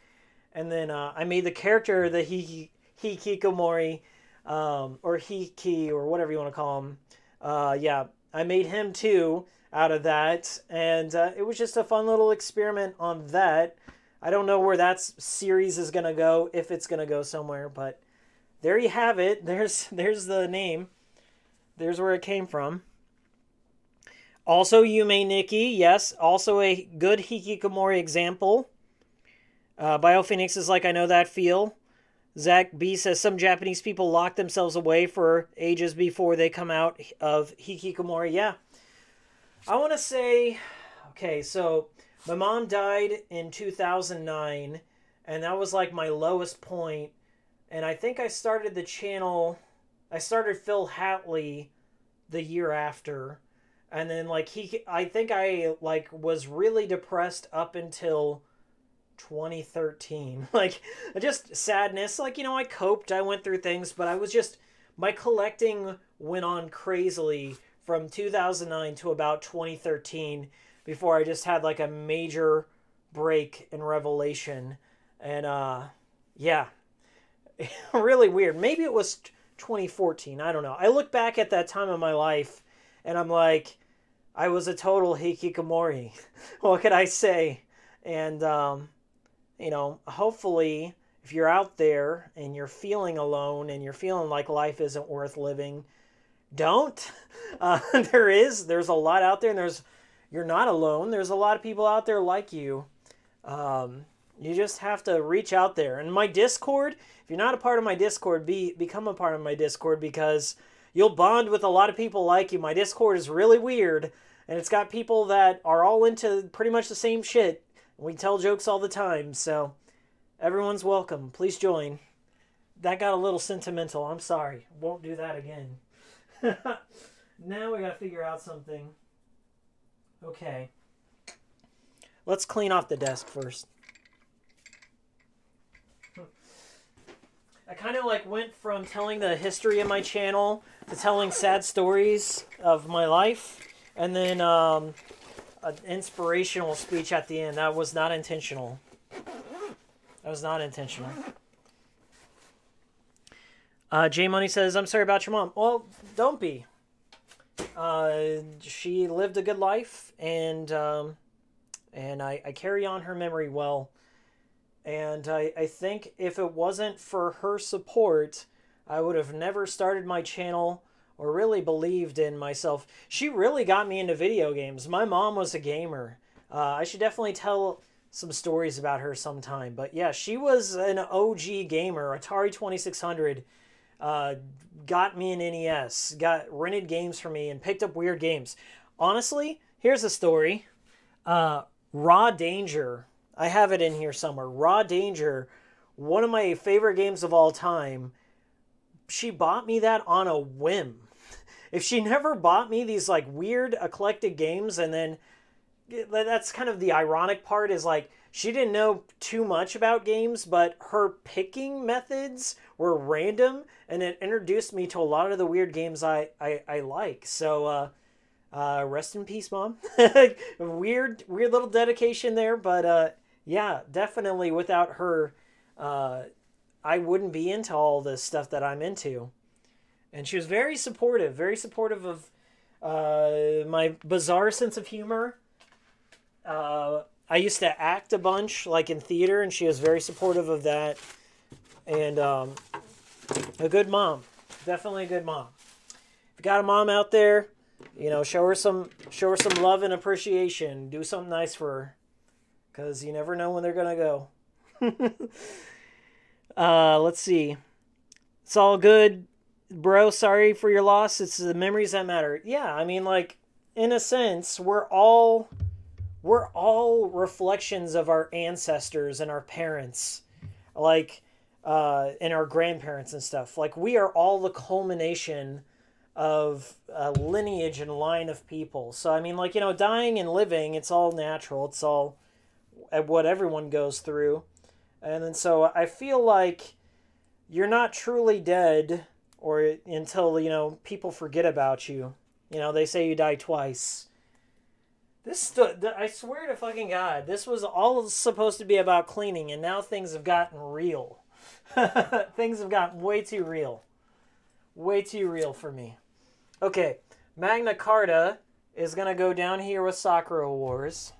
And then I made the character, the Hikikomori, or Hiki, or whatever you want to call him. Yeah, I made him too out of that, and it was just a fun little experiment on that. I don't know where that series is going to go, if it's going to go somewhere, but there you have it. There's the name. There's where it came from. Also, Yume Nikki, yes, also a good Hikikomori example. BioPhoenix is like, I know that feel. Zach B says, some Japanese people lock themselves away for ages before they come out of Hikikomori. Yeah. I want to say, okay, so my mom died in 2009, and that was like my lowest point. And I think I started the channel, I started Phil Hatley the year after. And then like I think I like was really depressed up until 2013. Like just sadness. Like, you know, I coped, I went through things, but I was just, my collecting went on crazily from 2009 to about 2013 before I just had like a major break in revelation. And yeah, really weird. Maybe it was 2014. I don't know. I look back at that time of my life and I'm like, I was a total hikikomori. What could I say? And, you know, hopefully if you're out there and you're feeling alone and you're feeling like life isn't worth living, don't. There's a lot out there, and you're not alone. There's a lot of people out there like you. You just have to reach out there. And my Discord, if you're not a part of my Discord, become a part of my Discord, because you'll bond with a lot of people like you. My Discord is really weird, and it's got people that are all into pretty much the same shit. We tell jokes all the time, so everyone's welcome. Please join. That got a little sentimental. I'm sorry. Won't do that again. Now we gotta figure out something. Okay. Let's clean off the desk first. I kind of like went from telling the history of my channel to telling sad stories of my life, and then an inspirational speech at the end. That was not intentional. That was not intentional. J Money says, I'm sorry about your mom. Well, don't be. She lived a good life, and I carry on her memory well. And I think if it wasn't for her support, I would have never started my channel or really believed in myself. She really got me into video games. My mom was a gamer. I should definitely tell some stories about her sometime. But yeah, she was an OG gamer. Atari 2600 got me an NES, got rented games for me, and picked up weird games. Honestly, here's a story. Raw Danger. I have it in here somewhere. Raw Danger, one of my favorite games of all time. She bought me that on a whim. If she never bought me these like weird eclectic games, and then that's kind of the ironic part, is like she didn't know too much about games, but her picking methods were random, and it introduced me to a lot of the weird games I like. So rest in peace, Mom. Weird little dedication there, but yeah, definitely without her, I wouldn't be into all this stuff that I'm into. And she was very supportive of my bizarre sense of humor. I used to act a bunch, like in theater, and she was very supportive of that. And a good mom. Definitely a good mom. If you got a mom out there, you know, show her some love and appreciation. Do something nice for her, because you never know when they're gonna go. Let's see. It's all good, bro. Sorry for your loss. It's the memories that matter. Yeah, I mean, like, in a sense, we're all reflections of our ancestors and our parents, like, and our grandparents and stuff. Like, we are all the culmination of a lineage and line of people. So, I mean, like, you know, dying and living, it's all natural. It's all what everyone goes through. And then so I feel like you're not truly dead or until, you know, people forget about you. You know, they say you die twice. I swear to fucking God, this was all supposed to be about cleaning, and now things have gotten real. Things have gotten way too real. Way too real for me. Okay, Magna Carta is going to go down here with Sakura Wars.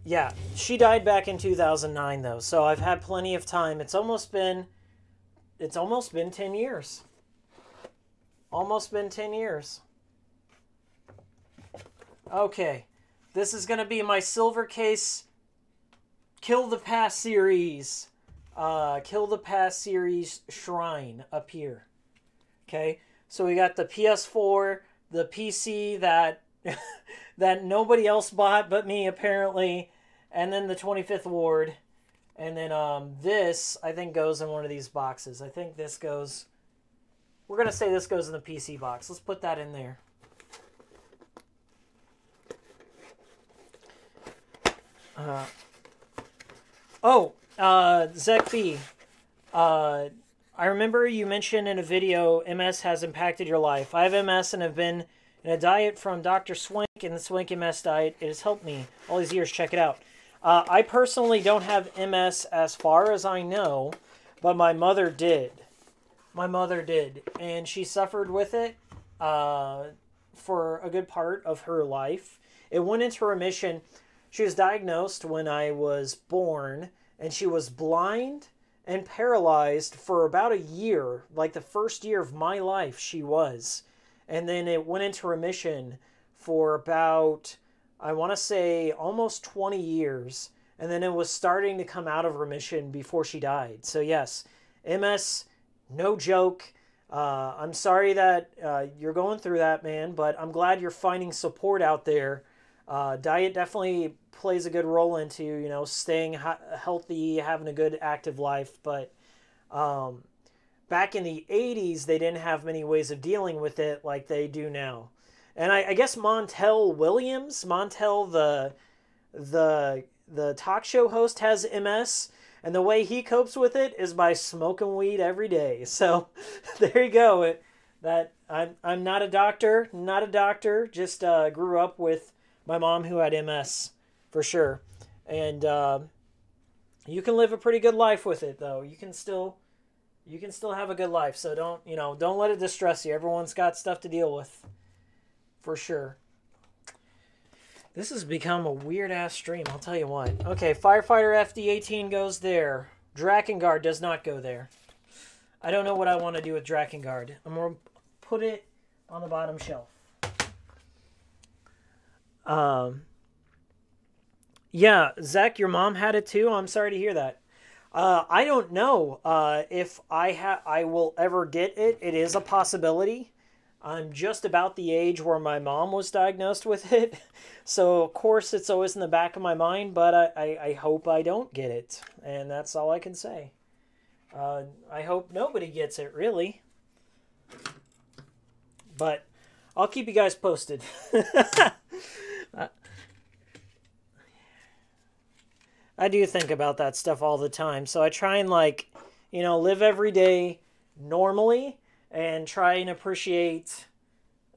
Yeah, she died back in 2009 though, so I've had plenty of time. It's almost been 10 years. Almost been 10 years. Okay, this is going to be my Silver Case Kill the Past series. Kill the Past series shrine up here. Okay, so we got the PS4, the PC that that nobody else bought but me apparently, and then the 25th Ward, and then this I think goes in one of these boxes. I think this goes. We're gonna say this goes in the PC box. Let's put that in there. Zek B. I remember you mentioned in a video MS has impacted your life. I have MS and have been in a diet from Dr. Swank and the Swank MS diet. It has helped me all these years. Check it out. I personally don't have MS as far as I know, but my mother did. My mother did, and she suffered with it for a good part of her life. It went into remission. She was diagnosed when I was born, and she was blind and paralyzed for about a year, like the first year of my life she was. And then it went into remission for about, I want to say, almost 20 years. And then it was starting to come out of remission before she died. So yes, MS, no joke. I'm sorry that you're going through that, man, but I'm glad you're finding support out there. Diet definitely plays a good role into, you know, staying healthy, having a good active life. But back in the 80s, they didn't have many ways of dealing with it like they do now. And I guess Montel Williams, the talk show host, has MS. And the way he copes with it is by smoking weed every day. So there you go. I'm not a doctor, just grew up with my mom who had MS for sure. And you can live a pretty good life with it though. You can still have a good life. So don't let it distress you. Everyone's got stuff to deal with for sure. This has become a weird-ass stream, I'll tell you what. Okay, Firefighter FD18 goes there. Drakengard does not go there. I don't know what I want to do with Drakengard. I'm going to put it on the bottom shelf. Yeah, Zach, your mom had it too? I'm sorry to hear that. I don't know if I will ever get it. It is a possibility. I'm just about the age where my mom was diagnosed with it. So, of course, it's always in the back of my mind, but I hope I don't get it. And that's all I can say. I hope nobody gets it, really. But I'll keep you guys posted. I do think about that stuff all the time. So I try and, live every day normally. And try and appreciate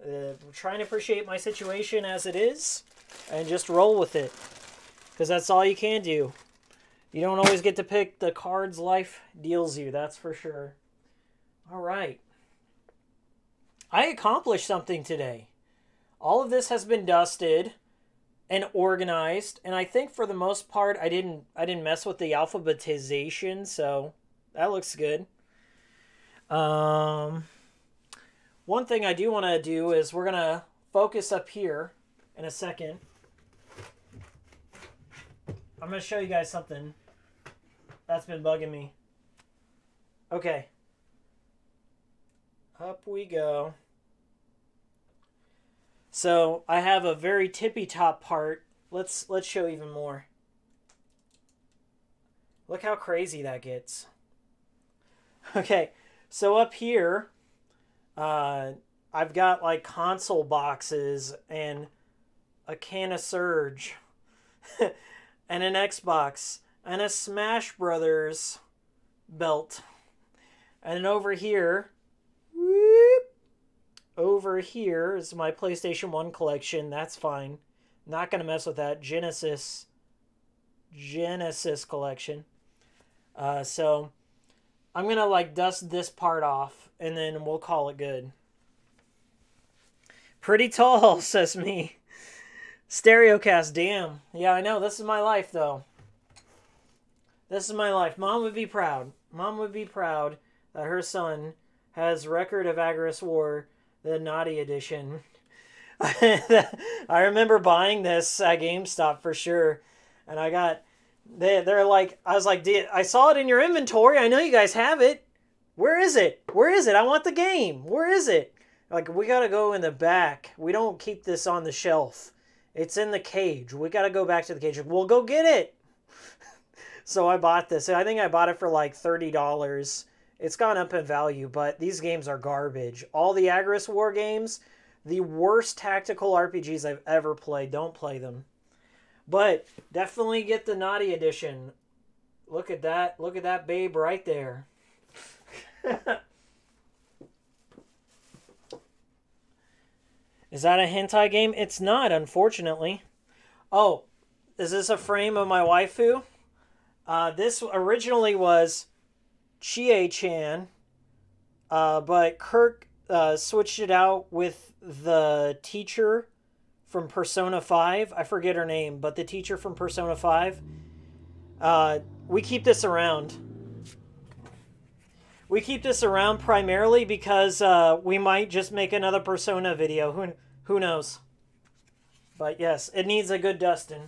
my situation as it is, and just roll with it, because that's all you can do. You don't always get to pick the cards life deals you, that's for sure. All right, I accomplished something today. All of this has been dusted and organized, and I think for the most part I didn't mess with the alphabetization, so that looks good. One thing I do want to do is we're going to focus up here in a second. I'm going to show you guys something that's been bugging me. Okay. Up we go. So I have a very tippy top part. Let's show even more. Look how crazy that gets. Okay. So up here, I've got like console boxes and a can of Surge and an Xbox and a Smash Brothers belt. And then over here, whoop, over here is my PlayStation 1 collection. That's fine. Not going to mess with that. Genesis collection. So I'm going to like dust this part off and then we'll call it good. Pretty tall, says me. Stereocast, damn. Yeah, I know. This is my life, though. This is my life. Mom would be proud. Mom would be proud that her son has Record of Agorist War, the naughty edition. I remember buying this at GameStop for sure. And I got... They're like... I was like, I saw it in your inventory. I know you guys have it. Where is it? Where is it? I want the game. Where is it? Like, we gotta go in the back. We don't keep this on the shelf. It's in the cage. We gotta go back to the cage. We'll go get it. So I bought this. I think I bought it for like $30. It's gone up in value, but these games are garbage. All the Agorist War games, the worst tactical RPGs I've ever played. Don't play them. But definitely get the naughty edition. Look at that. Look at that babe right there. Is that a hentai game? It's not, unfortunately. Oh, is this a frame of my waifu? This originally was Chie-chan, but Kirk switched it out with the teacher from Persona 5. I forget her name, but the teacher from Persona 5. We keep this around. We keep this around primarily because we might just make another Persona video. Who knows? But yes, it needs a good dusting.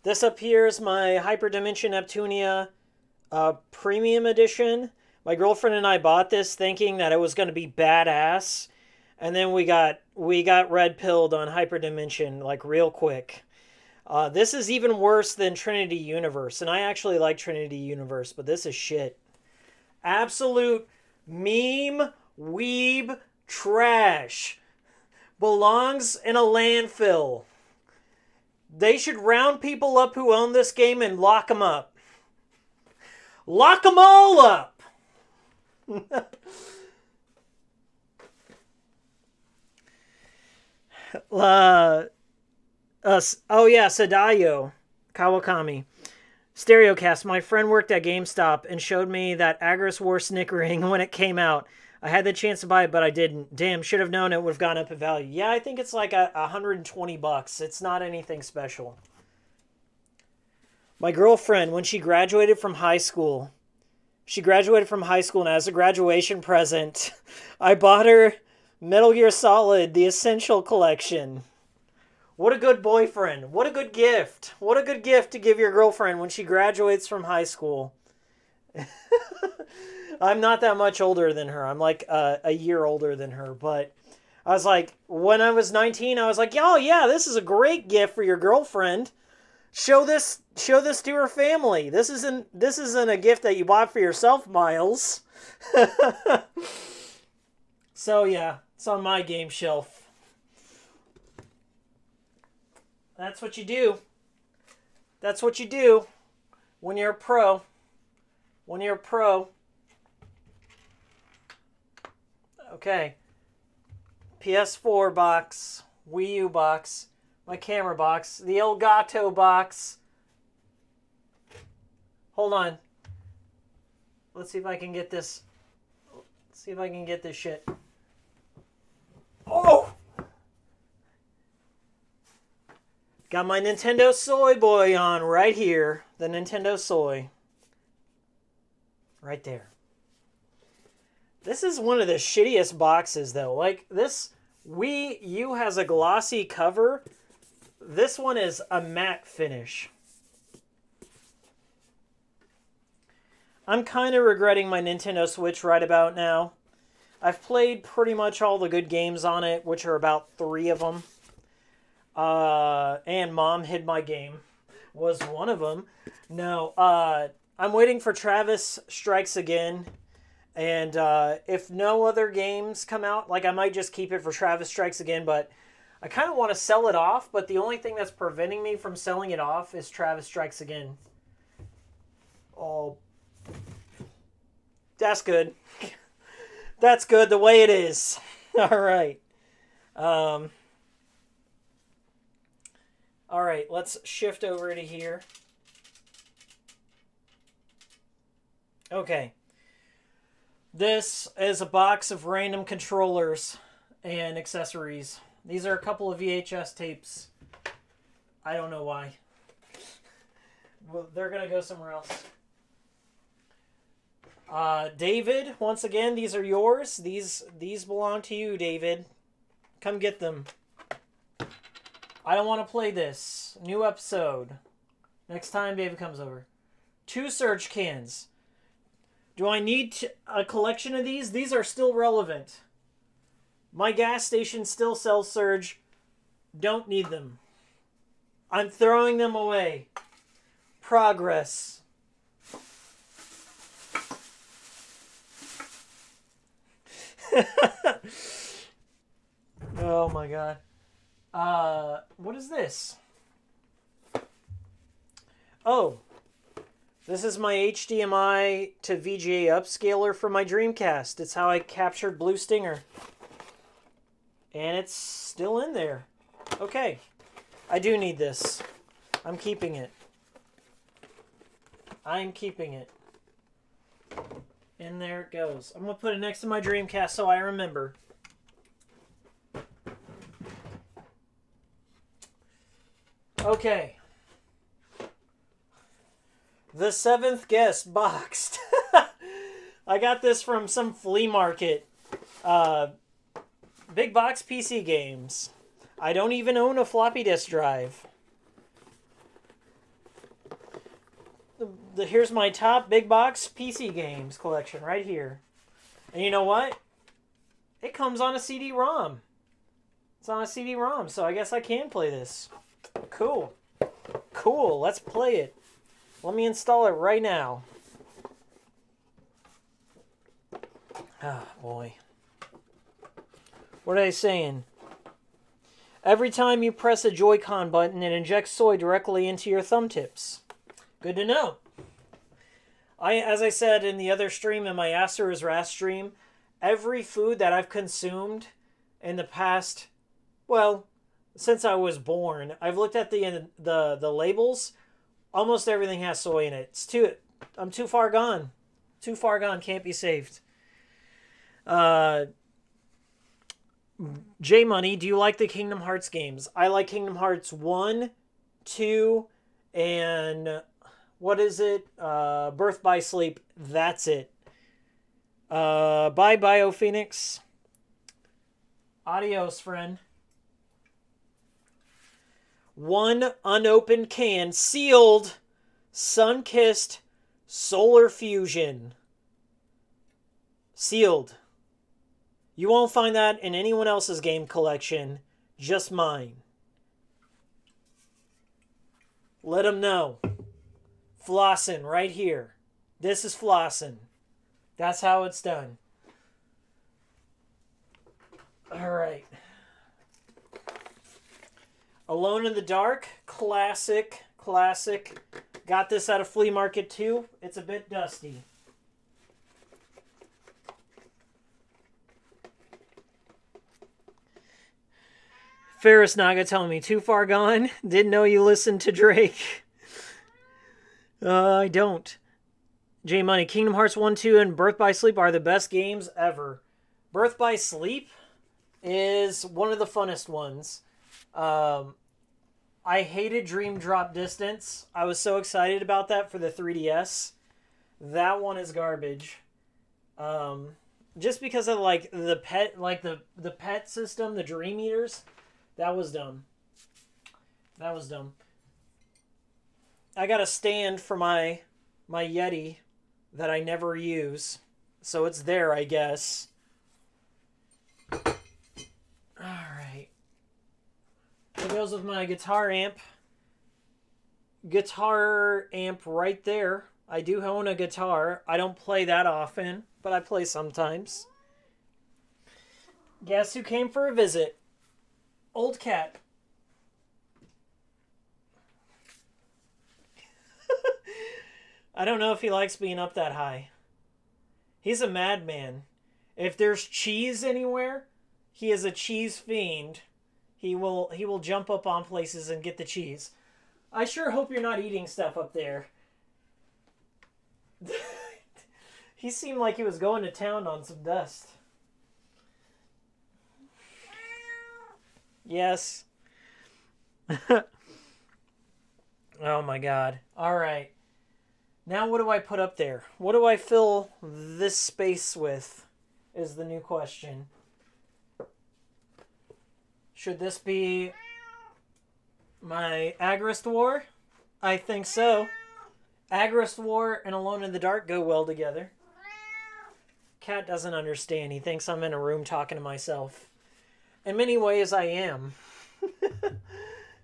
This up here is my Hyperdimension Neptunia Premium Edition. My girlfriend and I bought this thinking that it was going to be badass. And then we got red-pilled on Hyperdimension like real quick. This is even worse than Trinity Universe. And I actually like Trinity Universe, but this is shit. Absolute meme weeb trash. Belongs in a landfill. They should round people up who own this game and lock them up. Lock them all up! Oh yeah, Sadayo Kawakami. Stereocast. My friend worked at GameStop and showed me that Agorist War snickering when it came out. I had the chance to buy it, but I didn't. Damn, should have known it would have gone up in value. Yeah, I think it's like $120. It's not anything special. My girlfriend, when she graduated from high school, and as a graduation present, I bought her Metal Gear Solid, the Essential Collection. What a good boyfriend. What a good gift. What a good gift to give your girlfriend when she graduates from high school. I'm not that much older than her. I'm like a year older than her. But I was like, when I was 19, I was like, oh yeah, this is a great gift for your girlfriend. Show this to her family. This isn't a gift that you bought for yourself, Miles. So yeah, it's on my game shelf. That's what you do. That's what you do when you're a pro. When you're a pro. Okay. PS4 box. Wii U box. My camera box. The Elgato box. Hold on. Let's see if I can get this. Let's see if I can get this shit. Oh! Got my Nintendo Soy Boy on right here. The Nintendo Soy. Right there. This is one of the shittiest boxes, though. Like, this Wii U has a glossy cover. This one is a matte finish. I'm kind of regretting my Nintendo Switch right about now. I've played pretty much all the good games on it, which are about 3 of them. And Mom Hid My Game was one of them. No, I'm waiting for Travis Strikes Again. And if no other games come out, like I might just keep it for Travis Strikes Again, but I kind of want to sell it off, but the only thing that's preventing me from selling it off is Travis Strikes Again. Oh. That's good. That's good the way it is. All right. All right, let's shift over to here. Okay. This is a box of random controllers and accessories. These are a couple of VHS tapes. I don't know why. Well, they're going to go somewhere else. David, once again, these are yours. These belong to you, David. Come get them. I don't want to play this. New episode. Next time David comes over. 2 Surge cans. Do I need a collection of these? These are still relevant. My gas station still sells Surge. Don't need them. I'm throwing them away. Progress. Oh my god. What is this? Oh. This is my HDMI to VGA upscaler for my Dreamcast. It's how I captured Blue Stinger. And it's still in there. Okay. I do need this. I'm keeping it. I'm keeping it. And there it goes. I'm going to put it next to my Dreamcast so I remember. Okay. The 7th guest boxed. I got this from some flea market. Big box PC games. I don't even own a floppy disk drive. Here's my top big box PC games collection right here. And you know what? It comes on a CD-ROM. It's on a CD-ROM, so I guess I can play this. Cool. Cool, let's play it. Let me install it right now. Ah, boy. What are they saying? Every time you press a Joy-Con button, it injects soy directly into your thumb tips. Good to know. As I said in the other stream, in my Asura's Wrath stream, every food that I've consumed in the past, well, since I was born, I've looked at the labels. Almost everything has soy in it. I'm too far gone. Too far gone. Can't be saved. J Money, do you like the Kingdom Hearts games? I like Kingdom Hearts 1, 2, and what is it? Birth by Sleep. That's it. Bye, BioPhoenix. Adios, friend. 1 unopened can, sealed, sun-kissed, solar fusion. Sealed. You won't find that in anyone else's game collection, just mine. Let them know. Flossin' right here. This is flossin'. That's how it's done. Alright. Alone in the Dark, classic. Got this at a flea market too. It's a bit dusty. Ferris Naga telling me, too far gone? Didn't know you listened to Drake. I don't. J Money, Kingdom Hearts 1, 2, and Birth by Sleep are the best games ever. Birth by Sleep is one of the funnest ones. I hated Dream Drop Distance. I was so excited about that for the 3DS. That one is garbage. Just because of the pet system, the Dream Eaters, that was dumb. That was dumb. I got a stand for my Yeti that I never use, so it's there, I guess. Alright. It goes with my guitar amp. Guitar amp right there. I do own a guitar. I don't play that often, but I play sometimes. Guess who came for a visit? Old Cat. I don't know if he likes being up that high. He's a madman. If there's cheese anywhere, he is a cheese fiend. He will jump up on places and get the cheese. I sure hope you're not eating stuff up there. He seemed like he was going to town on some dust. Yes. Oh my god. All right. Now what do I put up there? What do I fill this space with is the new question. Should this be my Agrest War? I think so. Agrest War and Alone in the Dark go well together. Cat doesn't understand. He thinks I'm in a room talking to myself. In many ways, I am.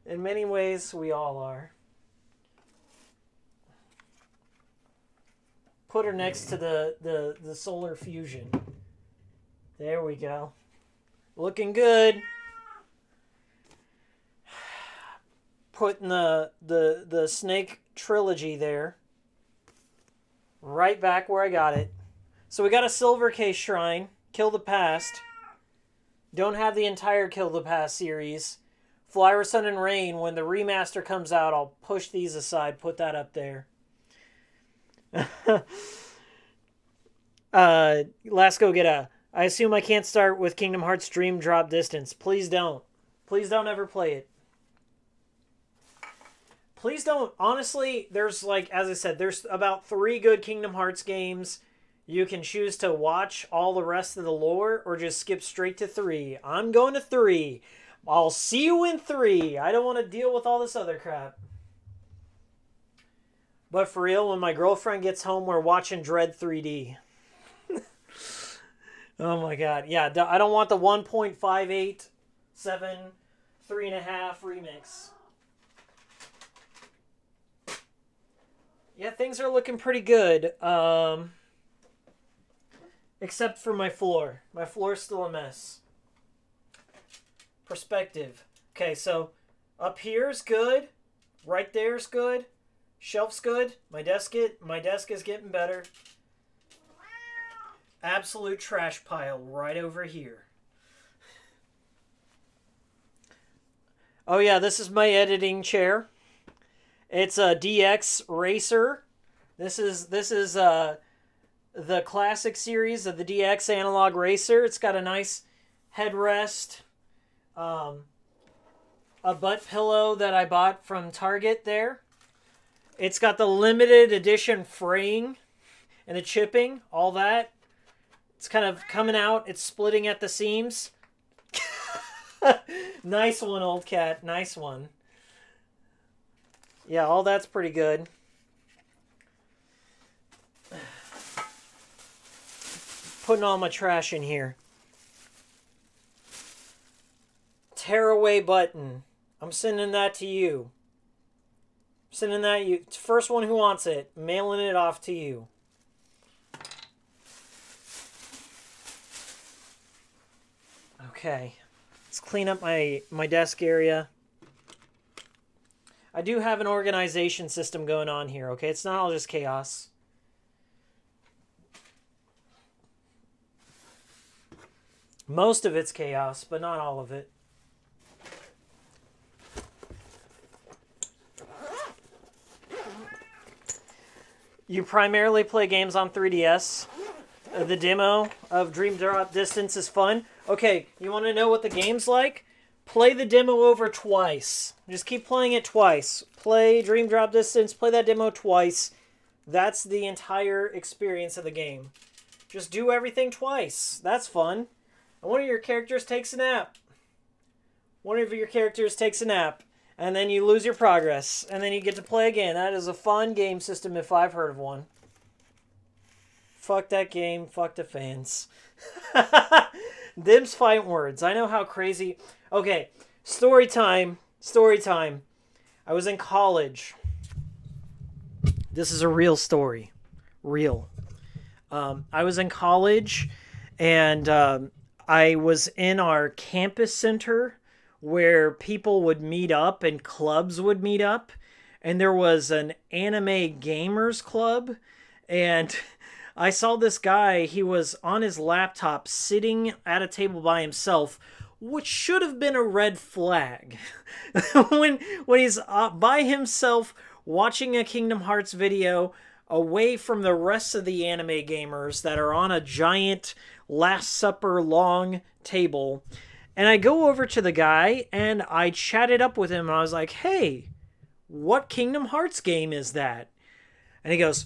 In many ways, we all are. Put her next to the solar fusion. There we go. Looking good. Putting the snake trilogy there. Right back where I got it. So we got a silver case shrine. Kill the Past. Don't have the entire Kill the Past series. Flower, Sun, and Rain. When the remaster comes out, I'll push these aside. Put that up there. Last go get a... I assume I can't start with Kingdom Hearts Dream Drop Distance. Please don't. Please don't ever play it. Please don't. Honestly, there's like, as I said, there's about 3 good Kingdom Hearts games. You can choose to watch all the rest of the lore or just skip straight to 3. I'm going to 3. I'll see you in 3. I don't want to deal with all this other crap. But for real, when my girlfriend gets home, we're watching Dread 3D. Oh my god. Yeah, I don't want the 1.587 3.5 remix. Yeah, things are looking pretty good. Except for my floor. My floor's still a mess. Perspective. Okay, so up here's good. Right there's good. Shelf's good. My desk is getting better. Absolute trash pile right over here. Oh yeah, this is my editing chair. It's a DX Racer. This is the classic series of the DX Analog Racer. It's got a nice headrest, a butt pillow that I bought from Target there. It's got the limited edition fraying and the chipping, all that. It's kind of coming out. It's splitting at the seams. Nice one, old cat. Nice one. Yeah, all that's pretty good. Putting all my trash in here. Tearaway button. I'm sending that to you. Sending that to you. First one who wants it. Mailing it off to you. Okay. Let's clean up my desk area. I do have an organization system going on here, okay? It's not all just chaos. Most of it's chaos, but not all of it. You primarily play games on 3DS. The demo of Dream Drop Distance is fun. Okay, you want to know what the game's like? Play the demo over twice. Just keep playing it twice. Play Dream Drop Distance, play that demo twice. That's the entire experience of the game. Just do everything twice. That's fun. And one of your characters takes a nap. One of your characters takes a nap. And then you lose your progress. And then you get to play again. That is a fun game system if I've heard of one. Fuck that game. Fuck the fans. Them's fight words. I know how crazy... Okay, story time. Story time. I was in college. This is a real story. Real. I was in college, and I was in our campus center where people would meet up and clubs would meet up. And there was an anime gamers club, and I saw this guy, he was on his laptop sitting at a table by himself, which should have been a red flag. when he's by himself watching a Kingdom Hearts video away from the rest of the anime gamers that are on a giant Last Supper long table. And I go over to the guy and I chatted up with him and I was like, hey, what Kingdom Hearts game is that? And he goes,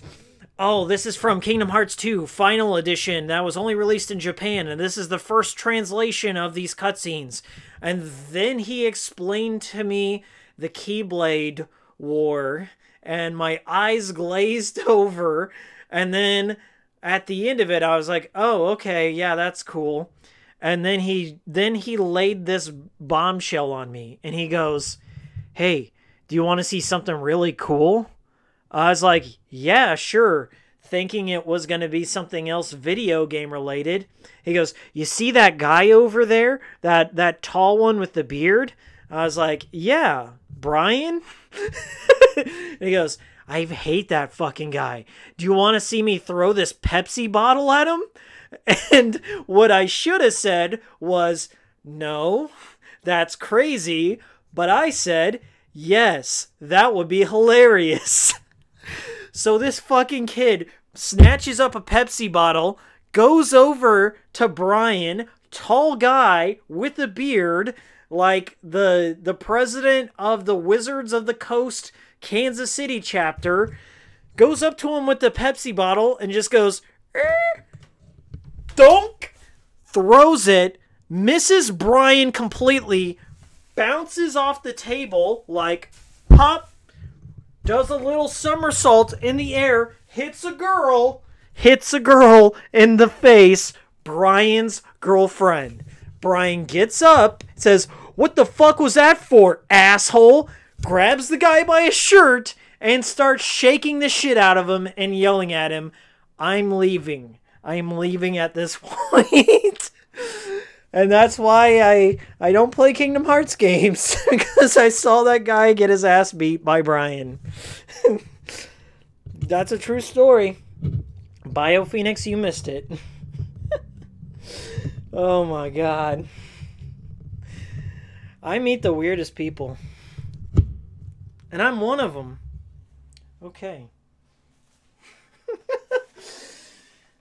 oh, this is from Kingdom Hearts 2 Final Edition that was only released in Japan, and this is the first translation of these cutscenes. And then he explained to me the Keyblade War, and my eyes glazed over, and then at the end of it, I was like, oh, okay, yeah, that's cool. And then he laid this bombshell on me, and he goes, hey, do you want to see something really cool? I was like, yeah, sure, thinking it was going to be something else video game related. He goes, you see that guy over there? That tall one with the beard? I was like, yeah, Brian? He goes, I hate that fucking guy. Do you want to see me throw this Pepsi bottle at him? And what I should have said was, no, that's crazy. But I said, yes, that would be hilarious. So this fucking kid snatches up a Pepsi bottle, goes over to Brian, tall guy with a beard, like the president of the Wizards of the Coast Kansas City chapter, goes up to him with the Pepsi bottle and just goes, donk, throws it, misses Brian completely, bounces off the table like pop, does a little somersault in the air, hits a girl in the face, Brian's girlfriend. Brian gets up, says, what the fuck was that for, asshole? Grabs the guy by his shirt and starts shaking the shit out of him and yelling at him, I'm leaving. I'm leaving at this point. And that's why I don't play Kingdom Hearts games, because I saw that guy get his ass beat by Brian. That's a true story. BioPhoenix, you missed it. Oh my god. I meet the weirdest people. And I'm one of them. Okay.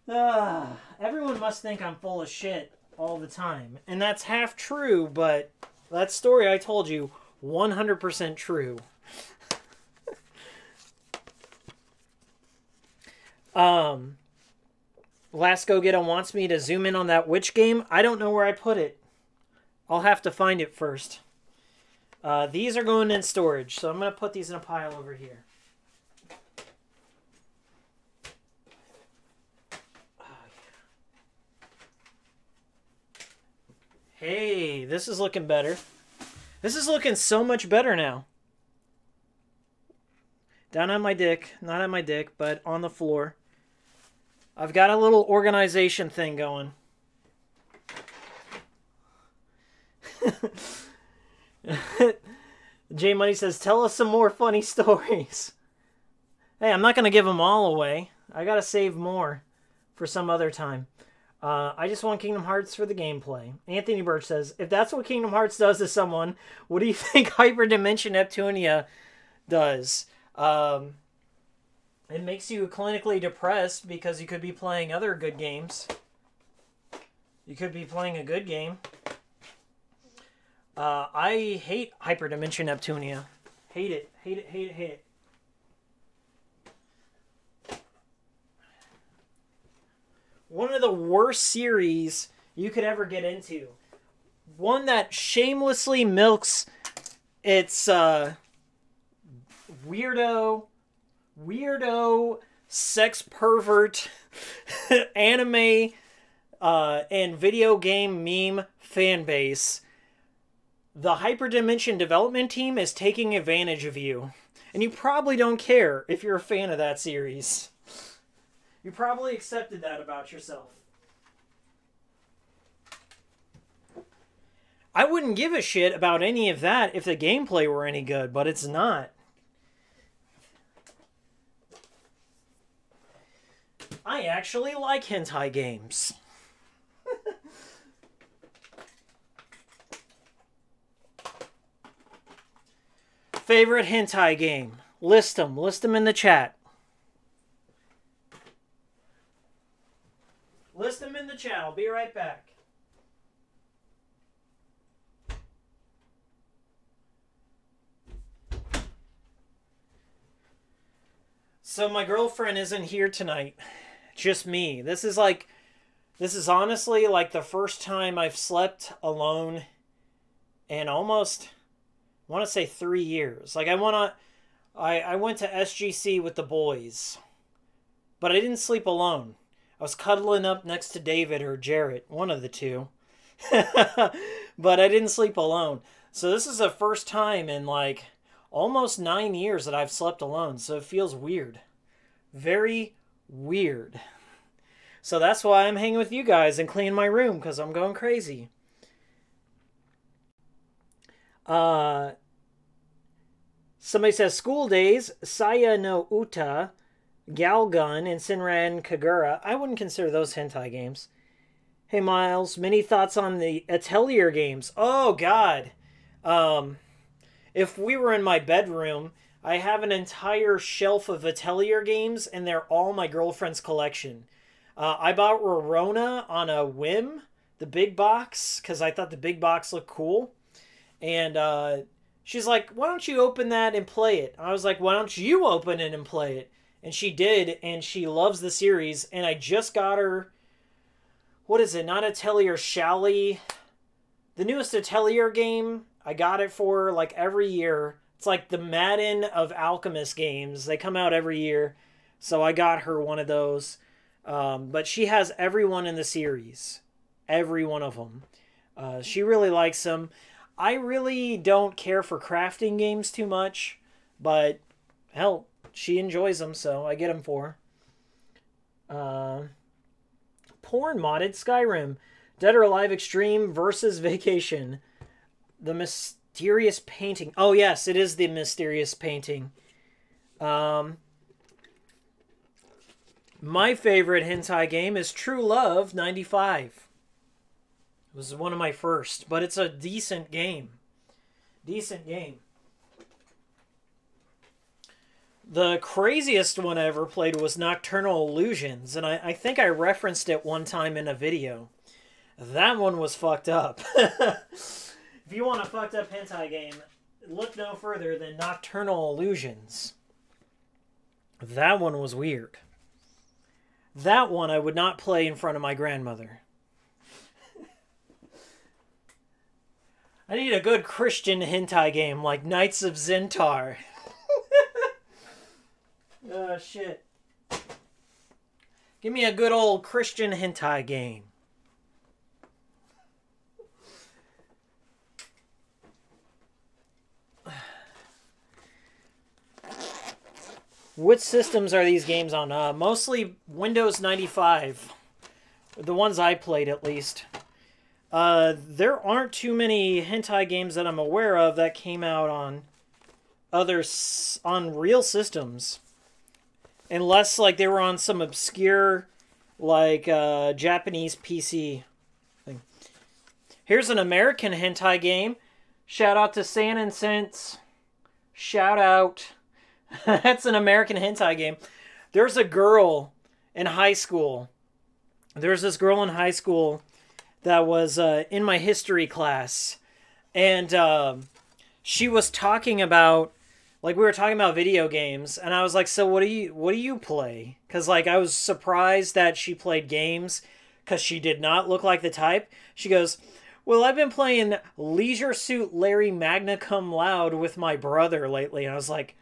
Everyone must think I'm full of shit all the time. And that's half true, but that story I told you, 100% true. Last Go Get 'Em wants me to zoom in on that witch game. I don't know where I put it. I'll have to find it first. These are going in storage, so I'm going to put these in a pile over here. Hey, this is looking better. This is looking so much better now. Down on my dick. Not on my dick, but on the floor. I've got a little organization thing going. J Money says, tell us some more funny stories. Hey, I'm not going to give them all away. I got to save more for some other time. I just want Kingdom Hearts for the gameplay. Anthony Birch says, if that's what Kingdom Hearts does to someone, what do you think Hyperdimension Neptunia does? It makes you clinically depressed because you could be playing other good games. You could be playing a good game. I hate Hyperdimension Neptunia. Hate it. Hate it, hate it, hate it. One of the worst series you could ever get into. One that shamelessly milks its weirdo, sex pervert, anime, and video game meme fan base. The Hyperdimension development team is taking advantage of you. And you probably don't care if you're a fan of that series. You probably accepted that about yourself. I wouldn't give a shit about any of that if the gameplay were any good, but it's not. I I actually like hentai games. Favorite hentai game? List them. List them in the chat. List them in the chat. I'll be right back. So my girlfriend isn't here tonight. Just me. This is honestly like the first time I've slept alone in almost, I want to say 3 years. Like I went to SGC with the boys, but I didn't sleep alone. I was cuddling up next to David or Jarrett, one of the two. But I didn't sleep alone. So this is the first time in like almost 9 years that I've slept alone. So it feels weird. Very weird. So that's why I'm hanging with you guys and cleaning my room, because I'm going crazy. Somebody says, School Days, Saya no Uta, Galgun, and Sinran Kagura. I wouldn't consider those hentai games. Hey, Miles, many thoughts on the Atelier games? Oh, God. If we were in my bedroom, I have an entire shelf of Atelier games, and they're all my girlfriend's collection. I bought Rorona on a whim, the big box, because I thought the big box looked cool. And she's like, why don't you open that and play it? I was like, why don't you open it and play it? And she did, and she loves the series. And I just got her, what is it, not Atelier, Shally. The newest Atelier game, I got it for her like every year. It's like the Madden of Alchemist games. They come out every year. So I got her one of those. But she has every one in the series. Every one of them. She really likes them. I really don't care for crafting games too much. But, hell, she enjoys them, so I get them for her. Porn modded Skyrim. Dead or Alive Extreme versus Vacation. The Mysterious Painting. Oh, yes, it is the Mysterious Painting. My favorite hentai game is True Love 95. It was one of my first, but it's a decent game. Decent game. The craziest one I ever played was Nocturnal Illusions, and I think I referenced it one time in a video. That one was fucked up. If you want a fucked up hentai game, look no further than Nocturnal Illusions. That one was weird. That one I would not play in front of my grandmother. I need a good Christian hentai game like Knights of Zentar. Oh, shit. Give me a good old Christian hentai game. Which systems are these games on? Mostly Windows 95. The ones I played, at least. There aren't too many hentai games that I'm aware of that came out on on real systems. Unless, like, they were on some obscure, like, Japanese PC thing. Here's an American hentai game. Shout out to San and Sense. Shout out. That's an American hentai game. There's a girl in high school. There's this girl in high school that was in my history class. And she was talking about, like, we were talking about video games. And I was like, so what do you play? Because, like, I was surprised that she played games because she did not look like the type. She goes, well, I've been playing Leisure Suit Larry Magna Cum Laude with my brother lately. And I was like,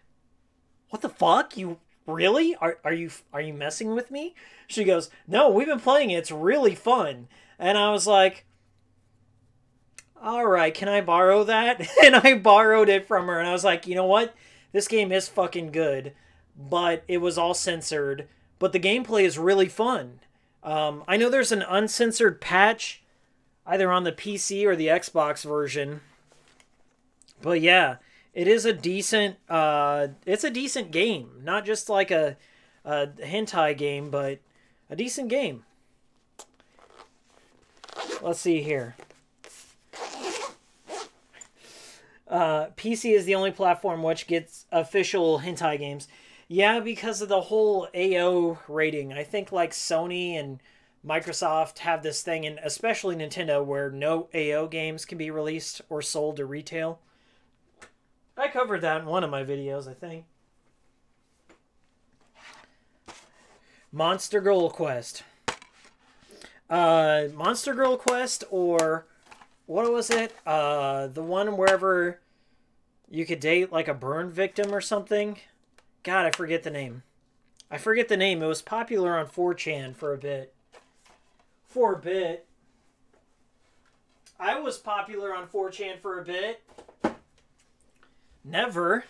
what the fuck? You really? Are you messing with me? She goes, no, we've been playing it. It's really fun. And I was like, all right, can I borrow that? And I borrowed it from her. And I was like, you know what? This game is fucking good. But it was all censored. But the gameplay is really fun. I know there's an uncensored patch either on the PC or the Xbox version. But yeah. It is a decent, it's a decent game. Not just like a hentai game, but a decent game. Let's see here. PC is the only platform which gets official hentai games. Yeah, because of the whole AO rating. I think like Sony and Microsoft have this thing, and especially Nintendo, where no AO games can be released or sold to retail. I covered that in one of my videos, I think. Monster Girl Quest. Monster Girl Quest, or what was it? The one wherever you could date like a burn victim or something. God, I forget the name. It was popular on 4chan for a bit. I was popular on 4chan for a bit. Never.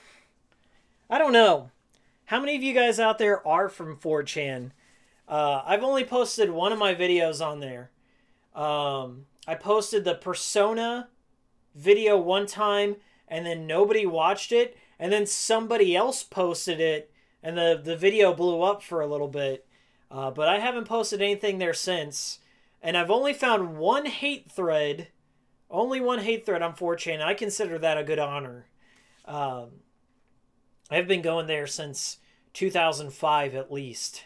I don't know. How many of you guys out there are from 4chan? I've only posted one of my videos on there. I posted the Persona video one time, and then nobody watched it, and then somebody else posted it, and the video blew up for a little bit. But I haven't posted anything there since. And I've only found one hate thread. Only one hate thread on 4chan, and I consider that a good honor. I've been going there since 2005 at least.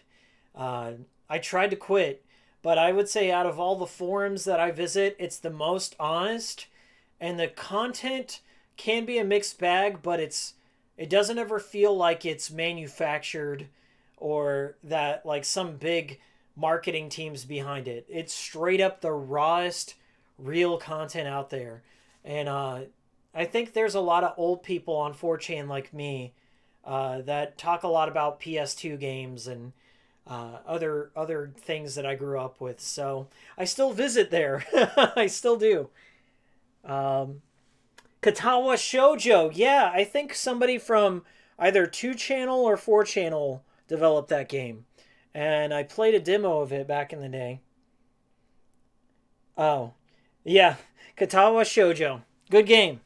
I tried to quit, but I would say out of all the forums that I visit, it's the most honest, and the content can be a mixed bag, but it doesn't ever feel like it's manufactured or that like some big marketing team's behind it. It's straight up the rawest, real content out there. And I think there's a lot of old people on 4chan like me that talk a lot about PS2 games and other things that I grew up with. So I still visit there. I still do. Katawa Shoujo. Yeah, I think somebody from either 2channel or 4channel developed that game. And I played a demo of it back in the day. Oh, yeah. Katawa Shoujo. Good game.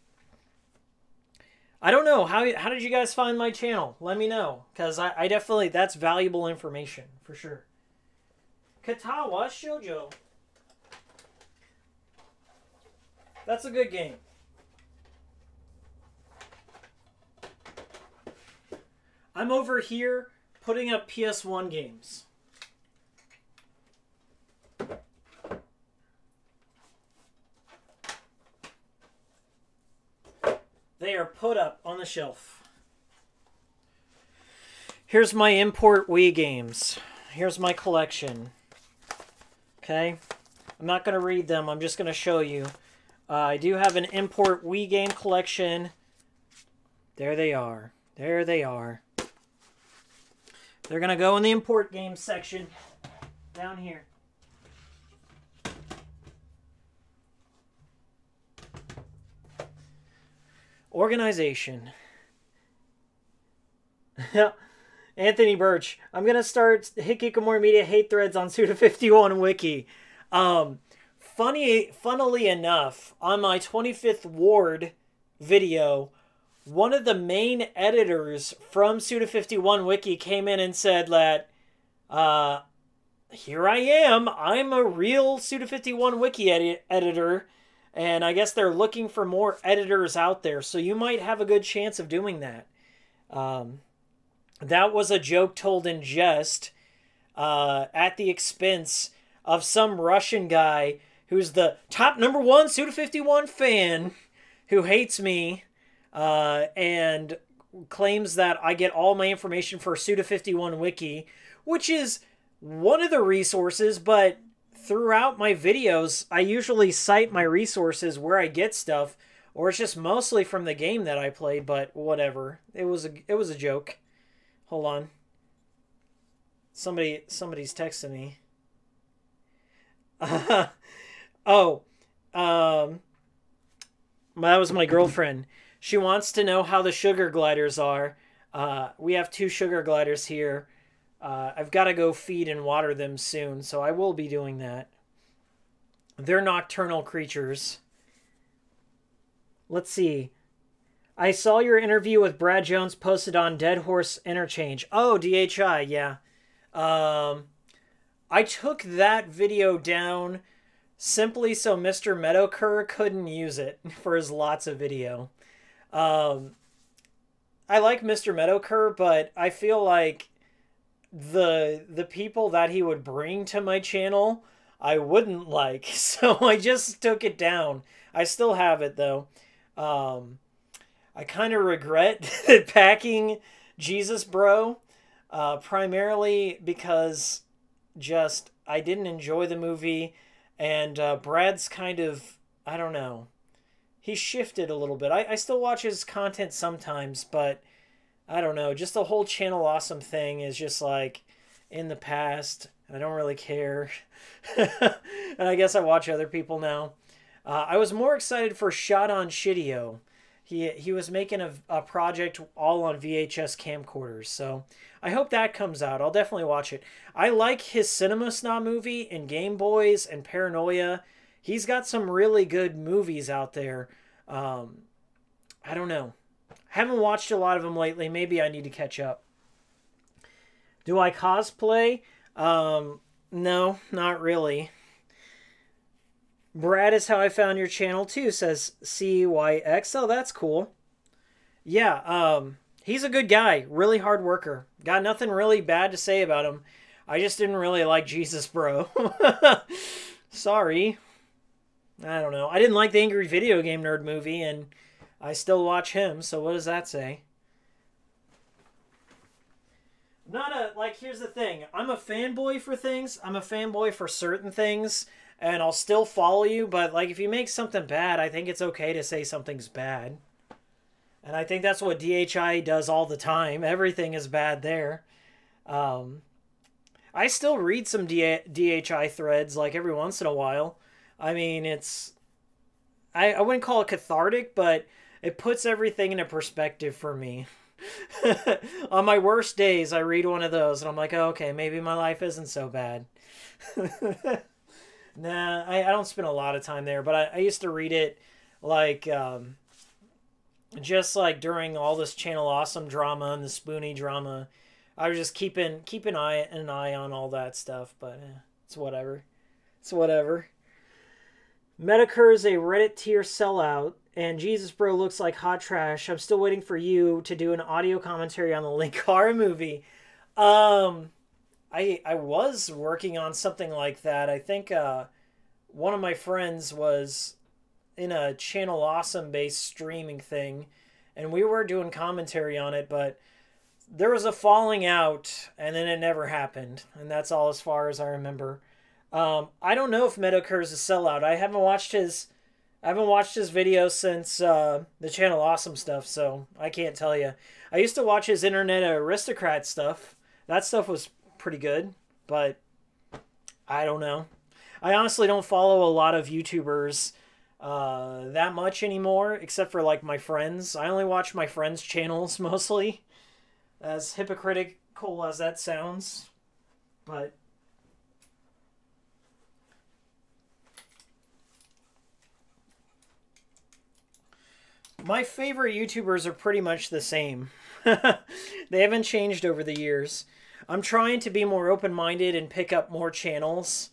I don't know. How did you guys find my channel? Let me know. Because I definitely... That's valuable information. For sure. Katawa Shoujo. That's a good game. I'm over here putting up PS1 games. They are put up on the shelf. Here's my import Wii games. Here's my collection. Okay? I'm not going to read them. I'm just going to show you. I do have an import Wii game collection. There they are. There they are. They're going to go in the import games section down here. Organization. Anthony Birch. I'm going to start Hikikomori Media hate threads on Suda51 Wiki. Funnily enough, on my 25th Ward video, one of the main editors from Suda51 Wiki came in and said that, here I am. I'm a real Suda51 Wiki editor. And I guess they're looking for more editors out there. So you might have a good chance of doing that. That was a joke told in jest at the expense of some Russian guy who's the top #1 Suda51 fan who hates me and claims that I get all my information for Suda51 Wiki, which is one of the resources, but throughout my videos, I usually cite my resources where I get stuff, or it's just mostly from the game that I played, but whatever. It was a joke. Hold on. Somebody's texting me. That was my girlfriend. She wants to know how the sugar gliders are. We have 2 sugar gliders here. I've got to go feed and water them soon, so I will be doing that. They're nocturnal creatures. Let's see. I saw your interview with Brad Jones posted on Dead Horse Interchange. Oh, DHI, yeah. I took that video down simply so Mr. Meadowcur couldn't use it for his lots of video. Um, I like Mr. Meadowcur, but I feel like the people that he would bring to my channel I wouldn't like, so I just took it down. I still have it though. Um, I kind of regret packing Jesus Bro, primarily because just I didn't enjoy the movie, and Brad's kind of, I don't know, he shifted a little bit. I still watch his content sometimes, but I don't know, just the whole Channel Awesome thing is just like in the past. I don't really care. And I guess I watch other people now. I was more excited for Shot on Shidio. He was making a project all on VHS camcorders, so I hope that comes out. I'll definitely watch it. I like his Cinema Snob movie and Game Boys and Paranoia. He's got some really good movies out there. I don't know. Haven't watched a lot of them lately. Maybe I need to catch up. Do I cosplay? No, not really. Brad is how I found your channel too, says CYX. Oh, that's cool. Yeah, he's a good guy. Really hard worker. Got nothing really bad to say about him. I just didn't really like Jesus Bro. Sorry. I don't know. I didn't like the Angry Video Game Nerd movie, and I still watch him, so what does that say? Here's the thing. I'm a fanboy for things. I'm a fanboy for certain things, and I'll still follow you, but, like, if you make something bad, I think it's okay to say something's bad. And I think that's what DHI does all the time. Everything is bad there. I still read some DHI threads, like, every once in a while. I mean, it's... I wouldn't call it cathartic, but it puts everything into perspective for me. On my worst days, I read one of those, and I'm like, oh, okay, maybe my life isn't so bad. Nah, I don't spend a lot of time there, but I used to read it, like, just like during all this Channel Awesome drama and the Spoonie drama. I was just keep an eye on all that stuff, but it's whatever. It's whatever. Medicare is a Reddit tier sellout, and Jesus Bro looks like hot trash. I'm still waiting for you to do an audio commentary on the Linkara movie. I was working on something like that. I think one of my friends was in a Channel Awesome based streaming thing, and we were doing commentary on it, but there was a falling out, and then it never happened, and that's all as far as I remember. I don't know if Medicare is a sellout. I haven't watched his videos since the Channel Awesome stuff, so I can't tell you. I used to watch his Internet Aristocrat stuff. That stuff was pretty good, but I don't know. I honestly don't follow a lot of YouTubers that much anymore, except for like my friends. I only watch my friends' channels mostly, as hypocritical as that sounds, but... My favorite YouTubers are pretty much the same. They haven't changed over the years. I'm trying to be more open-minded and pick up more channels.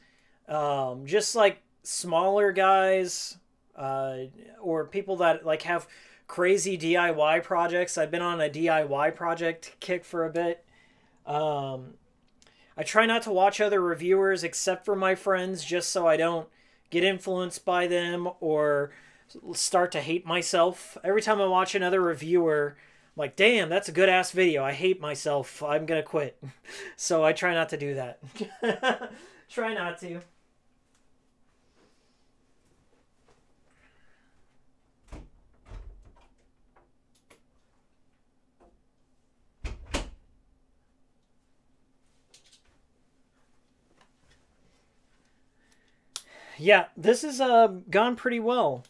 Just like smaller guys, or people that like have crazy DIY projects. I've been on a DIY project kick for a bit. I try not to watch other reviewers except for my friends, just so I don't get influenced by them or start to hate myself. Every time I watch another reviewer, I'm like, damn, that's a good ass video. I hate myself. I'm gonna quit. So I try not to do that. Try not to. Yeah, this has gone pretty well.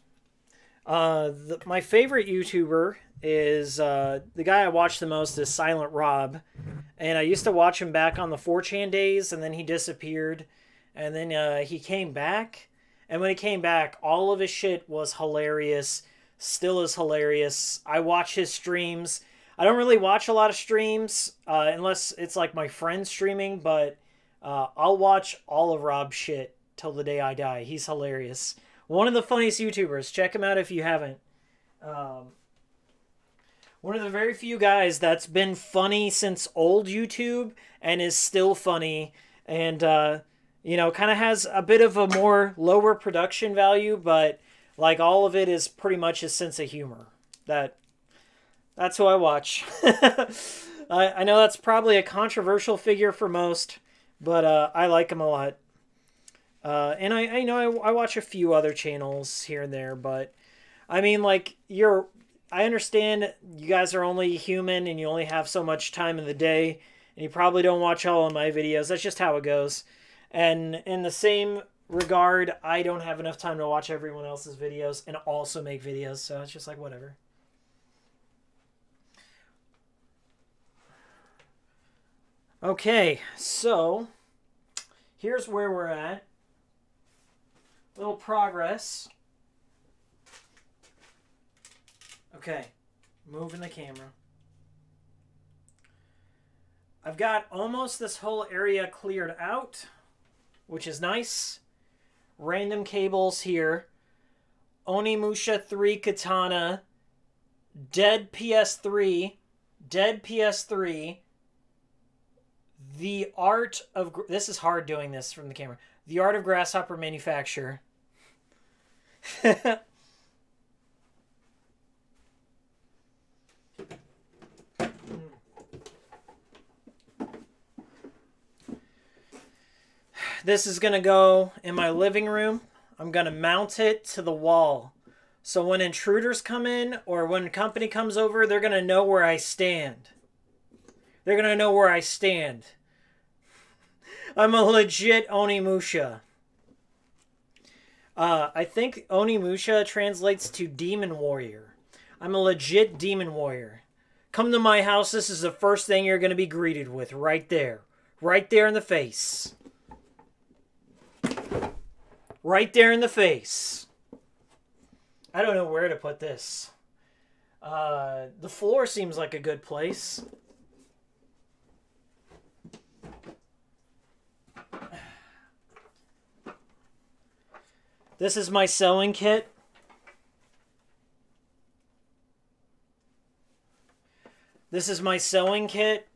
My favorite YouTuber is the guy I watch the most is Silent Rob, and I used to watch him back on the 4chan days, and then he disappeared, and then he came back, and when he came back, all of his shit was hilarious, still is hilarious. I watch his streams. I don't really watch a lot of streams unless it's like my friend streaming, but I'll watch all of Rob's shit till the day I die. He's hilarious. One of the funniest YouTubers. Check him out if you haven't. One of the very few guys that's been funny since old YouTube and is still funny, and you know, kind of has a bit of a more lower production value, but like all of it is pretty much his sense of humor. That's who I watch. I know that's probably a controversial figure for most, but I like him a lot. And I know I watch a few other channels here and there, but I mean, like, I understand you guys are only human and you only have so much time in the day, and you probably don't watch all of my videos. That's just how it goes. And in the same regard, I don't have enough time to watch everyone else's videos and also make videos, so it's just like, whatever. Okay, so here's where we're at. Little progress. Okay, moving the camera. I've got almost this whole area cleared out, which is nice. Random cables here. Onimusha 3 Katana. Dead PS3. Dead PS3. The Art of... This is hard doing this from the camera. The Art of Grasshopper Manufacture. This is going to go in my living room. I'm going to mount it to the wall. So when intruders come in or when company comes over, they're going to know where I stand. They're going to know where I stand. I'm a legit Onimusha. I think Onimusha translates to Demon Warrior. I'm a legit Demon Warrior. Come to my house, this is the first thing you're going to be greeted with right there. Right there in the face. Right there in the face. I don't know where to put this. The floor seems like a good place. This is my sewing kit. This is my sewing kit.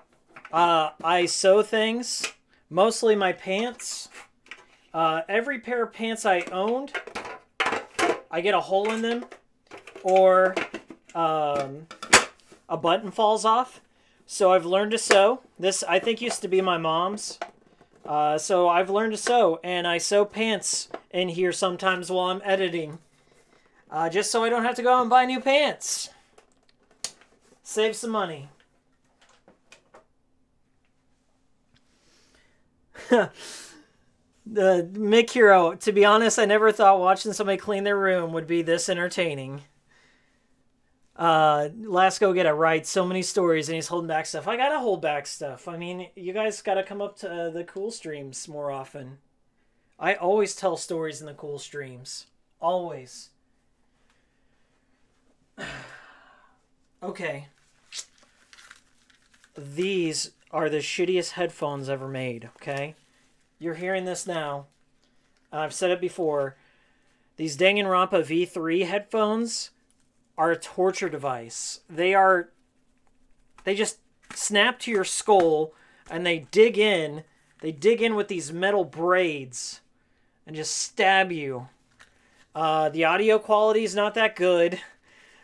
I sew things, mostly my pants. Every pair of pants I owned, I get a hole in them, or a button falls off. So I've learned to sew. This, I think, used to be my mom's. So I've learned to sew, and I sew pants in here sometimes while I'm editing. Just so I don't have to go out and buy new pants. Save some money. The Mick Hero, to be honest, I never thought watching somebody clean their room would be this entertaining. Let's go get it right. So many stories, and he's holding back stuff. I gotta hold back stuff. I mean, you guys gotta come up to the cool streams more often. I always tell stories in the cool streams. Always. Okay. These are the shittiest headphones ever made, okay? You're hearing this now. I've said it before. These Danganronpa V3 headphones are a torture device. They just snap to your skull and they dig in with these metal braids and just stab you. The audio quality is not that good.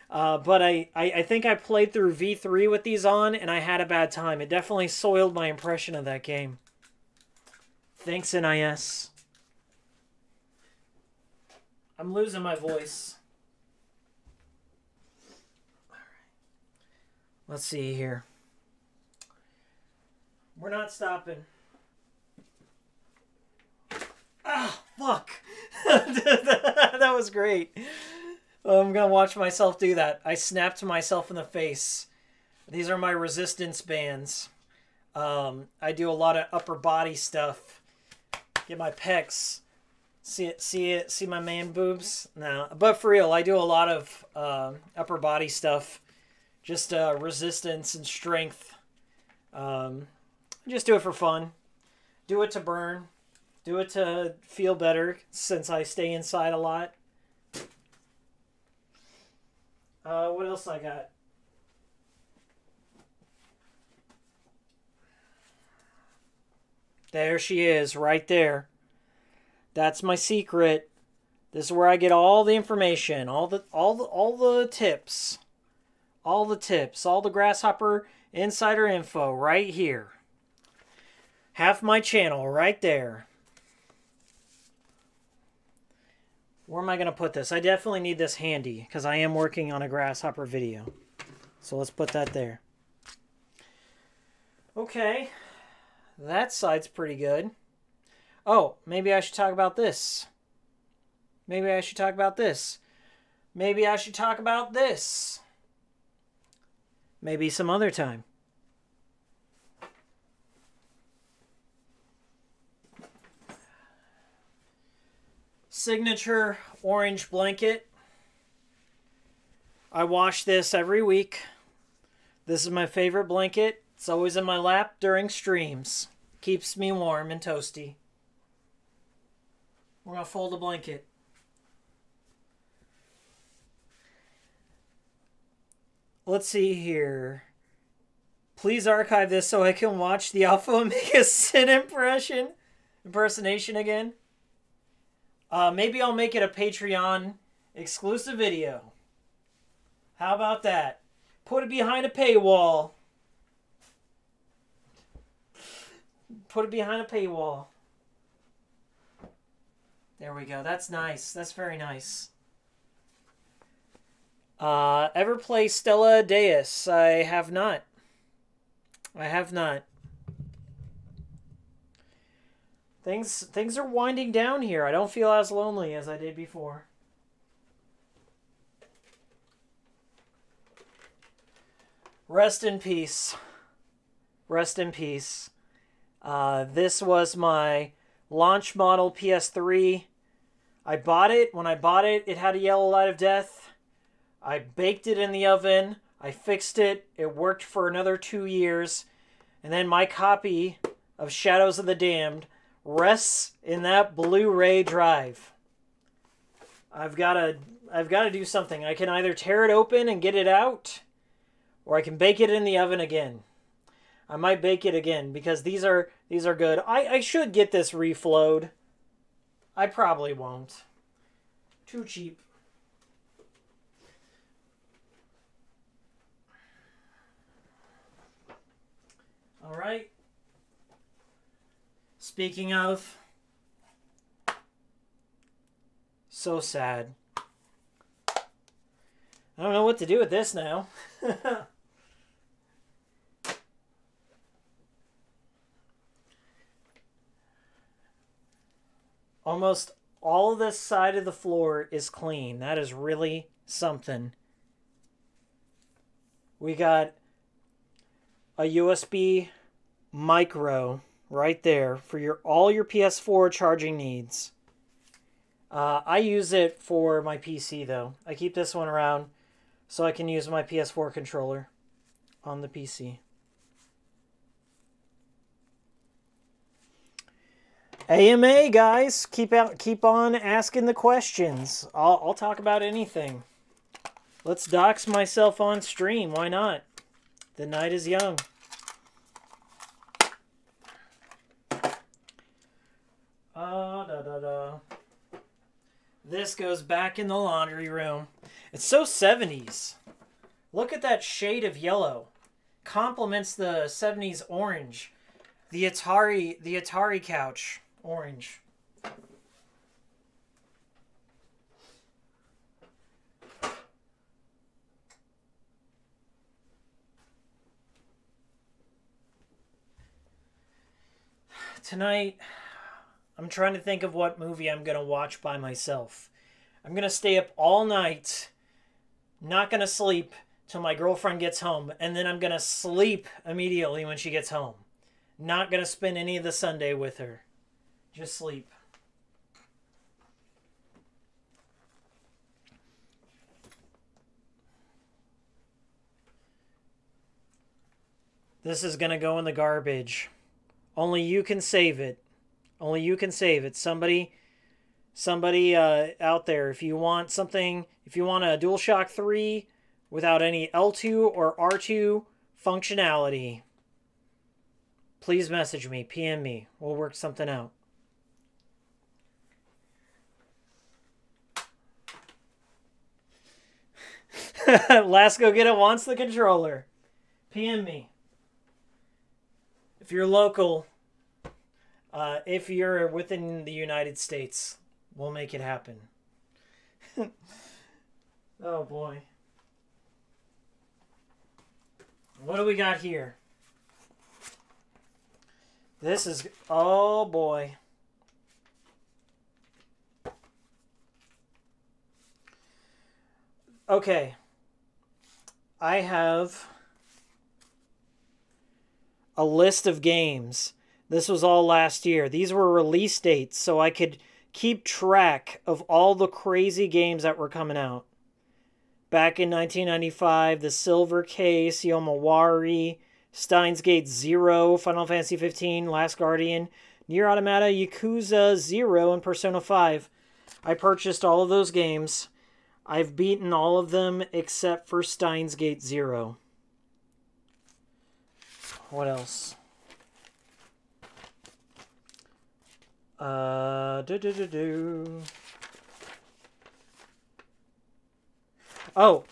But I think I played through V3 with these on, and I had a bad time. It definitely soiled my impression of that game. Thanks, NIS. I'm losing my voice. All right. Let's see here. We're not stopping. Ah, fuck. That was great. I'm going to watch myself do that. I snapped myself in the face. These are my resistance bands. I do a lot of upper body stuff. Get my pecs. See my man boobs? No. But for real, I do a lot of upper body stuff. Just resistance and strength. Just do it for fun. Do it to burn. Do it to feel better since I stay inside a lot. What else I got? There she is, right there. That's my secret. This is where I get all the information, all the tips. All the tips, all the grasshopper insider info right here. Half my channel right there. Where am I going to put this? I definitely need this handy because I am working on a grasshopper video. So let's put that there. Okay. That side's pretty good. Oh, maybe I should talk about this. Maybe I should talk about this. Maybe I should talk about this. Maybe some other time. Signature orange blanket. I wash this every week. This is my favorite blanket. It's always in my lap during streams. Keeps me warm and toasty. We're going to fold a blanket. Let's see here. Please archive this so I can watch the Alpha Omega Sin impersonation again. Maybe I'll make it a Patreon exclusive video. How about that? Put it behind a paywall. Put it behind a paywall. There we go. That's nice. That's very nice. Ever play Stella Deus? I have not. I have not. Things are winding down here. I don't feel as lonely as I did before. Rest in peace. Rest in peace. This was my launch model PS3. I bought it. When I bought it, it had a yellow light of death. I baked it in the oven. I fixed it. It worked for another 2 years. And then my copy of Shadows of the Damned rests in that Blu-ray drive. I've got to do something. I can either tear it open and get it out, or I can bake it in the oven again. I might bake it again because these are good. I should get this reflowed. I probably won't. Too cheap. All right. Speaking of, so sad. I don't know what to do with this now. Almost all of this side of the floor is clean. That is really something. We got a USB micro right there for all your PS4 charging needs. I use it for my PC though. I keep this one around so I can use my PS4 controller on the PC. AMA, guys, keep on asking the questions. I'll talk about anything. Let's dox myself on stream. Why not? The night is young. This goes back in the laundry room. It's so 70s. Look at that shade of yellow. Complements the 70s orange. The Atari couch orange. Tonight, I'm trying to think of what movie I'm going to watch by myself. I'm going to stay up all night, not going to sleep till my girlfriend gets home, and then I'm going to sleep immediately when she gets home. Not going to spend any of the Sunday with her. Just sleep. This is going to go in the garbage. Only you can save it. Only you can save it. Somebody out there, if you want something, if you want a DualShock 3 without any L2 or R2 functionality, please message me, PM me. We'll work something out. Last Go Get It wants the controller. PM me. If you're local, if you're within the United States, we'll make it happen. Oh boy. What do we got here? This is, oh boy. Okay. I have a list of games. This was all last year. These were release dates, so I could keep track of all the crazy games that were coming out. Back in 1995, The Silver Case, Yomawari, Steins Gate Zero, Final Fantasy 15, Last Guardian, Nier Automata, Yakuza 0, and Persona 5. I purchased all of those games. I've beaten all of them except for Steins Gate 0. What else? Oh,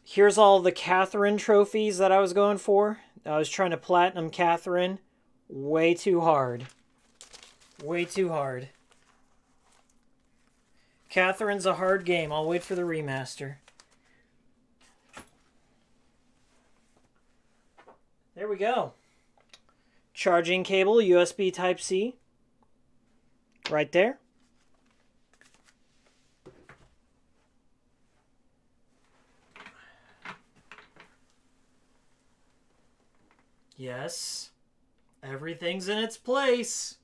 here's all the Catherine trophies that I was going for. I was trying to platinum Catherine. Way too hard. Way too hard. Catherine's a hard game. I'll wait for the remaster. There we go. Charging cable, USB Type-C. Right there. Yes. Everything's in its place.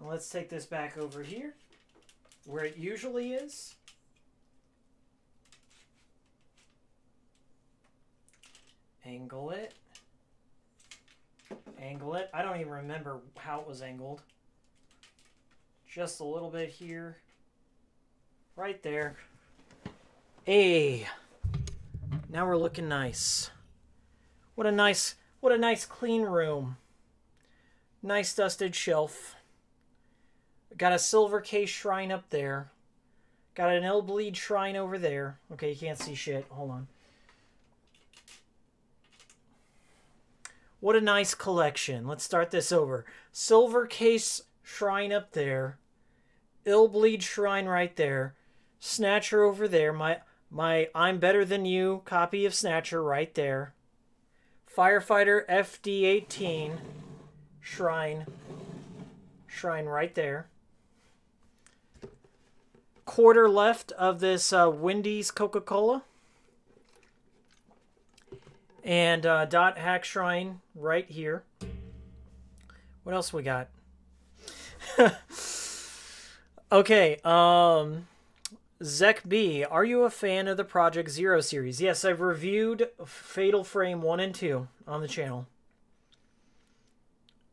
Let's take this back over here, where it usually is. Angle it. Angle it. I don't even remember how it was angled. Just a little bit here. Right there. Hey. Now we're looking nice. What a nice clean room. Nice dusted shelf. Got a silver case shrine up there. Got an Illbleed shrine over there. Okay, you can't see shit. Hold on. What a nice collection. Let's start this over. Silver case shrine up there. Illbleed shrine right there. Snatcher over there. My I'm Better Than You copy of Snatcher right there. Firefighter FD18 shrine right there. Quarter left of this Wendy's Coca-Cola. And Dot Hack Shrine right here. What else we got? Okay, Zek B, are you a fan of the Project Zero series? Yes, I've reviewed Fatal Frame 1 and 2 on the channel.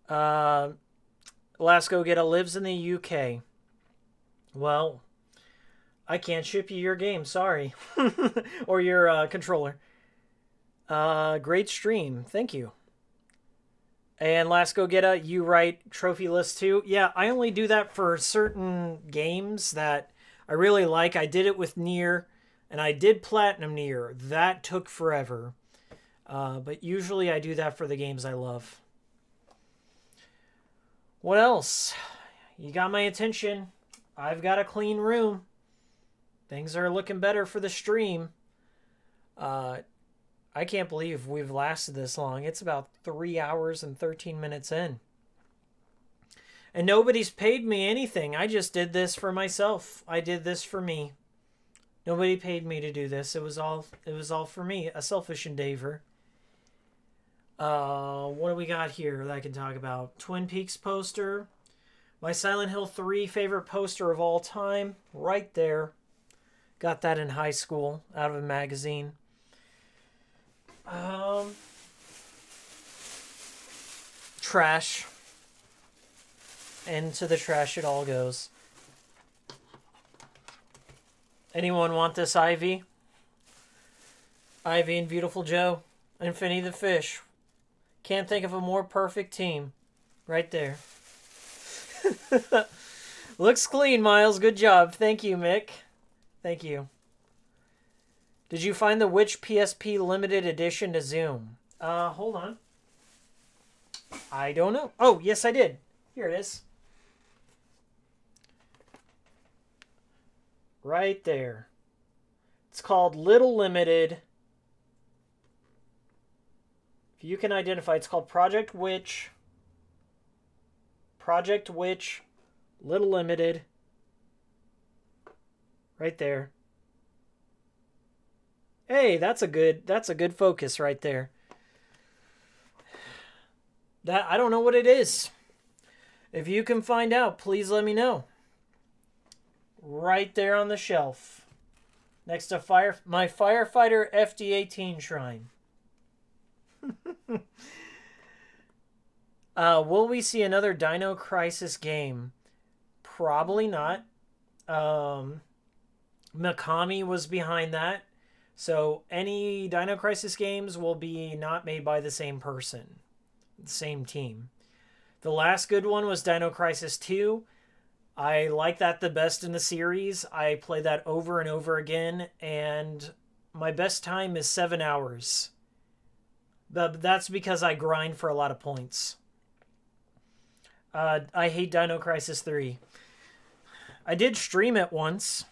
Last Go Get It lives in the UK. Well, I can't ship you your game, sorry. Or your controller. Great stream, thank you. And Last Go Get It, you write trophy list too? Yeah, I only do that for certain games that I really like. I did it with Nier, and I did Platinum Nier. That took forever. But usually I do that for the games I love. What else? You got my attention. I've got a clean room. Things are looking better for the stream. I can't believe we've lasted this long. It's about 3 hours and 13 minutes in. And nobody's paid me anything. I just did this for myself. I did this for me. Nobody paid me to do this. It was all for me. A selfish endeavor. What do we got here that I can talk about? Twin Peaks poster. My Silent Hill 3 favorite poster of all time. Right there. Got that in high school out of a magazine. Trash. Into the trash it all goes. Anyone want this Ivy? Ivy and Beautiful Joe. And Finny the Fish. Can't think of a more perfect team. Right there. Looks clean, Miles. Good job. Thank you, Mick. Thank you. Did you find the Witch PSP limited edition to Zoom? Hold on. I don't know. Oh, yes, I did. Here it is. Right there. It's called Little Limited. If you can identify, it's called Project Witch. Project Witch. Little Limited. Right there. Hey, that's a good focus right there. That I don't know what it is. If you can find out, please let me know. Right there on the shelf. Next to my Firefighter FD18 shrine. Will we see another Dino Crisis game? Probably not. Mikami was behind that. So any Dino Crisis games will be not made by the same person. The same team. The last good one was Dino Crisis 2. I like that the best in the series. I play that over and over again, and my best time is 7 hours. But that's because I grind for a lot of points. I hate Dino Crisis 3. I did stream it once.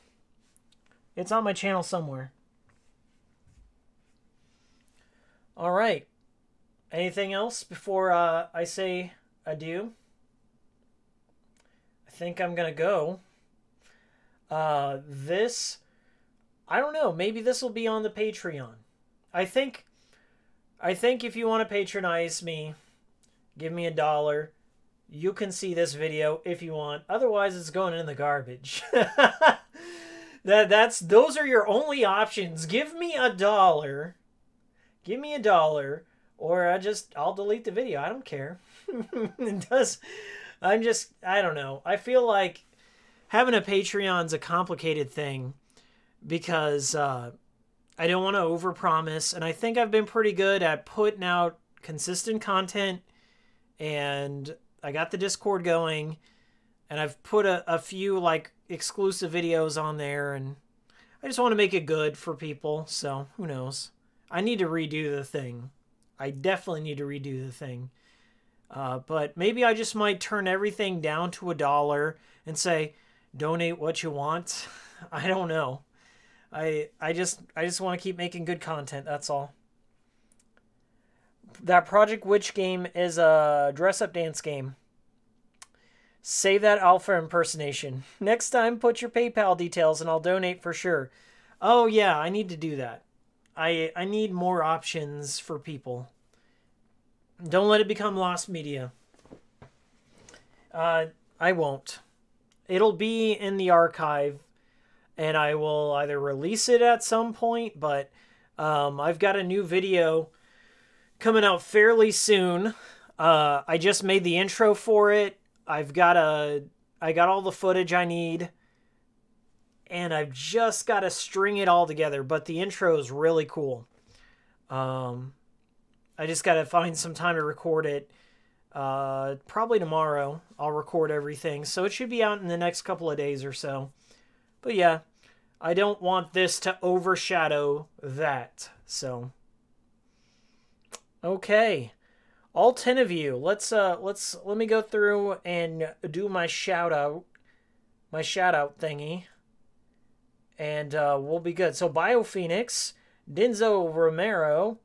It's on my channel somewhere. All right. Anything else before I say adieu? I think I'm going to go. I don't know. Maybe this will be on the Patreon. I think if you want to patronize me, give me $1. You can see this video if you want. Otherwise, it's going in the garbage. Those are your only options. Give me $1. Give me $1, or I'll delete the video. I don't care. I don't know. I feel like having a Patreon's a complicated thing because I don't want to overpromise, and I think I've been pretty good at putting out consistent content, and I got the Discord going, and I've put a few like exclusive videos on there, and I just want to make it good for people, so who knows. I need to redo the thing. I definitely need to redo the thing. But maybe I just might turn everything down to $1 and say, donate what you want. I don't know. I just want to keep making good content. That's all. That Project Witch game is a dress-up dance game. Save that alpha impersonation. Next time, put your PayPal details and I'll donate for sure. Oh yeah, I need to do that. I need more options for people. Don't let it become lost media. I won't. It'll be in the archive, and I will either release it at some point, but I've got a new video coming out fairly soon. I just made the intro for it. I got all the footage I need. And I've just got to string it all together. But the intro is really cool. I just got to find some time to record it. Probably tomorrow I'll record everything. So it should be out in the next couple of days or so. But yeah, I don't want this to overshadow that. So, okay. All 10 of you, let me go through and do my shout out thingy. And we'll be good. So BioPhoenix, Denzo Romero,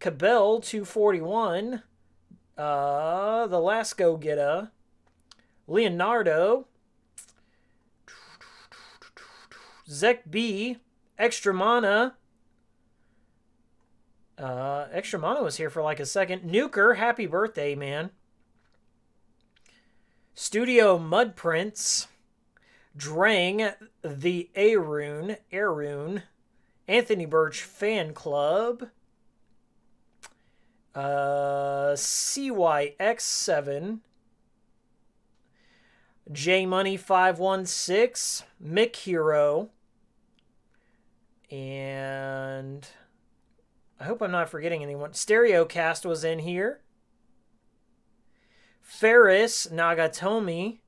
Cabell 241, The Last Go Getter, Leonardo, Zek B, Extra Mana. Extra Mana was here for like a second. Nuker, happy birthday, man. Studio Mud Prince. Drang, the Aroon, Anthony Birch Fan Club, CYX7, JMoney516, Mick Hero, and I hope I'm not forgetting anyone. Stereocast was in here. Ferris Nagatomi.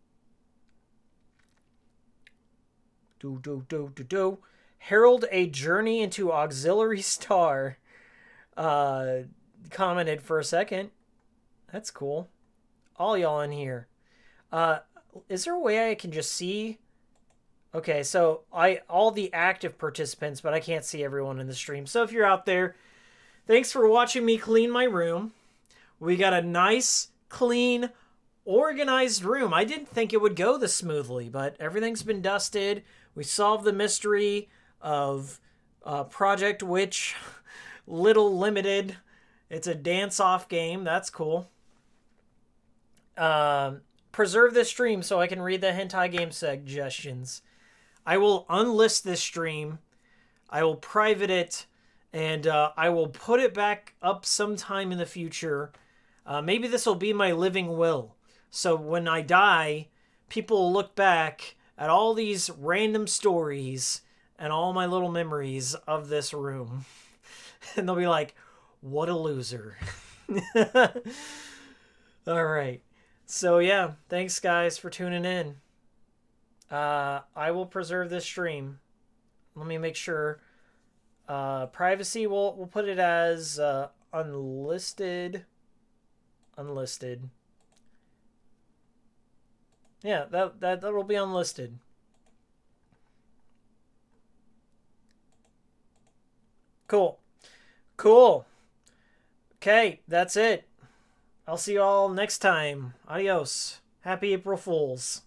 Herald a Journey into Auxiliary Star. Commented for a second. That's cool. All y'all in here. Is there a way I can just see? Okay, so all the active participants, but I can't see everyone in the stream. So if you're out there, thanks for watching me clean my room. We got a nice, clean, organized room. I didn't think it would go this smoothly, but everything's been dusted. We solved the mystery of Project Witch Little Limited. It's a dance-off game. That's cool. Preserve this stream so I can read the hentai game suggestions. I will unlist this stream. I will private it, and I will put it back up sometime in the future. Maybe this will be my living will. So when I die, people will look back at all these random stories and all my little memories of this room. And they'll be like, what a loser. All right. So yeah, thanks guys for tuning in. I will preserve this stream. Let me make sure. Privacy, we'll put it as unlisted. Unlisted. Yeah, that'll be unlisted. Cool. Cool. Okay, that's it. I'll see you all next time. Adios. Happy April Fools.